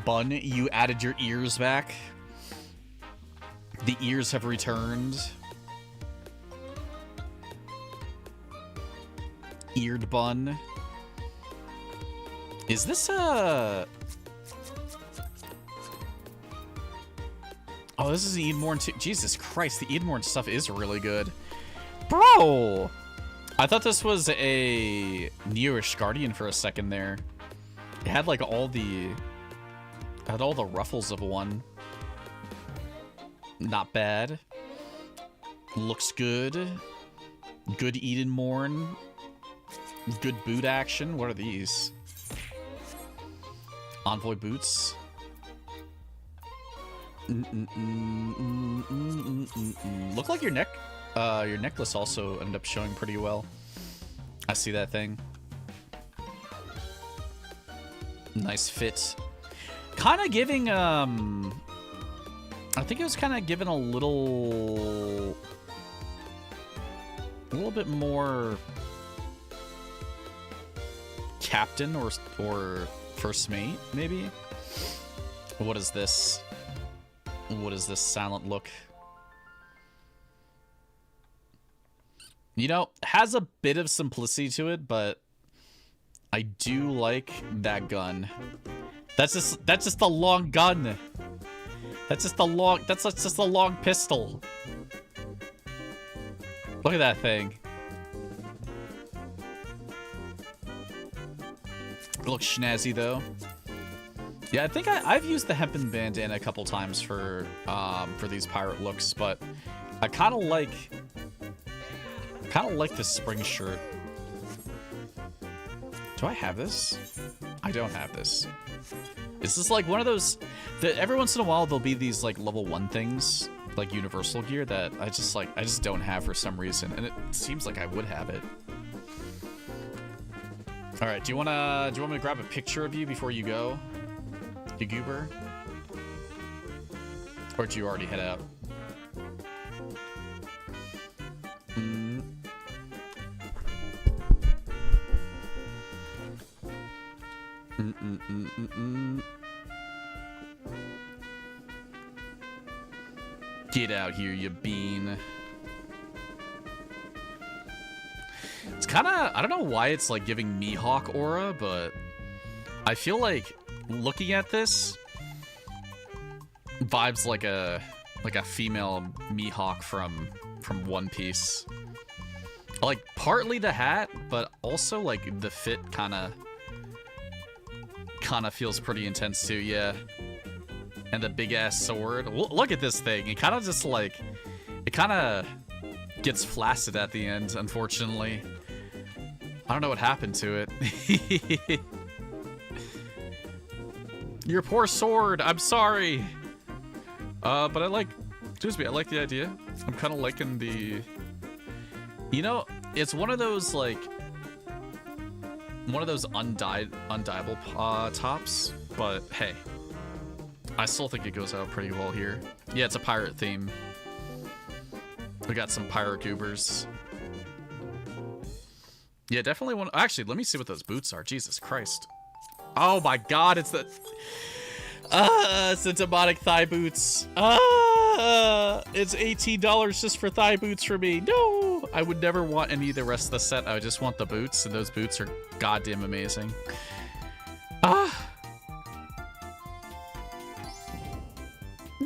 Speaker 1: Bun, you added your ears back. The ears have returned. Eared bun. Is this a... Oh, this is the Edenmorn too. Jesus Christ, the Edenmorn stuff is really good. Bro! I thought this was a Newish Guardian for a second there. It had like all the
Speaker 2: Had all the ruffles of one. Not bad. Looks good. Good Eden Morn. Good boot action. What are these? Envoy boots. Look like your necklace also ended up showing pretty well. I see that thing. Nice fit. Kind of giving, I think it was kind of given a little bit more captain or first mate, maybe? What is this? What is this silent look? You know, has a bit of simplicity to it, but I do like that gun. That's just a long gun. That's just a long pistol. Look at that thing. It looks snazzy though. Yeah, I think I've used the hempen bandana a couple times for these pirate looks, but I kind of like this spring shirt. Do I have this? I don't have this. This is like one of those that every once in a while there'll be these like level 1 things, like universal gear that I just don't have for some reason, and it seems like I would have it. All right, do you want me to grab a picture of you before you go, you goober? Or do you already head out? Get out here, you bean. It's kind of, I don't know why it's like giving Mihawk aura, but I feel like looking at this vibes like a female Mihawk from One Piece. Like partly the hat, but also like the fit kind of feels pretty intense too, yeah. And the big ass sword. Look at this thing. It kind of just like, it kind of gets flaccid at the end, unfortunately. I don't know what happened to it. Your poor sword. I'm sorry. But I like the idea. I'm kind of liking the, you know, it's one of those like, undyeable tops, but hey, I still think it goes out pretty well here. Yeah, it's a pirate theme. We got some pirate goobers. Yeah, definitely one. Actually, let me see what those boots are. Jesus Christ. Oh my God, it's the demonic thigh boots. It's $18 just for thigh boots for me. No, I would never want any of the rest of the set. I would just want the boots, and those boots are goddamn amazing.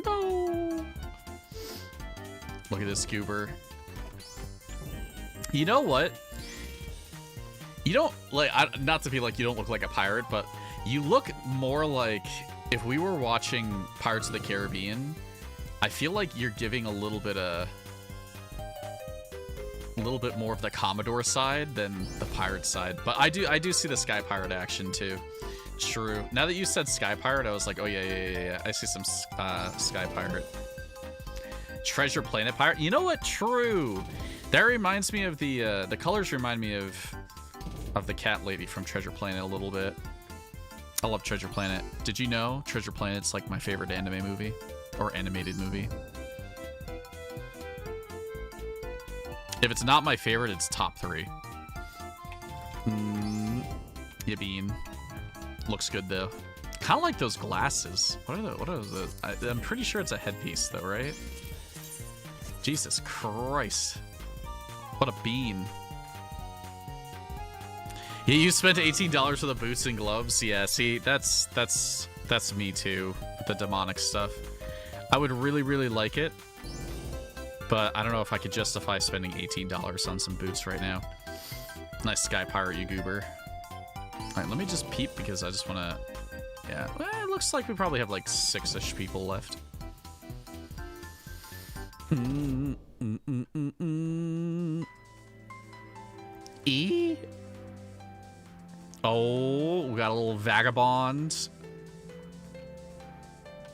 Speaker 2: No. Look at this goober. You know what? You don't like, not to be like you don't look like a pirate, but you look more like if we were watching Pirates of the Caribbean. I feel like you're giving a little bit more of the Commodore side than the pirate side, but I do see the Sky Pirate action too. True. Now that you said Sky Pirate, I was like, oh yeah. I see some Sky Pirate. Treasure Planet Pirate. You know what? True. That reminds me of the colors remind me of the cat lady from Treasure Planet a little bit. I love Treasure Planet. Did you know Treasure Planet's like my favorite anime movie or animated movie? If it's not my favorite, it's top 3. Yeah, bean. Looks good though. Kind of like those glasses. What are those? I'm pretty sure it's a headpiece though, right? Jesus Christ. What a bean. Yeah, you spent $18 for the boots and gloves. Yeah, see, that's me too, with the demonic stuff. I would really like it, but I don't know if I could justify spending $18 on some boots right now. Nice Sky Pirate, you goober. All right, let me just peep because I just want to Yeah, well, it looks like we probably have like 6-ish people left. E? Oh, we got a little vagabond.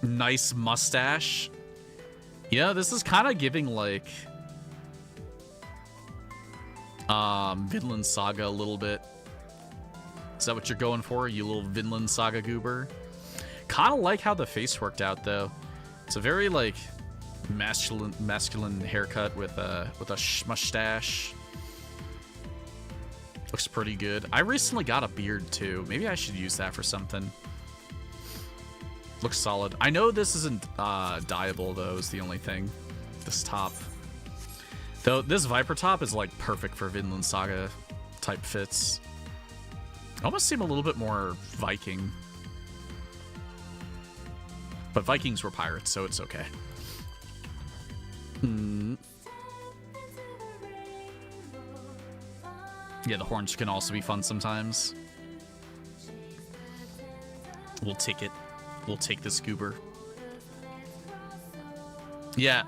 Speaker 2: Nice mustache. Yeah, this is kind of giving like Vinland Saga a little bit. Is that what you're going for, you little Vinland Saga goober? Kind of like how the face worked out though. It's a very like masculine haircut with a mustache. Looks pretty good. I recently got a beard too. Maybe I should use that for something. Looks solid. I know this isn't dyeable though, is the only thing. This top. Though this Viper top is like perfect for Vinland Saga type fits. Almost seem a little bit more Viking. But Vikings were pirates, so it's okay. Yeah, the horns can also be fun sometimes. We'll take it. We'll take this goober. Yeah.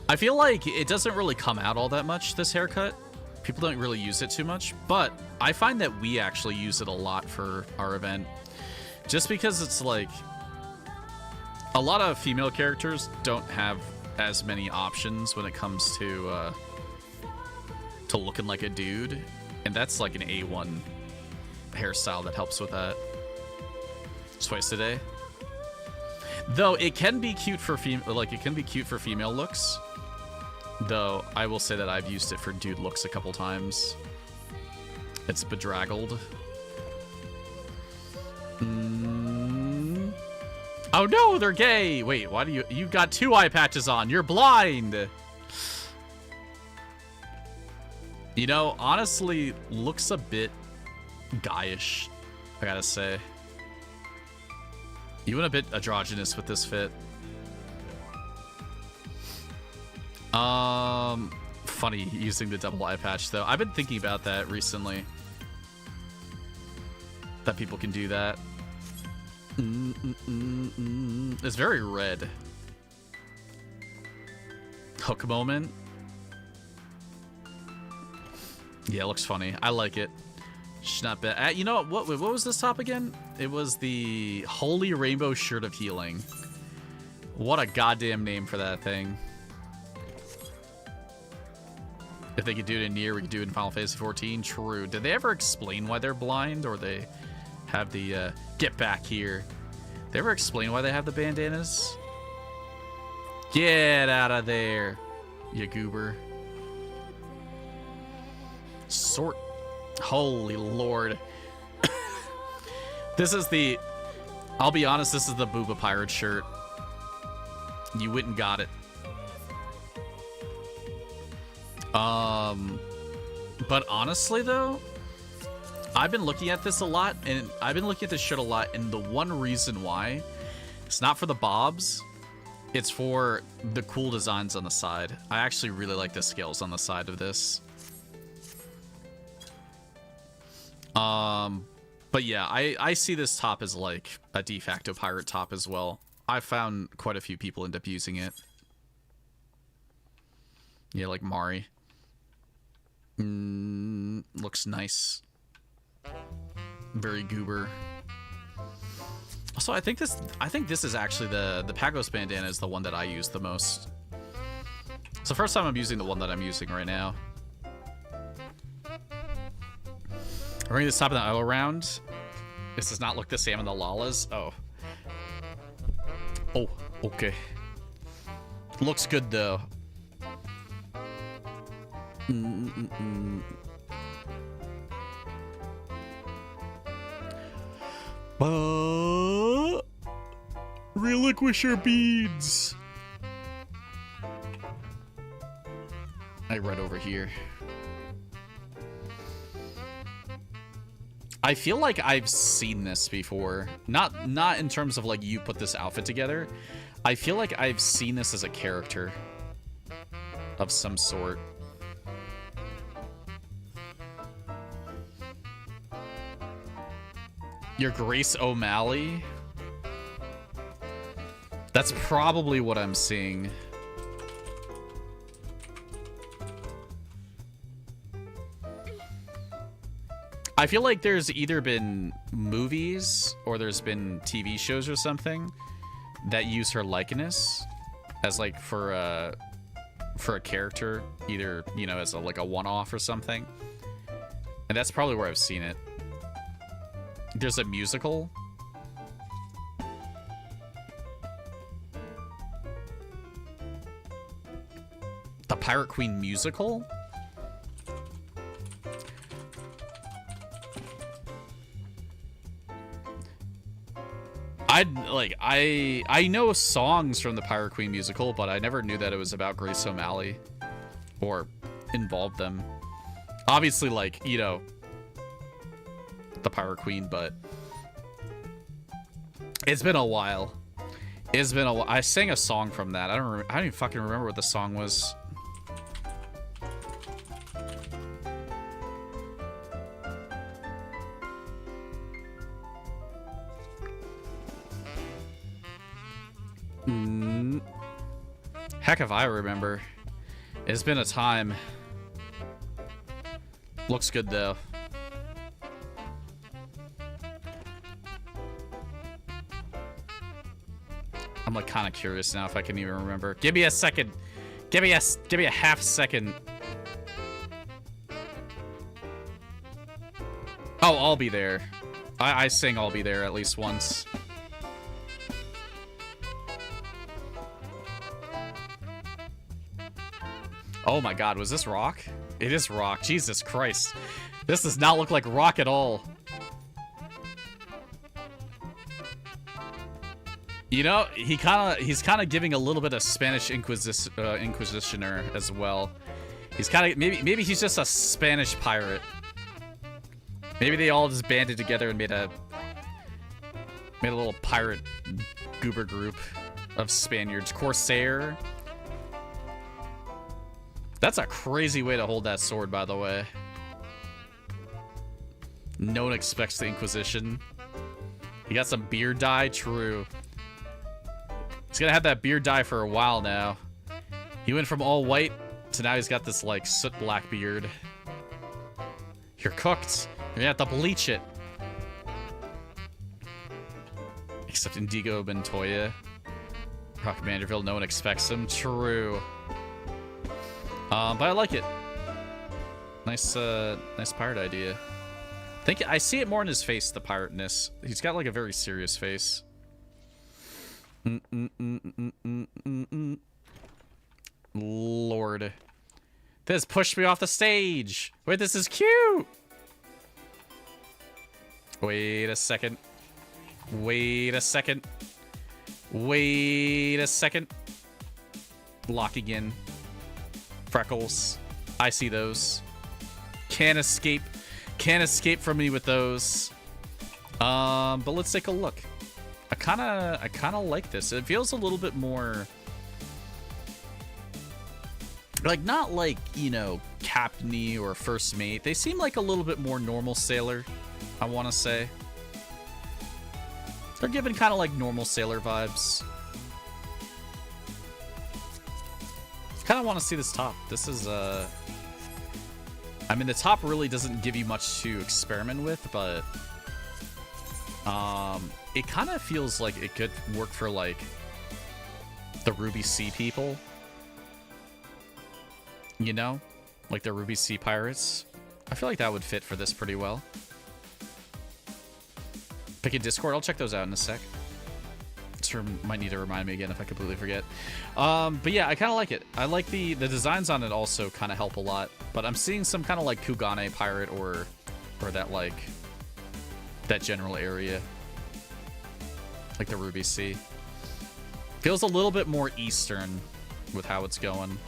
Speaker 2: I feel like it doesn't really come out all that much, this haircut. People don't really use it too much, but I find that we actually use it a lot for our event. Just because it's like a lot of female characters don't have as many options when it comes to looking like a dude, and that's like an A1 hairstyle that helps with that. Twice a day. Though it can be cute for female looks. Though I will say that I've used it for dude looks a couple times. It's bedraggled. Oh no, they're gay! Wait, why do you got 2 eye patches on? You're blind! You know, honestly, looks a bit guyish, I gotta say. You went a bit androgynous with this fit. Funny using the double eye patch though. I've been thinking about that recently. That people can do that. It's very red. Hook moment. Yeah, it looks funny. I like it. It's not bad. You know what was this top again? It was the Holy Rainbow Shirt of Healing. What a goddamn name for that thing. If they could do it in Nier, we could do it in Final Fantasy 14. True. Did they ever explain why they're blind, or they have the get back here? They ever explain why they have the bandanas? Get out of there, you goober. Sort. Holy lord. This is the... I'll be honest, this is the Booba Pirate shirt. You went and got it. But honestly though, I've been looking at this a lot, and I've been looking at this shirt a lot, and the one reason why, it's not for the bobs, it's for the cool designs on the side. I actually really like the scales on the side of this. But yeah, I see this top as like a de facto pirate top as well. I've found quite a few people end up using it. Yeah, like Mari. Looks nice. Very goober. Also, I think this is actually the Pagos bandana is the one that I use the most. It's the first time I'm using the one that I'm using right now. Bring this top of the idle round. This does not look the same in the Lalas. Oh. Oh, okay. Looks good though. Relinquish your beads. Right over here. I feel like I've seen this before. Not in terms of like you put this outfit together. I feel like I've seen this as a character of some sort. Your Grace O'Malley? That's probably what I'm seeing. I feel like there's either been movies or there's been TV shows or something that use her likeness as like for a character, either, you know, as a, like a one-off or something. And that's probably where I've seen it. There's a musical. The Pirate Queen musical? I know songs from the Pirate Queen musical, but I never knew that it was about Grace O'Malley or involved them. Obviously, like, you know, the Pirate Queen, but it's been a while. It's been a while. I sang a song from that. I don't even fucking remember what the song was. Heck if I remember. It's been a time. Looks good though. I'm like kind of curious now if I can even remember. Give me a second. Give me a half second. Oh, I'll be there. I sing I'll be there at least once. Oh my god, was this rock? It is rock. Jesus Christ. This does not look like rock at all. You know, he's kind of giving a little bit of Spanish Inquisitioner as well. He's kind of maybe he's just a Spanish pirate. Maybe they all just banded together and made a little pirate goober group of Spaniards. Corsair. That's a crazy way to hold that sword, by the way. No one expects the Inquisition. He got some beard dye? True. He's gonna have that beard dye for a while now. He went from all white to now he's got this, like, soot black beard. You're cooked. You're gonna have to bleach it. Except Indigo Montoya. Rock Manderville, no one expects him. True. But I like it. Nice, nice pirate idea. I see it more in his face, the pirateness. He's got like a very serious face. Lord. This pushed me off the stage. Wait, this is cute. Wait a second. Wait a second. Wait a second. Locking in. Freckles. I see those. Can't escape from me with those. But let's take a look. I kind of like this. It feels a little bit more like, not like, you know, captainy or first mate. They seem like a little bit more normal sailor, I want to say. They're giving kind of like normal sailor vibes. Kind of want to see this top. This is I mean, the top really doesn't give you much to experiment with, but it kind of feels like it could work for like the Ruby Sea people, you know, like the Ruby Sea pirates. I feel like that would fit for this pretty well. Pick a Discord. I'll check those out in a sec. Might need to remind me again if I completely forget. But yeah, I kind of like it. I like the designs on it also kind of help a lot. But I'm seeing some kind of like Kugane pirate or that like that general area, like the Ruby Sea. Feels a little bit more Eastern with how it's going.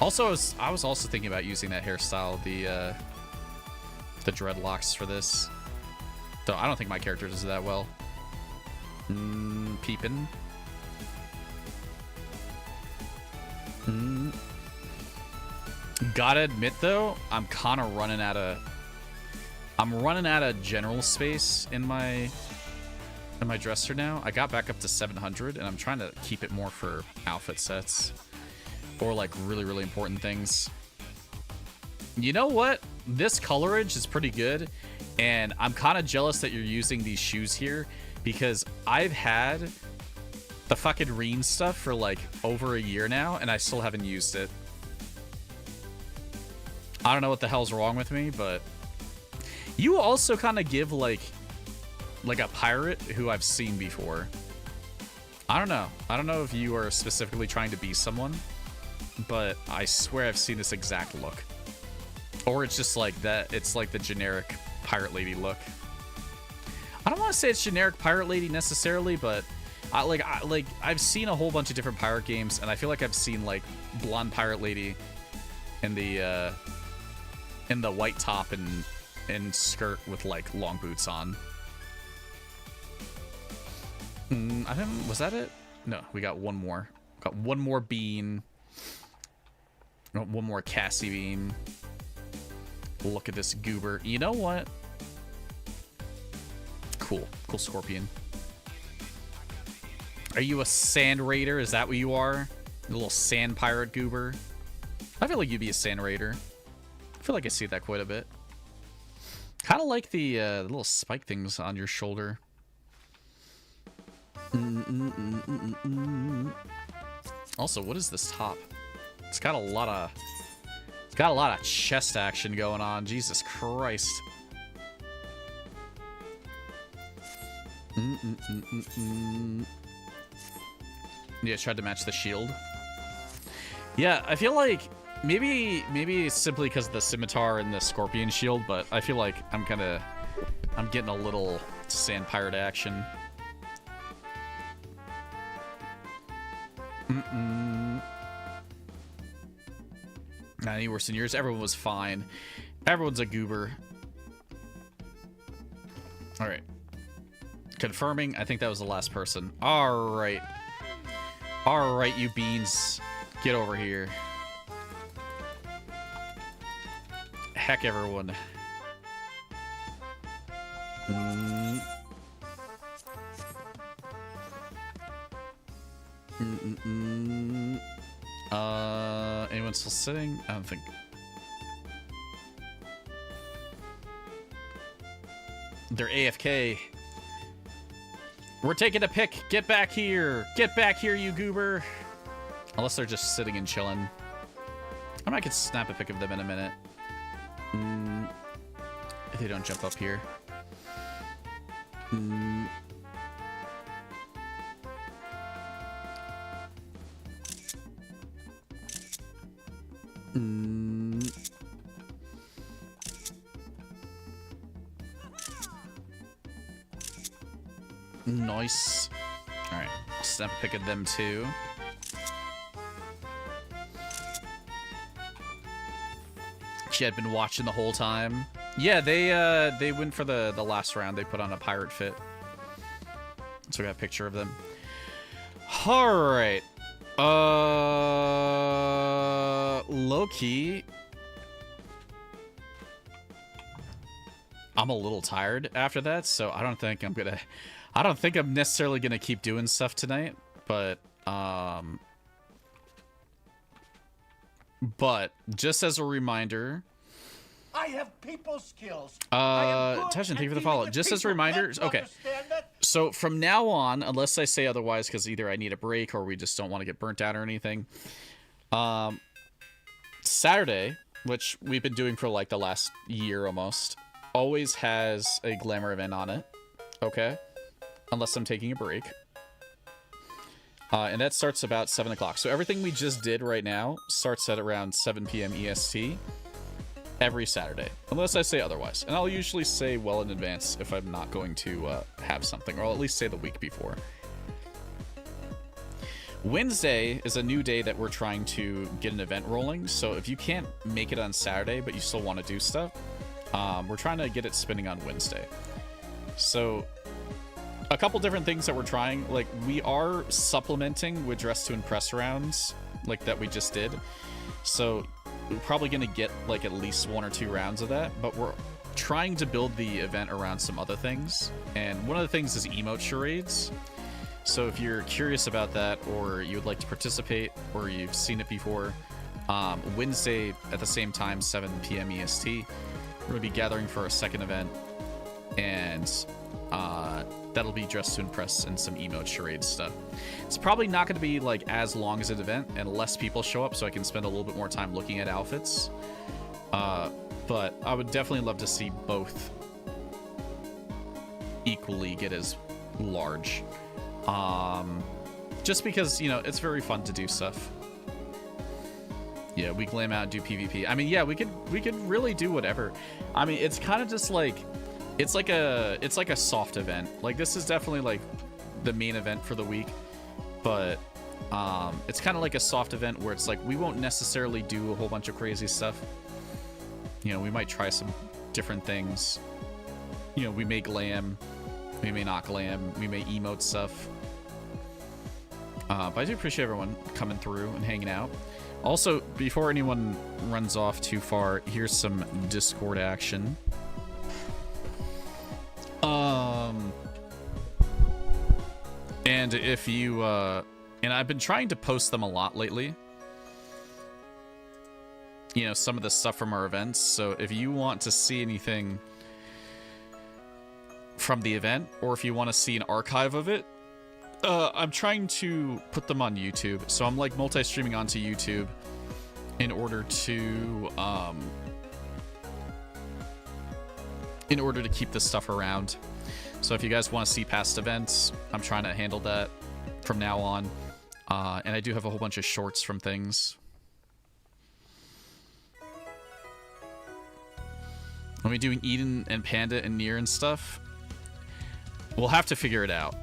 Speaker 2: Also, I was also thinking about using that hairstyle, the dreadlocks for this. Though I don't think my character does that well. Peepin'. Gotta admit though, I'm kind of running out of general space in my
Speaker 1: in my dresser now. I got back up to 700, and I'm trying to keep it more for outfit sets or like really, really important things. You know what? This colorage is pretty good, and I'm kind of jealous that you're using these shoes here because I've had the fucking Reen stuff for like over a year now, and I still haven't used it. I don't know what the hell's wrong with me, but you also kind of give like a pirate who I've seen before. I don't know. I don't know if you are specifically trying to be someone, but I swear I've seen this exact look. Or it's just like that. It's like the generic pirate lady look. I don't want to say it's generic pirate lady necessarily, but I've seen a whole bunch of different pirate games, and I feel like I've seen like blonde pirate lady in the white top and skirt with like long boots on. I think, was that it? No, we got one more. Got one more bean. One more Cassie bean. Look at this goober. You know what? Cool. Cool scorpion. Are you a sand raider? Is that what you are? A little sand pirate goober? I feel like you'd be a sand raider. I feel like I see that quite a bit. Kind of like the little spike things on your shoulder. Also, what is this top? It's got a lot of chest action going on. Jesus Christ. Yeah, tried to match the shield. Yeah, I feel like maybe it's simply because of the scimitar and the scorpion shield, but I feel like I'm getting a little sand pirate action. Not any worse than yours. Everyone was fine. Everyone's a goober. All right. Confirming. I think that was the last person. All right. All right, you beans. Get over here. Heck, everyone. Anyone still sitting? I don't think. They're AFK. We're taking a pic. Get back here. Get back here, you goober. Unless they're just sitting and chilling. I might could snap a pic of them in a minute. If they don't jump up here. Nice. Alright, I'll snap a pic of them too. She had been watching the whole time. Yeah, they went for the last round. They put on a pirate fit. So we got a picture of them. Alright. Low-key. I'm a little tired after that, so I don't think I'm necessarily gonna keep doing stuff tonight, but just as a reminder,
Speaker 3: I have people skills.
Speaker 1: Tashin, thank you for the follow. Just as a reminder, okay. So from now on, unless I say otherwise, because either I need a break or we just don't want to get burnt out or anything, Saturday, which we've been doing for like the last year almost, always has a glamour event on it. Okay. Unless I'm taking a break. And that starts about 7 o'clock. So everything we just did right now starts at around 7 p.m. EST every Saturday. Unless I say otherwise. And I'll usually say well in advance if I'm not going to have something. Or I'll at least say the week before. Wednesday is a new day that we're trying to get an event rolling. So if you can't make it on Saturday, but you still want to do stuff, we're trying to get it spinning on Wednesday. So a couple different things that we're trying, like we are supplementing with Dress to Impress rounds like that we just did. So we're probably going to get like at least 1 or 2 rounds of that, but we're trying to build the event around some other things, and one of the things is emote charades. So if you're curious about that, or you would like to participate, or you've seen it before, Wednesday at the same time, 7 p.m. EST, we're going to be gathering for a second event, and that'll be Dress to Impress and some emote charade stuff. It's probably not going to be like as long as an event, and less people show up, so I can spend a little bit more time looking at outfits. But I would definitely love to see both equally get as large. Just because, you know, it's very fun to do stuff. Yeah, we glam out and do PvP. I mean, yeah, we could really do whatever. I mean, it's kind of just like it's like a soft event. Like, this is definitely like the main event for the week, but it's kind of like a soft event where it's like we won't necessarily do a whole bunch of crazy stuff. You know, we might try some different things. You know, we may glam, we may not glam, we may emote stuff. But I do appreciate everyone coming through and hanging out. Also, before anyone runs off too far, here's some Discord action. And if you, and I've been trying to post them a lot lately. You know, some of the stuff from our events. So if you want to see anything from the event, or if you want to see an archive of it, I'm trying to put them on YouTube. So I'm like multi-streaming onto YouTube in order to keep this stuff around. So if you guys want to see past events, I'm trying to handle that from now on. And I do have a whole bunch of shorts from things. Are we doing Eden and Panda and Nier and stuff? We'll have to figure it out.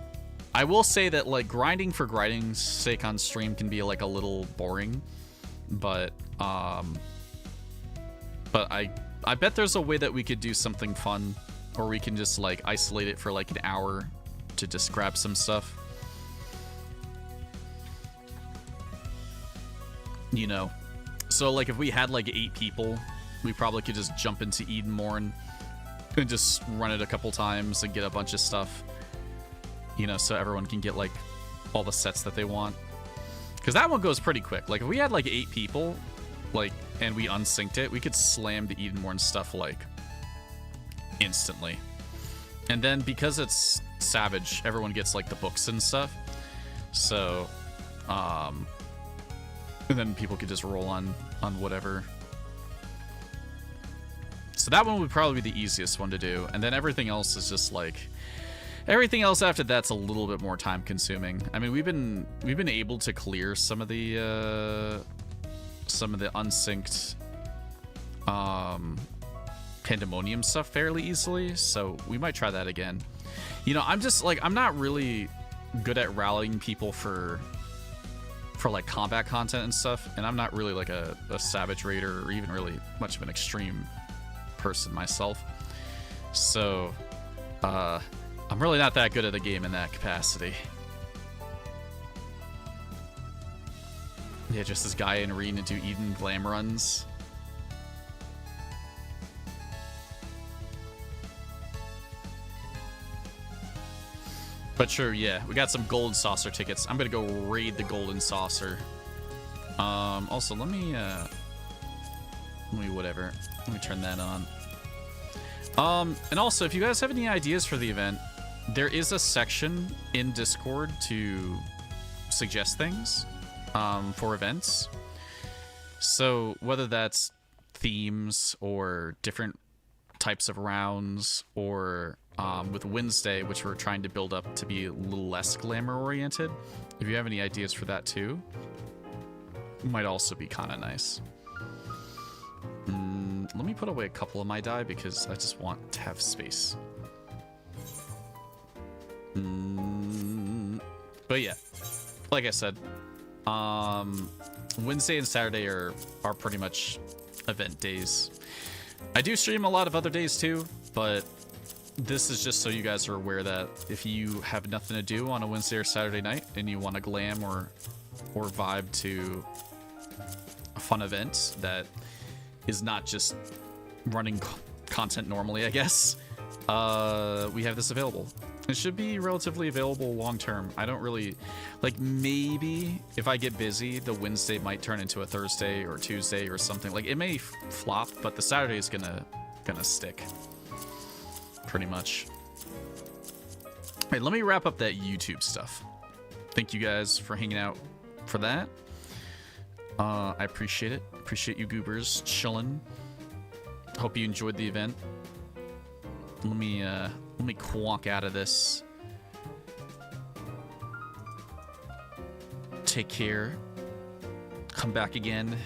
Speaker 1: I will say that, like, grinding for grinding's sake on stream can be like a little boring, but I bet there's a way that we could do something fun, or we can just like isolate it for like an hour to just grab some stuff. You know, so like if we had like 8 people, we probably could just jump into Edenmorn and just run it a couple times and get a bunch of stuff. You know, so everyone can get like all the sets that they want. Because that one goes pretty quick. Like if we had like 8 people, like, and we unsynced it, we could slam the Edenmorn stuff like instantly. And then because it's Savage, everyone gets like the books and stuff. So, and then people could just roll on whatever. So that one would probably be the easiest one to do. And then everything else is just like, everything else after that's a little bit more time consuming. I mean, we've been able to clear some of the unsynced Pandemonium stuff fairly easily, so we might try that again. You know, I'm just like, I'm not really good at rallying people for like combat content and stuff, and I'm not really like a Savage Raider or even really much of an extreme person myself. So I'm really not that good at the game in that capacity. Yeah, just this guy and Reen into Eden glam runs. But sure, yeah, we got some gold saucer tickets. I'm gonna go raid the golden saucer. Also, let me whatever. Let me turn that on. And also, if you guys have any ideas for the event, there is a section in Discord to suggest things for events. So whether that's themes or different types of rounds, or with Wednesday, which we're trying to build up to be a little less glamour oriented, if you have any ideas for that too, might also be kind of nice. Let me put away a couple of my die because I just want to have space. But yeah, like I said, Wednesday and Saturday are pretty much event days. I do stream a lot of other days too, but this is just so you guys are aware that if you have nothing to do on a Wednesday or Saturday night and you want to glam or vibe to a fun event that is not just running content normally, I guess, we have this available. It should be relatively available long term. I don't really like, maybe if I get busy, the Wednesday might turn into a Thursday or Tuesday or something. Like, it may flop, but the Saturday is gonna stick pretty much. All right, let me wrap up that YouTube stuff. Thank you guys for hanging out for that. I appreciate it. Appreciate you goobers chilling. Hope you enjoyed the event. Let me quonk out of this. Take care. Come back again.